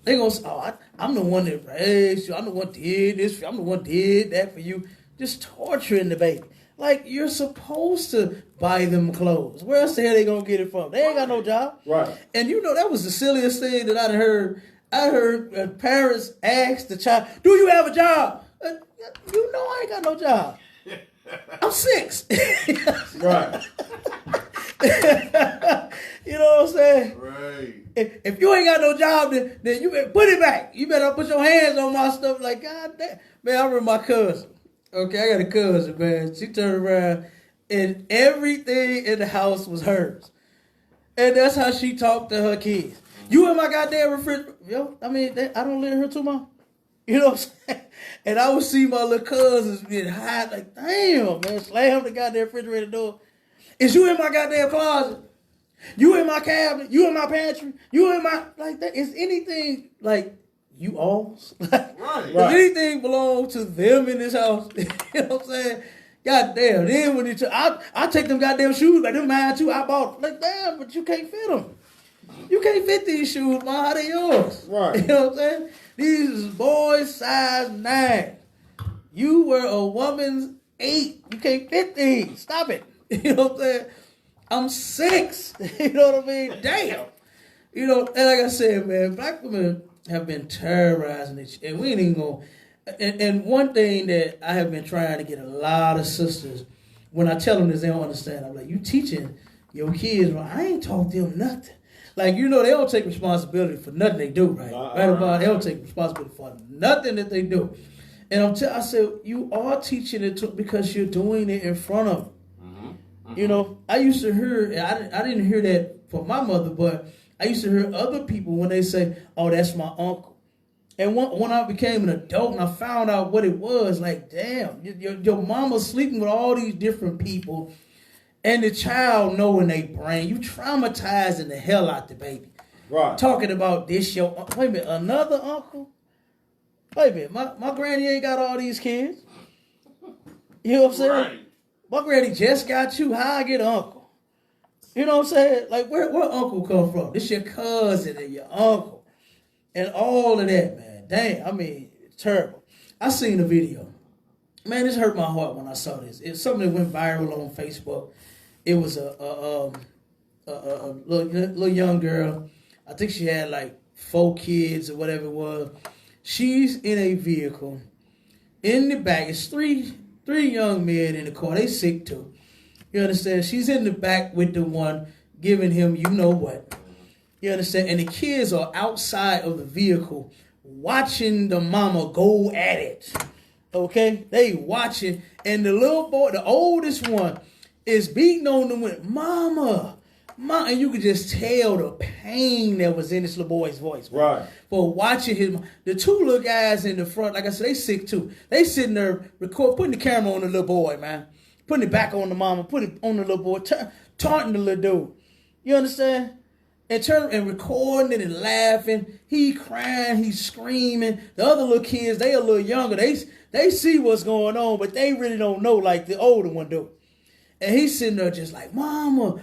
They gonna say, oh, I'm the one that raised you. I'm the one that did this. I'm the one that did that for you. Just torturing the baby. Like, you're supposed to buy them clothes. Where else the hell they gonna get it from? They ain't got no job.
Right.
And you know, that was the silliest thing that I'd heard. I heard parents ask the child, do you have a job? You know I ain't got no job. I'm 6.
Right.
You know what I'm saying?
Right.
If you ain't got no job, then you better put it back. You better put your hands on my stuff. Like, God damn. Man, I remember my cousin. Okay, I got a cousin, man. She turned around and everything in the house was hers. And that's how she talked to her kids. You in my goddamn refrigerator. Yo, I mean, I don't let her to my. You know what I'm saying? And I would see my little cousins get hot, like, damn, man, slam the goddamn refrigerator door. Is you in my goddamn closet? You in my cabinet? You in my pantry? You in my, like, that? Is anything, like, you all? Like,
Right.
Does anything belong to them in this house? You know what I'm saying? God damn. Then when I take them goddamn shoes, like, them mine too, I bought, like, damn, but you can't fit them. You can't fit these shoes, man. How they yours?
Right.
You know what I'm saying? These is boys size 9. You were a woman's 8. You can't fit these. Stop it. You know what I'm saying? I'm 6. You know what I mean? Damn. You know, and like I said, man, black women have been terrorizing it. And we ain't even going to. And one thing that I have been trying to get a lot of sisters, when I tell them this, they don't understand. I'm like, you teaching your kids, well, I ain't taught them nothing. Like, you know, they don't take responsibility for nothing they do, right? Right about they don't take responsibility for nothing that they do. And I said, you are teaching it because you're doing it in front of them. You know, I used to hear, I didn't hear that from my mother, but I used to hear other people when they say, oh, that's my uncle. And when I became an adult and I found out what it was, like, damn, your mama's sleeping with all these different people. And the child know in their brain, you traumatizing the hell out the baby.
Right.
Talking about this, wait a minute, another uncle? Wait a minute, my granny ain't got all these kids. You know what I'm saying?
Right.
My granny just got you, how I get an uncle? You know what I'm saying? Like, where uncle come from? This your cousin and your uncle. And all of that, man. Damn, I mean, it's terrible. I seen a video. Man, this hurt my heart when I saw this. It's something that went viral on Facebook. It was a little young girl. I think she had like 4 kids or whatever it was. She's in a vehicle. In the back, it's three young men in the car. They sick too. You understand? She's in the back with the one giving him you know what. You understand? And the kids are outside of the vehicle watching the mama go at it. Okay? They watching. And the little boy, the oldest one, is beating on them with mama. And you could just tell the pain that was in this little boy's voice.
Right.
For watching him. The 2 little guys in the front, like I said, they sick too. They sitting there putting the camera on the little boy, man. Putting it back on the mama, putting it on the little boy, taunting the little dude. You understand? And recording it and laughing. He crying, he's screaming. The other little kids, they a little younger. They see what's going on, but they really don't know like the older one do. And he's sitting there just like, mama,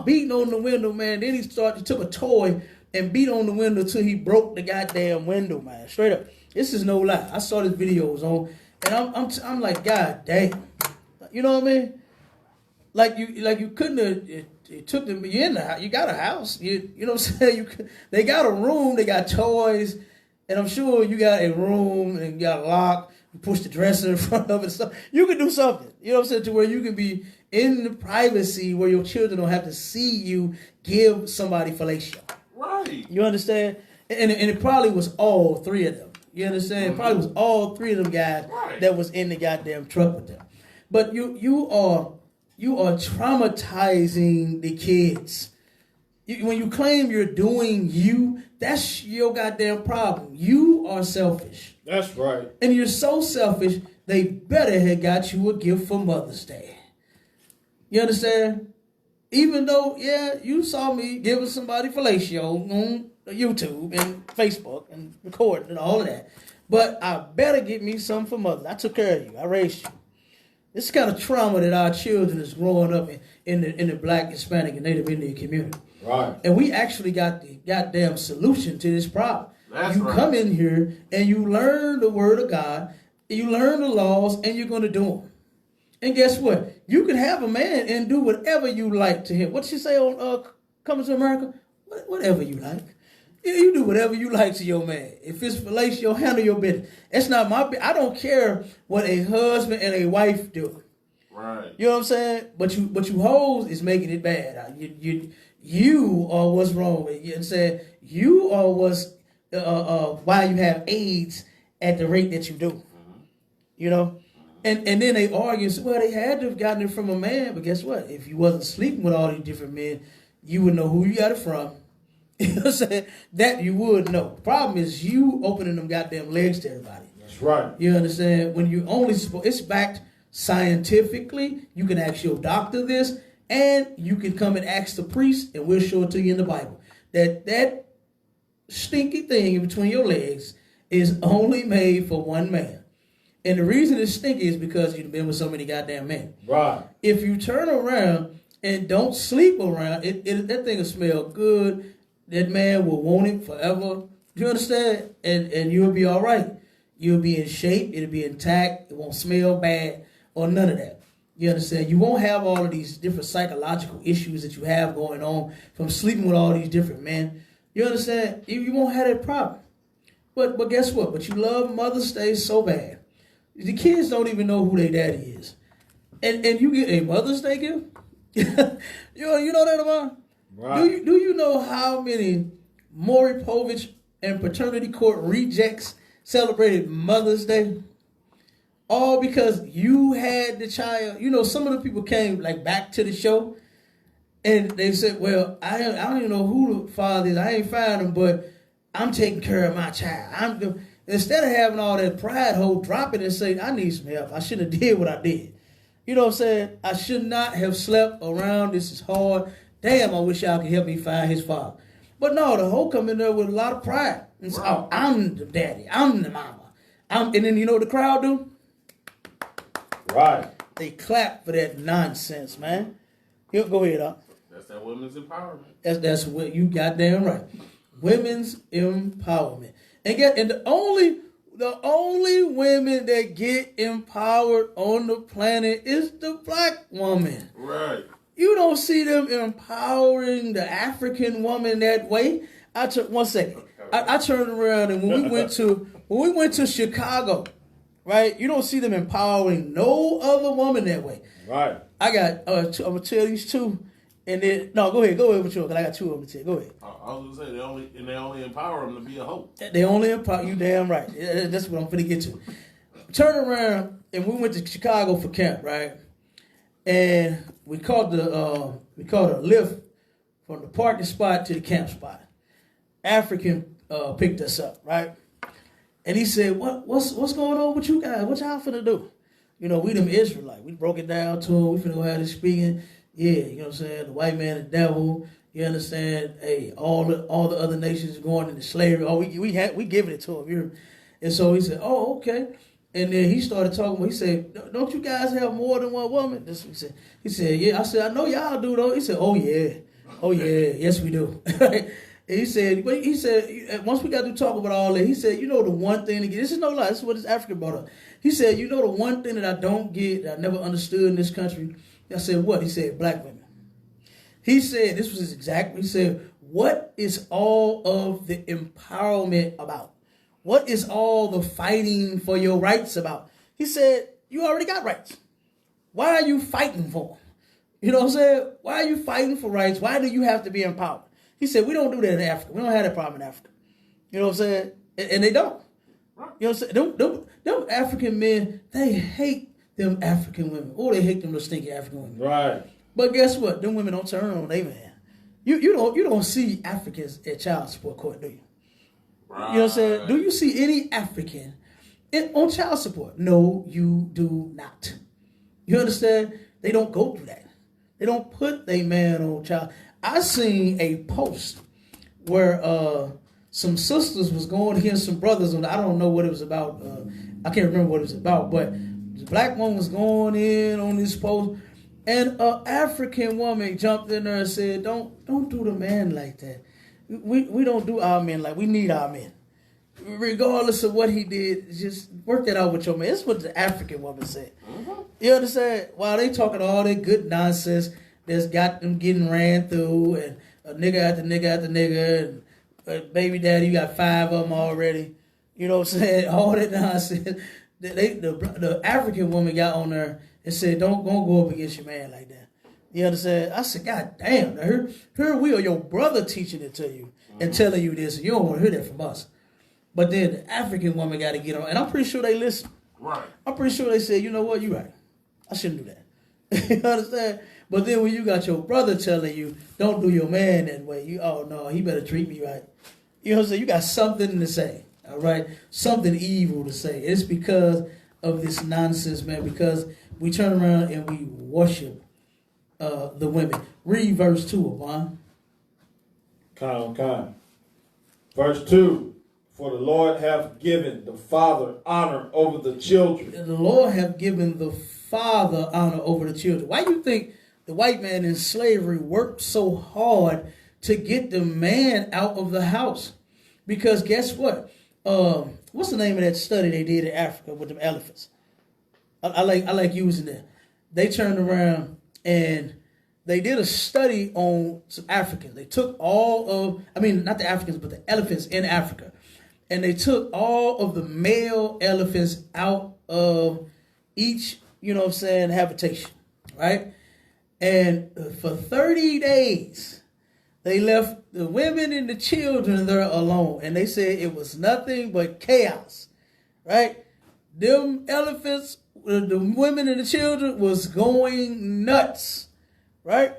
beating on the window, man. Then he took a toy and beat on the window till he broke the goddamn window, man. Straight up. This is no lie. I saw this videos on, and I'm like, God damn. You know what I mean? Like you couldn't have. It took them. You in the house. You got a house. You know what I'm saying? They got a room. They got toys, and I'm sure you got a room and you got a lock. You push the dresser in front of it and stuff. You can do something. You know what I'm saying? To where you can be in the privacy where your children don't have to see you give somebody fellatio.
Right.
You understand? And it probably was all three of them. You understand? It probably was all three of them guys that was in the goddamn truck with them. But you are traumatizing the kids. When you claim you're doing you, that's your goddamn problem. You are selfish.
That's right.
And you're so selfish, they better have got you a gift for Mother's Day. You understand? Even though, yeah, you saw me giving somebody fellatio on YouTube and Facebook and recording and all of that. But I better get me something for Mother's Day. I took care of you. I raised you. This kind of trauma that our children is growing up in the Black, Hispanic, and Native Indian community.
Right.
And we actually got the goddamn solution to this problem.
That's
you
right.
come in here and you learn the word of God, you learn the laws, and you're going to do them. And guess what? You can have a man and do whatever you like to him. What did she say on Coming to America? Whatever you like. You do whatever you like to your man. If it's fellatio, handle your business. It's not my business. I don't care what a husband and a wife do.
Right.
You know what I'm saying? But you hoes is making it bad. You are what's wrong with you. And saying you are what's why you have AIDS at the rate that you do. You know? And then they argue, well, they had to have gotten it from a man, but guess what? If you wasn't sleeping with all these different men, you would know who you got it from. You know what I'm saying? That you would know. The problem is you opening them goddamn legs to everybody.
That's right.
You understand? When you only it's backed scientifically. You can ask your doctor this, and you can come and ask the priest, and we'll show it to you in the Bible. That stinky thing in between your legs is only made for one man. And the reason it's stinky is because you've been with so many goddamn men.
Right.
If you turn around and don't sleep around, that thing will smell good. That man will want it forever. You understand? And you'll be all right. You'll be in shape. It'll be intact. It won't smell bad or none of that. You understand? You won't have all of these different psychological issues that you have going on from sleeping with all these different men. You understand? You won't have that problem. But guess what? But you love Mother's Day so bad. The kids don't even know who their daddy is. And you get a Mother's Day gift? you know that about?
Right.
Do you know how many Maury Povich and paternity court rejects celebrated Mother's Day? All because you had the child. You know, some of the people came like back to the show and they said, well, I don't even know who the father is. I ain't found him, but I'm taking care of my child. Instead of having all that pride, drop it and say, I need some help. I shouldn't have did what I did. You know what I'm saying? I should not have slept around. This is hard. Damn, I wish y'all could help me find his father. But no, the hoe come in there with a lot of pride. And say, oh, I'm the daddy. I'm the mama. And then you know what the crowd do?
Right.
They clap for that nonsense, man. Go ahead, Doc.
That's that women's empowerment.
That's what you goddamn right. Women's empowerment. And the only women that get empowered on the planet is the black woman.
Right.
You don't see them empowering the African woman that way. One second. I turned around and when we went to Chicago, right? You don't see them empowering no other woman that way.
Right.
I got I'm gonna tell these two, and then no, go ahead with you, because I got two of them to tell. Go ahead.
I was gonna say they only empower them to be a hoe.
They only empower you. Damn right. That's what I'm finna get to. Turn around and we went to Chicago for camp, right? And we caught a lift from the parking spot to the camp spot. African picked us up, right? And he said, "What's going on with you guys? What y'all finna do?" You know, we them Israelites. We broke it down to him. We finna go have this speaking. Yeah, you know what I'm saying? The white man, the devil. You understand? Hey, all the other nations going into slavery. Oh, we giving it to him. And so he said, "Oh, okay." And then he started talking. He said, "Don't you guys have more than one woman?" He said, "Yeah." I said, "I know y'all do though." He said, "Oh yeah, yes we do." And he said, once we got to talk about all that, he said, "You know the one thing to get, this is no lie, this is what this African brought up." He said, "You know the one thing that I don't get, that I never understood in this country." I said, "What?" He said, "Black women." He said, this was his exact, he said, "What is all of the empowerment about? what is all the fighting for your rights about? He said, you already got rights. Why are you fighting for them? You know what I'm saying? Why are you fighting for rights? Why do you have to be empowered? He said, we don't do that in Africa. We don't have that problem in Africa. You know what I'm saying? And they don't. You know what I'm saying? Them African men, they hate them African women. Oh, they hate them little stinky African women.
Right.
But guess what? Them women don't turn on their man. You don't see Africans at child support court, do you?
Right.
You know what I'm saying? Do you see any African on child support? No, you do not. You understand? They don't go through that. They don't put their man on child. I seen a post where some sisters was going against some brothers, and I don't know what it was about. I can't remember what it was about, but the black woman was going in on this post, and an African woman jumped in there and said, "Don't do the man like that. We don't do our men like we need our men, regardless of what he did. Just work that out with your man." That's what the African woman said. Mm-hmm. You understand? While they talking all that good nonsense that's got them getting ran through, and a nigga after nigga after nigga, and baby daddy, you got 5 of them already. You know what I'm saying? All that nonsense. The African woman got on there and said, don't go up against your man like that. You understand? I said, God damn, here we are, your brother teaching it to you and telling you this, and you don't want to hear that from us. But then the African woman got to get on, and I'm pretty sure they listen.
Right.
I'm pretty sure they said, you know what, you're right. I shouldn't do that. You understand? But then when you got your brother telling you, don't do your man that way, oh no, he better treat me right. You know what I'm saying? You got something to say, all right? Something evil to say. It's because of this nonsense, man, because we turn around and we worship the women. Read verse 2, Avon.
Kind. Verse 2. For the Lord hath given the father honor over the children.
The Lord hath given the father honor over the children. Why you think the white man in slavery worked so hard to get the man out of the house? Because guess what? What's the name of that study they did in Africa with them elephants? I like using that. They turned around and they did a study on some Africans. They took not the Africans, but the elephants in Africa. And they took all of the male elephants out of each, habitation, right? And for 30 days, they left the women and the children there alone. And they said it was nothing but chaos, right? Them elephants, the women and the children was going nuts, right?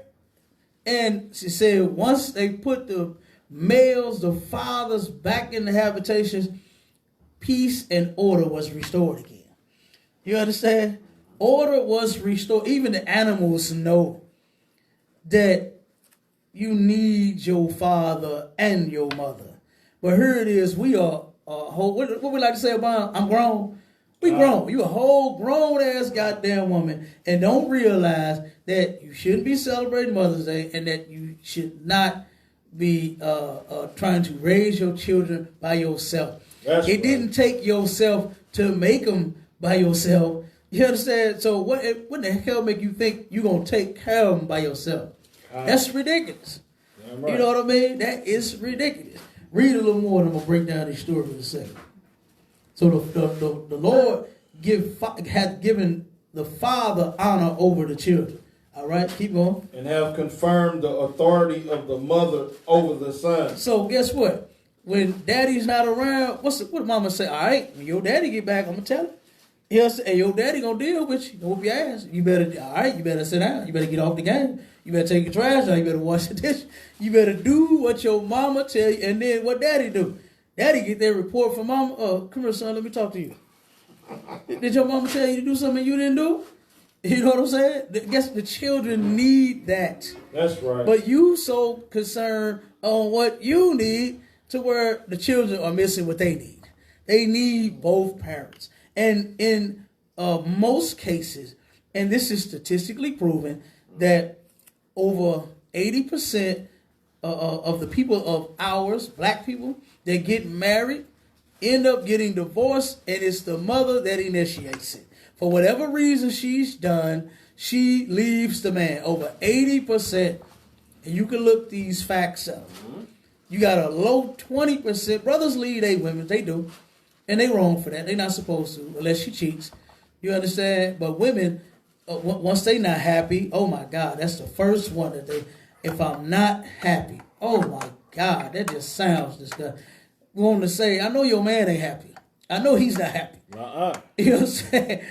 And she said once they put the males, the fathers back in the habitations, peace and order was restored again. You understand? Order was restored. Even the animals know that you need your father and your mother. But here it is, we are a whole, what we like to say about, I'm grown. We grown. You a whole grown ass goddamn woman and don't realize that you shouldn't be celebrating Mother's Day and that you should not be trying to raise your children by yourself. It didn't take yourself to make them by yourself. You understand? So what the hell make you think you're going to take care of them by yourself? That's ridiculous. Right. You know what I mean? That is ridiculous. Read a little more and I'm going to break down this story in a second. So the Lord hath given the father honor over the children. All right, keep going. And
have confirmed the authority of the mother over the son.
So guess what? When daddy's not around, what mama say? All right, when your daddy get back, I'm gonna tell him. He'll say, hey, your daddy gonna deal with you. Whoop your ass. You better sit down. You better get off the game. You better take your trash out. You better wash the dish. You better do what your mama tell you. And then what daddy do? Daddy get that report from mama. Oh, come here, son. Let me talk to you. Did your mama tell you to do something you didn't do? You know what I'm saying? I guess the children need that.
That's right.
But you so concerned on what you need to where the children are missing what they need. They need both parents. And in most cases, and this is statistically proven, that over 80% of the people of ours, black people, that get married, end up getting divorced, and it's the mother that initiates it. For whatever reason she's done, she leaves the man. Over 80%. And you can look these facts up. You got a low 20%. Brothers leave their women. They do. And they wrong for that. They not supposed to, unless she cheats. You understand? But women, once they not happy, oh my God, that's the first one that they, if I'm not happy, oh my God, that just sounds disgusting. Want to say, I know your man ain't happy. I know he's not happy. You know what I'm saying?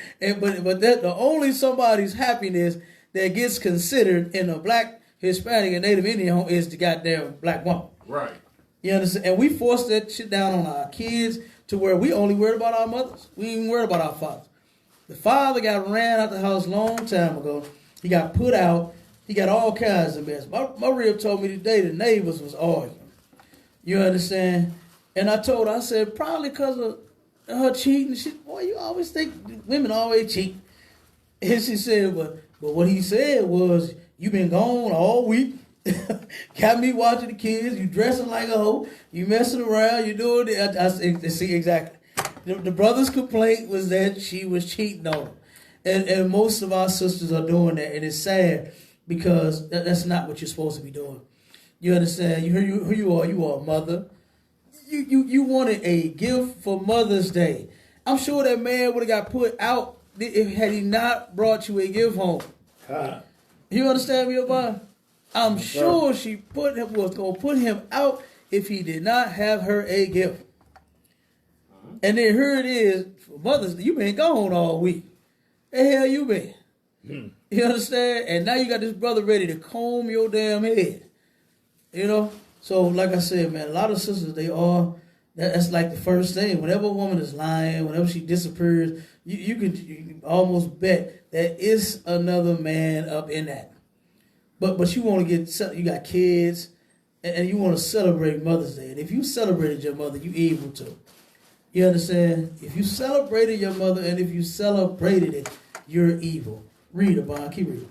But that the only somebody's happiness that gets considered in a black, Hispanic, and Native Indian home is the goddamn black woman.
Right.
You understand? And we force that shit down on our kids to where we only worried about our mothers. We ain't even worried about our fathers. The father got ran out the house a long time ago. He got put out. He got all kinds of mess. My rib told me today the neighbors was arguing. You understand? And I told her, I said, probably because of her cheating. She, boy, you always think women always cheat. And she said, but what he said was, you been gone all week. Got me watching the kids. You dressing like a hoe. You messing around. You doing it. I see exactly. The brother's complaint was that she was cheating on him. And most of our sisters are doing that. And it's sad because that's not what you're supposed to be doing. You understand? Who you are. You are a mother. You wanted a gift for Mother's Day. I'm sure that man would have got put out had he not brought you a gift home. You understand me, boy? I'm sure she was going to put him out if he did not have her a gift. And then here it is, for Mother's Day, you been gone all week. The hell you been? You understand? And now you got this brother ready to comb your damn head. You know? So, like I said, man, a lot of sisters, that's like the first thing. Whenever a woman is lying, whenever she disappears, you can almost bet that it's another man up in that. But you want to you got kids, and you want to celebrate Mother's Day. And if you celebrated your mother, you evil too. You understand? If you celebrated your mother, and if you celebrated it, you're evil. Read about. Keep reading.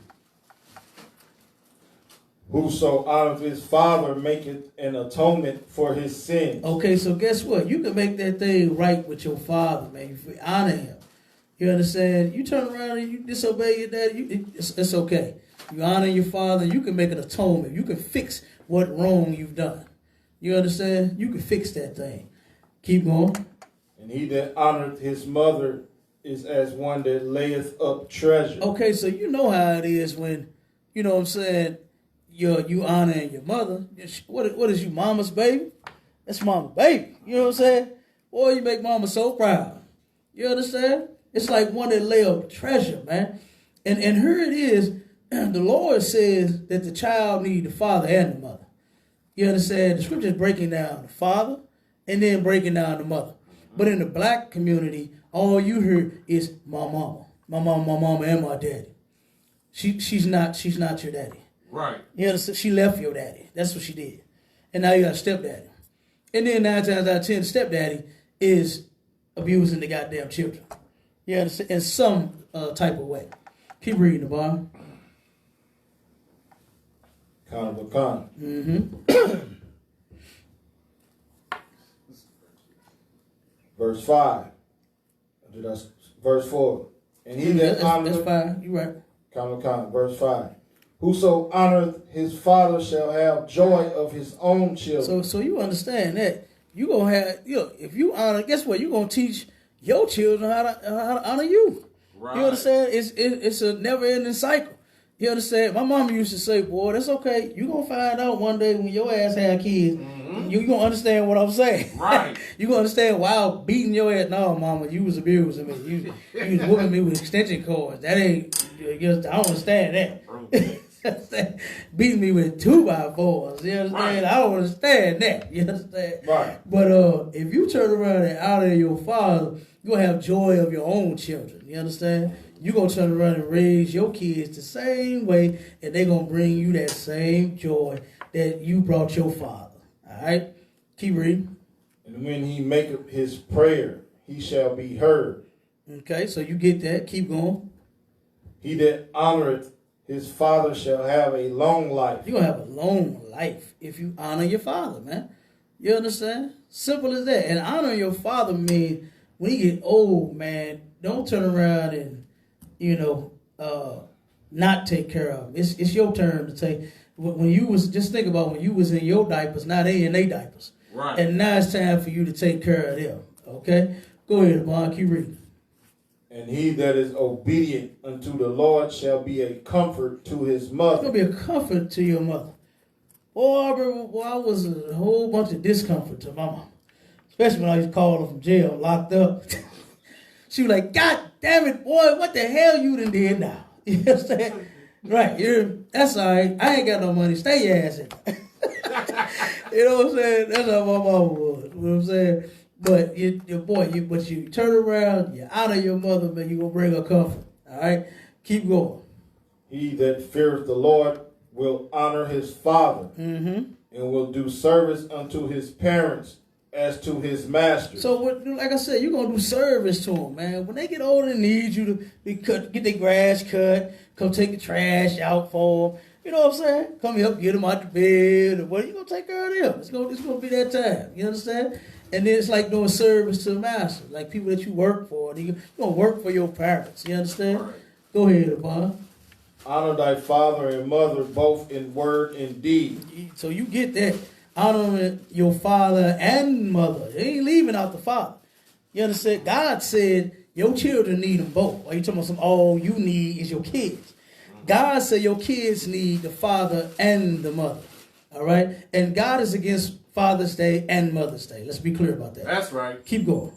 Whoso honors his father maketh an atonement for his sins.
Okay, so guess what? You can make that thing right with your father, man. If you honor him. You understand? You turn around and you disobey your daddy, it's okay. You honor your father, you can make an atonement. You can fix what wrong you've done. You understand? You can fix that thing. Keep going.
And he that honoreth his mother is as one that layeth up treasure.
Okay, so you know how it is when, you know what I'm saying, you honoring your mother. What is you, mama's baby? That's mama's baby. You know what I'm saying? Boy, you make mama so proud. You understand? It's like one that lay up treasure, man. And here it is. The Lord says that the child need the father and the mother. You understand? The scripture is breaking down the father and then breaking down the mother. But in the black community, all you hear is my mama, and my daddy. She's not your daddy. Right. You understand? She left your daddy. That's what she did. And now you got a stepdaddy. And then 9 times out of 10, stepdaddy is abusing the goddamn children. You understand? In some type of way. Keep reading the Bible.
Verse 5. Verse 4. And he that honoreth.
That's fine. You're right.
Verse 5. Whoso honoreth his father shall have joy of his own children.
So you understand that you gonna have, if you honor, guess what? You gonna teach your children how to honor you. Right. You understand? It's a never ending cycle. You understand? My mama used to say, boy, that's okay. You gonna find out one day when your ass have kids. Mm-hmm. You gonna understand what I'm saying. Right. You gonna understand why I was beating your ass. No, mama, you was abusing me. You was whooping me with extension cords. That ain't, I don't understand that. Beating me with 2x4s. You understand? Right. I don't understand that. You understand? Right. But if you turn around and honor your father, you're gonna have joy of your own children. You understand? You're going to turn around and raise your kids the same way, and they're going to bring you that same joy that you brought your father. All right? Keep reading.
And when he maketh his prayer, he shall be heard.
Okay, so you get that. Keep going.
He that honoreth his father shall have a long life.
You're going to have a long life if you honor your father, man. You understand? Simple as that. And honor your father means when he get old, man, don't turn around and not take care of them. It's your turn to take. When you was, just think about when you was in your diapers, now they in their diapers. Right. And now it's time for you to take care of them. Okay? Go ahead, Bond. Keep reading.
And he that is obedient unto the Lord shall be a comfort to his
It's
mother.
going to be a comfort to your mother. Boy, I remember I was a whole bunch of discomfort to my mom. Especially when I used to call her from jail, locked up. She was like, God damn it, boy, what the hell you done did now? You understand? Right, that's all right. I ain't got no money. Stay your ass in. You know what I'm saying? That's how my mama was. You know what I'm saying? But you turn around, you honor your mother, man, you gonna bring her comfort. All right? Keep going.
He that feareth the Lord will honor his father, and will do service unto his parents as to his master.
So, like I said, you're going to do service to them, man. When they get older and need you to get their grass cut, come take the trash out for them. You know what I'm saying? Come help get them out the bed. Or what? You're going to take care of them. It's going to be that time. You understand? And then it's like doing service to the master. Like people that you work for. You're going to work for your parents. You understand?
Right.
Go ahead, Abon.
Honor thy father and mother both in word and deed.
So you get that. Honor your father and mother. They ain't leaving out the father. You understand? God said your children need them both. Why you talking about all you need is your kids? God said your kids need the father and the mother. All right? And God is against Father's Day and Mother's Day. Let's be clear about that.
That's right.
Keep going.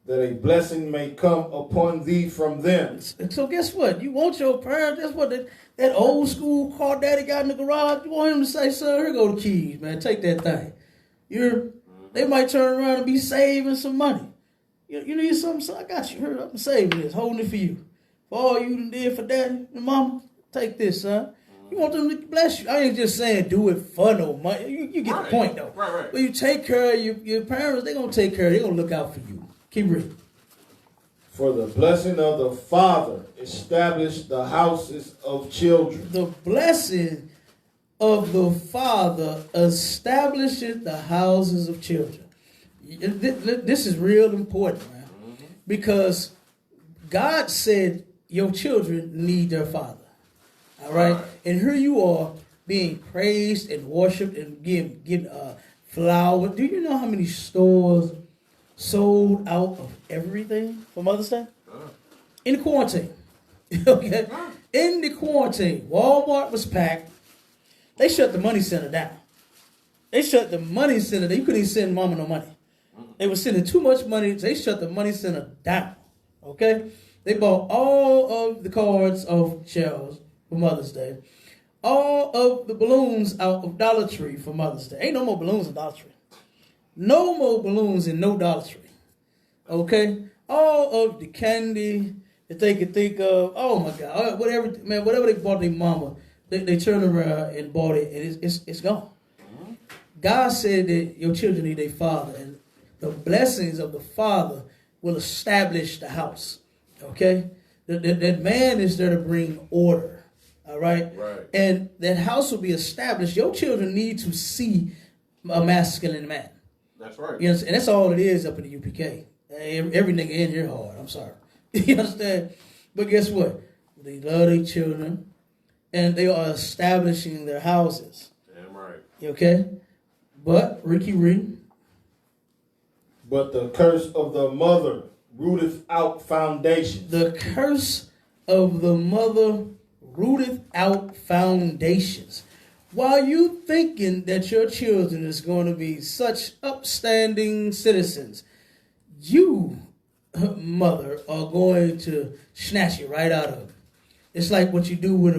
That a blessing may come upon thee from them.
So guess what? You want your parents, that's what that old school car daddy got in the garage. You want him to say, son, here go the keys, man. Take that thing. They might turn around and be saving some money. You need something? So I got you. Here, I'm saving this, holding it for you. For all you done did for daddy and mama, take this, son. You want them to bless you. I ain't just saying do it for no money. You get the point, though.
Right.
But you take care of your parents, they're going to take care of you. They're going to look out for you. Keep reading.
For the blessing of the father established the houses of children.
The blessing of the father establishes the houses of children. This is real important, man. Because God said your children need their father. All right? And here you are being praised and worshiped and getting flowers. Do you know how many stores sold out of everything for Mother's Day? In the quarantine. Okay? In the quarantine, Walmart was packed. They shut the money center down. They shut the money center down. You couldn't even send mama no money. They were sending too much money. They shut the money center down. Okay? They bought all of the cards off shelves for Mother's Day. All of the balloons out of Dollar Tree for Mother's Day. Ain't no more balloons in Dollar Tree. No more balloons in no Dollar Tree. Okay? All of the candy that they could think of. Oh my God. Whatever they bought their mama, they turned around and bought it, and it's gone. God said that your children need a father, and the blessings of the father will establish the house. Okay? That man is there to bring order. All right? And that house will be established. Your children need to see a masculine man.
That's right.
You understand? And that's all it is up in the UPK. Every nigga in here hard. I'm sorry. You understand? But guess what? They love their children, and they are establishing their houses.
Damn right.
Okay? But, Ricky Reed.
But the curse of the mother rooteth out foundations.
The curse of the mother rooteth out foundations. While you thinking that your children is going to be such upstanding citizens, you, mother, are going to snatch it right out of it. It's like what you do when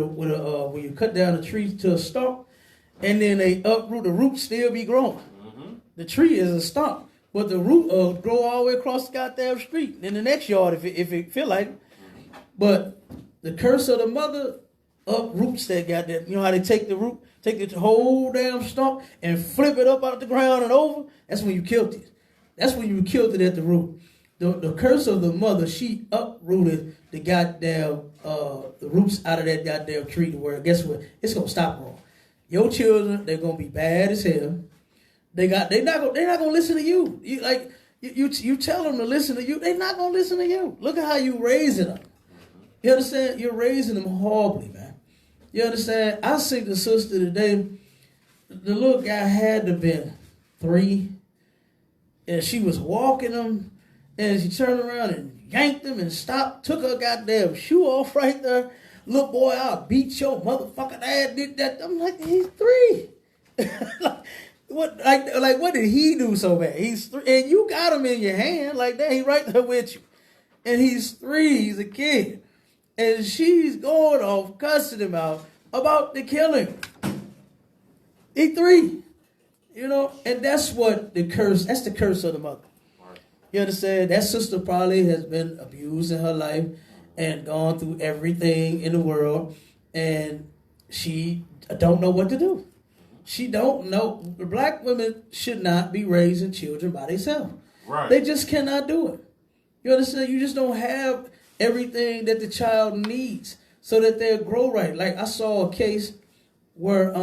you cut down a tree to a stump, and then they uproot. The roots still be growing. The tree is a stump, but the root grow all the way across the goddamn street in the next yard if it feel like it. But the curse of the mother uproots that goddamn. You know how they take the root, take the whole damn stump and flip it up out the ground and over? That's when you killed it. That's when you killed it at the root. The curse of the mother, she uprooted the goddamn the roots out of that goddamn tree to where, guess what? It's gonna stop growing. Your children, they're gonna be bad as hell. They're not gonna listen to you. You tell them to listen to you, they're not gonna listen to you. Look at how you raising them. You understand? You're raising them horribly, man. You understand? I seen the sister today. The little guy had to been 3, and she was walking him, And she turned around and yanked him and stopped, took her goddamn shoe off right there. Little boy, I'll beat your motherfucking ass, did that. I'm like, he's 3. What did he do so bad? He's 3, and you got him in your hand like that. He right there with you. And he's 3, he's a kid. And she's going off, cussing him out about the killing. He 3. You know, and that's the curse of the mother. You understand? That sister probably has been abused in her life and gone through everything in the world, and she don't know what to do. She don't know. Black women should not be raising children by themselves.
Right.
They just cannot do it. You understand? You just don't have everything that the child needs so that they'll grow right. Like I saw a case where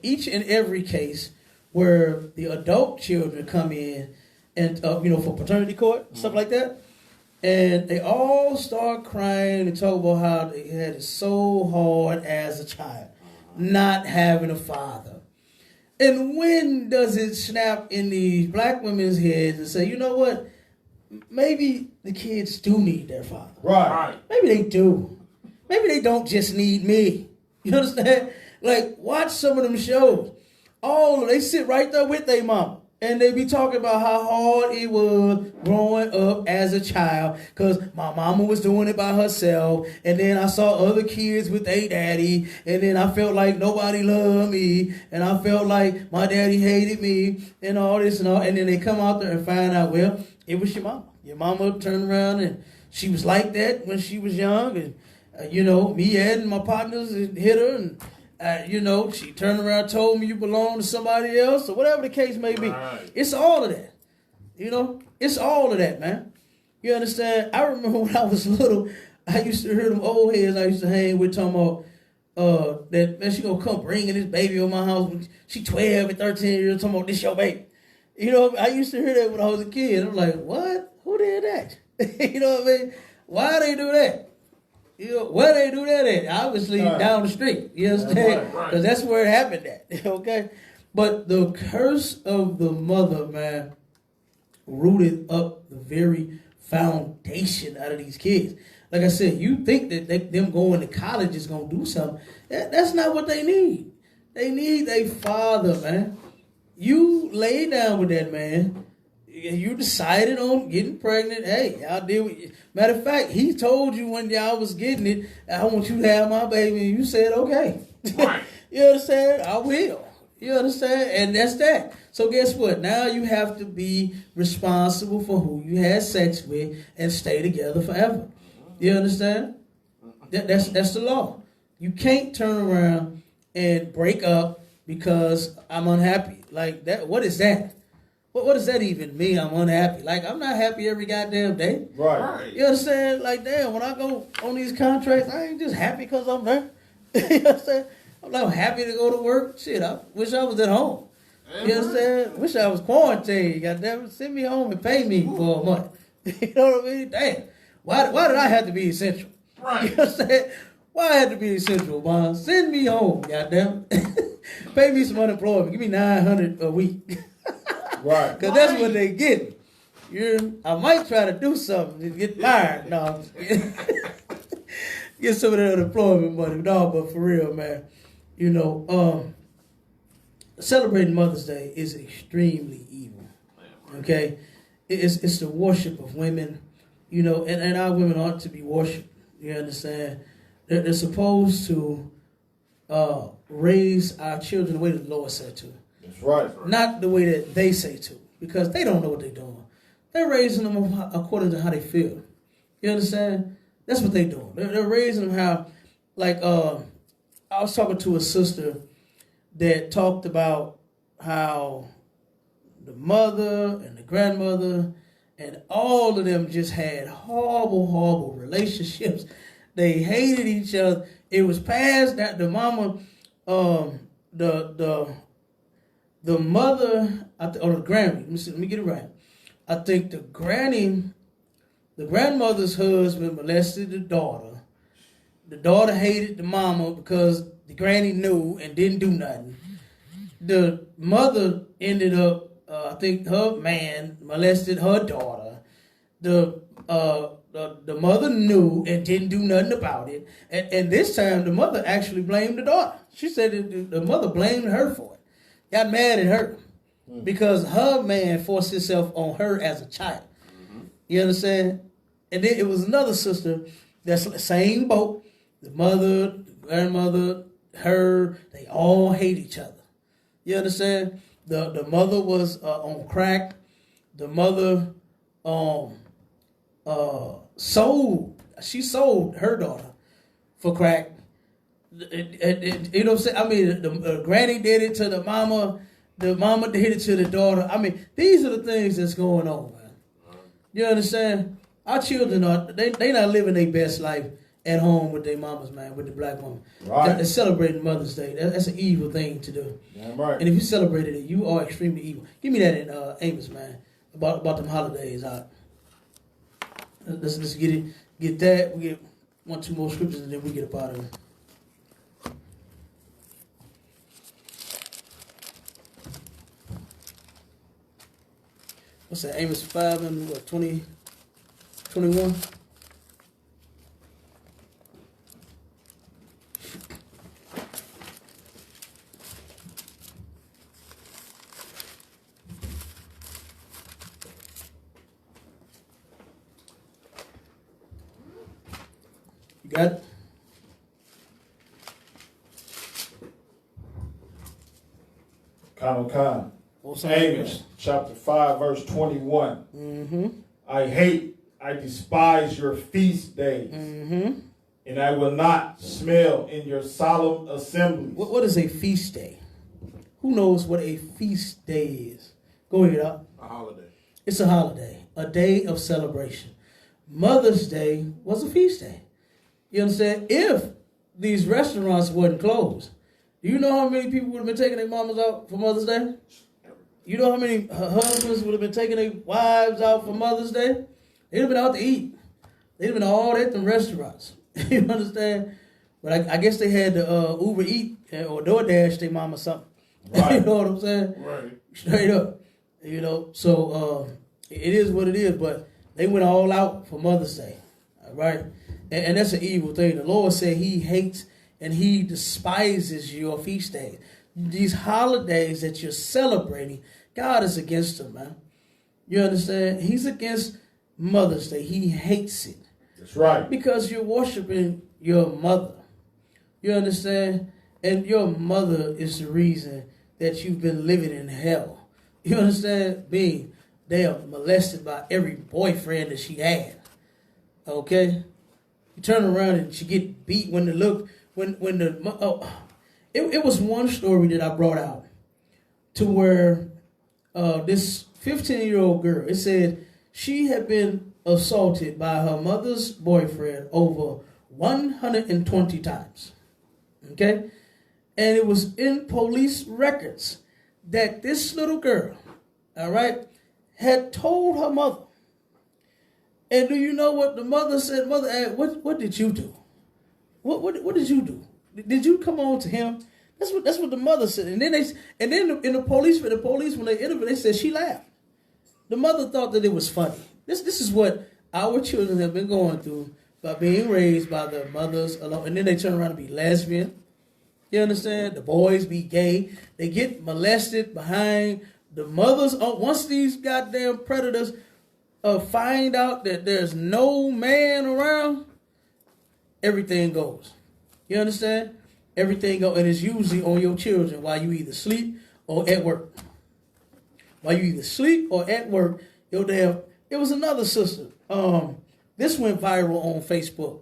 each and every case where the adult children come in and for paternity court, stuff like that. And they all start crying and talk about how they had it so hard as a child, not having a father. And when does it snap in these black women's heads and say, you know what? Maybe the kids do need their father.
Right.
Maybe they do. Maybe they don't just need me. You understand? Like, watch some of them shows. They sit right there with their mama. And they be talking about how hard it was growing up as a child because my mama was doing it by herself. And then I saw other kids with their daddy. And then I felt like nobody loved me. And I felt like my daddy hated me and all this and all. And then they come out there and find out, well, it was your mama. Your mama turned around and she was like that when she was young. And, me and my partners hit her and... she turned around and told me you belong to somebody else or whatever the case may be. Right. It's all of that. It's all of that, man. You understand? I remember when I was little, I used to hear them old heads I used to hang with talking about that, man, she gonna come bringing this baby on my house when she 12 and 13 years talking about this your baby. I used to hear that when I was a kid. I'm like, what? Who did that? You know what I mean? Why they do that? Where they do that at? Obviously down the street. You understand? Because that's where it happened at. Okay? But the curse of the mother, man, rooted up the very foundation out of these kids. Like I said, you think that them going to college is going to do something. That's not what they need. They need a father, man. You lay down with that man. You decided on getting pregnant. Hey, y'all deal with it. Matter of fact, he told you when y'all was getting it, I want you to have my baby. And you said, okay.
Right.
You understand? I will. You understand? And that's that. So guess what? Now you have to be responsible for who you had sex with and stay together forever. You understand? That's the law. You can't turn around and break up because I'm unhappy. Like that. What is that? What does that even mean? I'm unhappy. Like, I'm not happy every goddamn day.
Right.
You understand? Like, damn, when I go on these contracts, I ain't just happy because I'm there. You understand? I'm not happy to go to work. Shit, I wish I was at home. You understand? Wish I was quarantined. Goddamn it, send me home and pay me for a month. You know what I mean? Damn. Why did I have to be essential?
Right.
You understand? Why I had to be essential, man? Send me home, goddamn. Pay me some unemployment. Give me $900 a week.
Right.
Because that's what they get. I might try to do something to get fired. No, get some of that unemployment money. No, but for real, man, celebrating Mother's Day is extremely evil. Okay? It's the worship of women, and our women ought to be worshipped. You understand? They're supposed to raise our children the way that the Lord said to.
That's right.
Not the way that they say to, because they don't know what they're doing. They're raising them according to how they feel. You understand? That's what they're doing. They're raising them how, like, I was talking to a sister that talked about how the mother and the grandmother and all of them just had horrible, horrible relationships. They hated each other. It was past that the mama, the mother, or the granny, let me get it right. I think the grandmother's husband molested the daughter. The daughter hated the mama because the granny knew and didn't do nothing. The mother ended up, I think her man molested her daughter. the mother knew and didn't do nothing about it. And this time the mother actually blamed the daughter. She said that the mother blamed her for it. Got mad at her because her man forced himself on her as a child. You understand? And then it was another sister that's the same boat. The mother, the grandmother, her, they all hate each other. You understand? The mother was on crack. The mother sold her daughter for crack. You know what I'm saying? I mean, the granny did it to the mama did it to the daughter. I mean, these are the things that's going on, man. You understand? Our children they not living their best life at home with their mamas, man, with the black woman.
Right.
They're celebrating Mother's Day. That's an evil thing to do.
Yeah, right.
And if you celebrated it, you are extremely evil. Give me that in Amos, man, about them holidays. Let's get it. Get that. We get 1-2 more scriptures, and then we get up out of it. What's that? Amos 5 and what? 20, 21. You got it?
Khan. Amos chapter 5 verse 21.
Mm-hmm.
I despise your feast days, and I will not smell in your solemn assemblies.
What is a feast day? Who knows what a feast day is? Go ahead, up.
A holiday.
It's a holiday, a day of celebration. Mother's Day was a feast day. You understand? If these restaurants wasn't closed, do you know how many people would have been taking their mamas out for Mother's Day? You know how many husbands would have been taking their wives out for Mother's Day? They'd have been out to eat. They'd have been all at them restaurants. You understand? But I guess they had to Uber Eat or DoorDash their mama something.
Right.
You know what I'm saying?
Right.
Straight up. You know, so it is what it is, but they went all out for Mother's Day. All right? And that's an evil thing. The Lord said he hates and he despises your feast days. These holidays that you're celebrating, God is against them, man. You understand? He's against Mother's Day. He hates it.
That's right.
Because you're worshiping your mother. You understand? And your mother is the reason that you've been living in hell. You understand? Being damn molested by every boyfriend that she had. Okay? You turn around and she get beat when it was one story that I brought out to where this 15-year-old girl, it said she had been assaulted by her mother's boyfriend over 120 times. Okay? And it was in police records that this little girl, all right, had told her mother. And do you know what the mother said? Mother asked, what did you do? What did you do? Did you come on to him? That's what the mother said. And then the police when they interviewed, they said she laughed. The mother thought that it was funny. This is what our children have been going through by being raised by their mothers alone. And then they turn around and be lesbian. You understand? The boys be gay. They get molested behind the mothers. Once these goddamn predators find out that there's no man around, everything goes. You understand? Everything goes, and it's usually on your children while you either sleep or at work. While you either sleep or at work, it was another sister. This went viral on Facebook.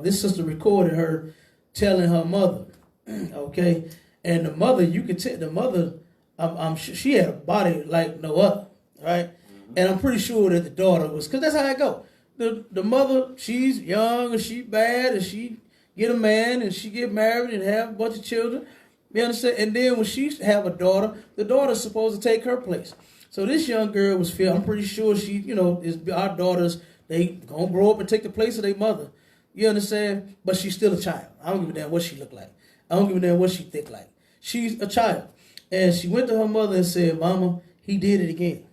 This sister recorded her telling her mother, okay, and the mother, you could tell the mother, I'm sure she had a body like no other, right? And I'm pretty sure that the daughter was, because that's how it go. The mother, she's young and she bad and she get a man and she get married and have a bunch of children. You understand? And then when she have a daughter, the daughter's supposed to take her place. So this young girl was feeling, I'm pretty sure she, is our daughters, they gonna grow up and take the place of their mother. You understand? But she's still a child. I don't give a damn what she look like. I don't give a damn what she think like. She's a child. And she went to her mother and said, Mama, he did it again.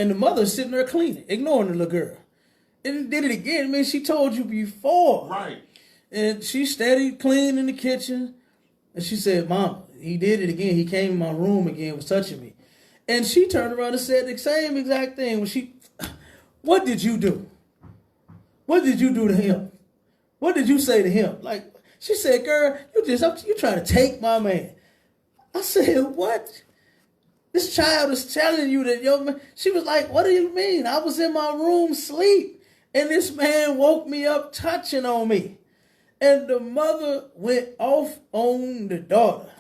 And the mother's sitting there cleaning, ignoring the little girl. And did it again. I mean, she told you before.
Right.
And she steady cleaning in the kitchen. And she said, Mama, he did it again. He came in my room again, was touching me. And she turned around and said the same exact thing. What did you do? What did you do to him? What did you say to him? Like, she said, girl, you trying to take my man. I said, what? This child is telling you that your man. She was like, what do you mean? I was in my room sleep, and this man woke me up touching on me. And the mother went off on the daughter.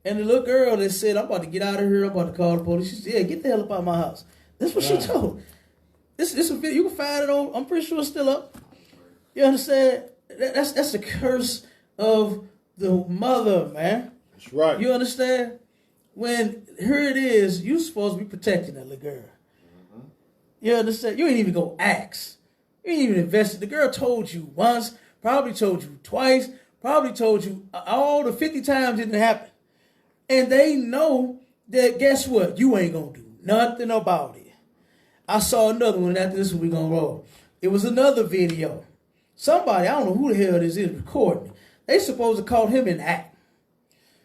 And the little girl that said, I'm about to get out of here. I'm about to call the police. She said, yeah, get the hell up out of my house. That's what she told. This a video. You can find it on, I'm pretty sure it's still up. You understand? That's the curse of the mother, man.
That's right.
You understand? When here it is, you supposed to be protecting that little girl. Mm-hmm. You understand? You ain't even go ask. You ain't even invested. The girl told you once, probably told you twice, probably told you all the 50 times it didn't happen. And they know that, guess what? You ain't going to do nothing about it. I saw another one, and after this one, we going to roll. It was another video. Somebody, I don't know who the hell this is, recording it. They supposed to call him an act.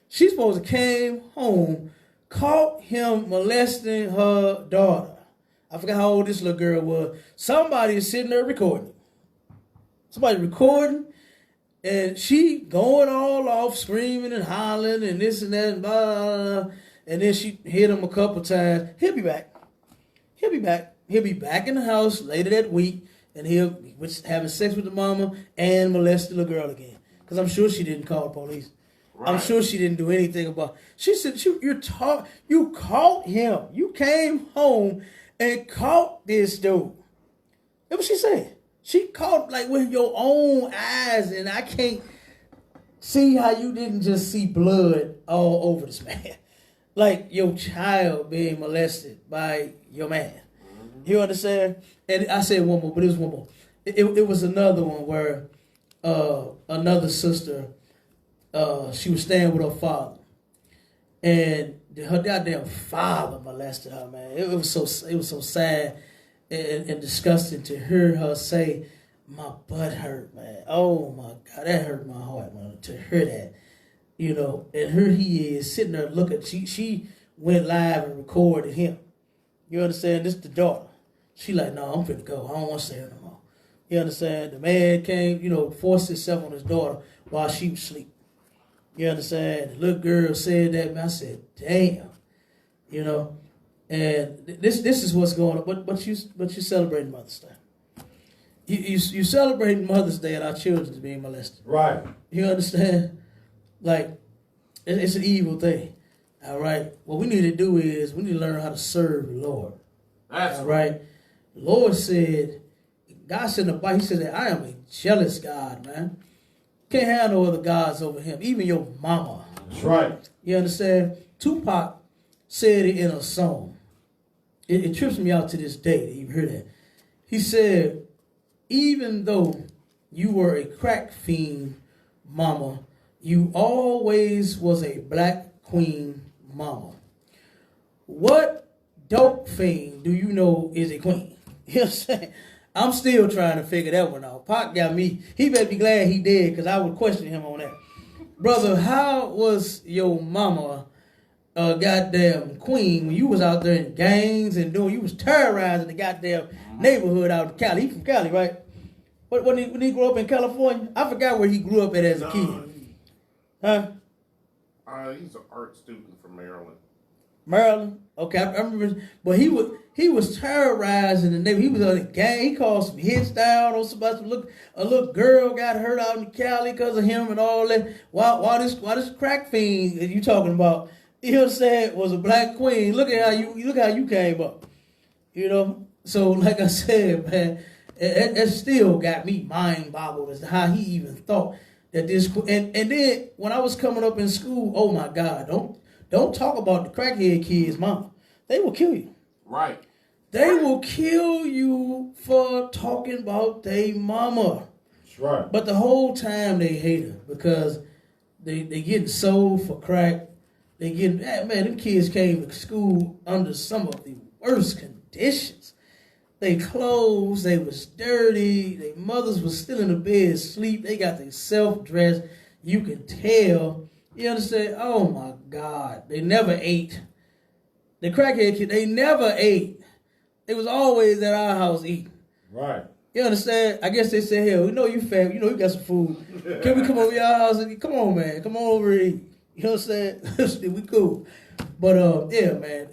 She supposed to came home, caught him molesting her daughter. I forgot how old this little girl was. Somebody is sitting there recording. Somebody recording, and she going all off, screaming and hollering and this and that and blah, blah, blah. And then she hit him a couple times. He'll be back. He'll be back. He'll be back in the house later that week, and he'll be having sex with the mama and molest the little girl again. Because I'm sure she didn't call the police. Right. I'm sure she didn't do anything about it. She said, you caught him. You came home and caught this dude. That's what she said. She caught like with your own eyes, and I can't see how you didn't just see blood all over this man. Like your child being molested by your man. Mm-hmm. You understand? And I said one more, but it was one more. It was another one where another sister, she was staying with her father, and her goddamn father molested her, man. It was so sad and disgusting to hear her say, my butt hurt, man. Oh my God, that hurt my heart, man, to hear that. You know, and here he is sitting there looking. She went live and recorded him. You understand? This is the daughter. She like, no, I'm finna go. I don't want to stay here no more. You understand? The man came, forced himself on his daughter while she was asleep. You understand? The little girl said that, man. I said, damn. And this is what's going on. But you celebrating Mother's Day. You celebrating Mother's Day and our children being molested.
Right.
You understand? Like, it's an evil thing. All right? What we need to do is we need to learn how to serve the Lord. That's all right. The Lord said, God said in the Bible, he said that I am a jealous God, man. Can't have no other gods over him, even your mama.
That's right.
You understand? Tupac said it in a song. It trips me out to this day that you hear that. He said, even though you were a crack fiend, mama, you always was a black queen, mama. What dope fiend do you know is a queen? You know what I'm saying? I'm still trying to figure that one out. Pac got me. He better be glad he did, because I would question him on that. Brother, how was your mama a goddamn queen when you was out there in gangs and you was terrorizing the goddamn neighborhood out in Cali? He from Cali, right? When he grew up in California? I forgot where he grew up at as a kid. Huh?
He's an art student from Maryland.
Maryland? Okay, I remember. But he was terrorizing the neighborhood. He was on a gang. He called some hits down on somebody. A little girl got hurt out in Cali because of him and all that. Why this crack fiend that you talking about? You know what I'm saying? Was a black queen. Look how you came up. So like I said, man, it still got me mind boggled as to how he even thought that this. And then when I was coming up in school, oh my God, don't talk about the crackhead kids, mama. They will kill you.
Right.
They will kill you for talking about their mama.
That's right.
But the whole time they hate her because they getting sold for crack. They getting, man, them kids came to school under some of the worst conditions. They clothes, they was dirty. Their mothers was still in the bed asleep. They got themselves dressed. You can tell. You understand? Oh my God. They never ate. The crackhead kid, they never ate. They was always at our house eating.
Right.
You understand? I guess they said, "Hell, we know you fat. You know you got some food. Can we come over your house and come on, man? Come on over and eat." You know what I'm saying? We cool. But yeah, man.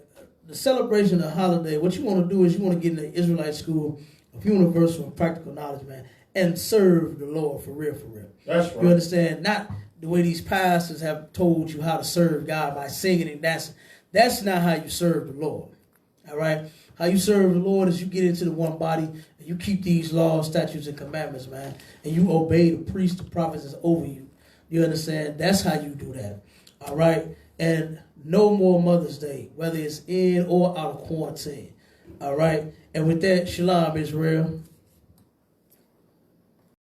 The celebration of the holiday, what you want to do is you want to get in the Israelite school of universal and practical knowledge, man, and serve the Lord for real, for real.
That's right.
You understand? Not the way these pastors have told you how to serve God by singing and dancing. That's not how you serve the Lord. All right? How you serve the Lord is you get into the one body and you keep these laws, statutes, and commandments, man, and you obey the priests, the prophets that's over you. You understand? That's how you do that. All right? And no more Mother's Day, whether it's in or out of quarantine. All right? And with that, shalom, Israel.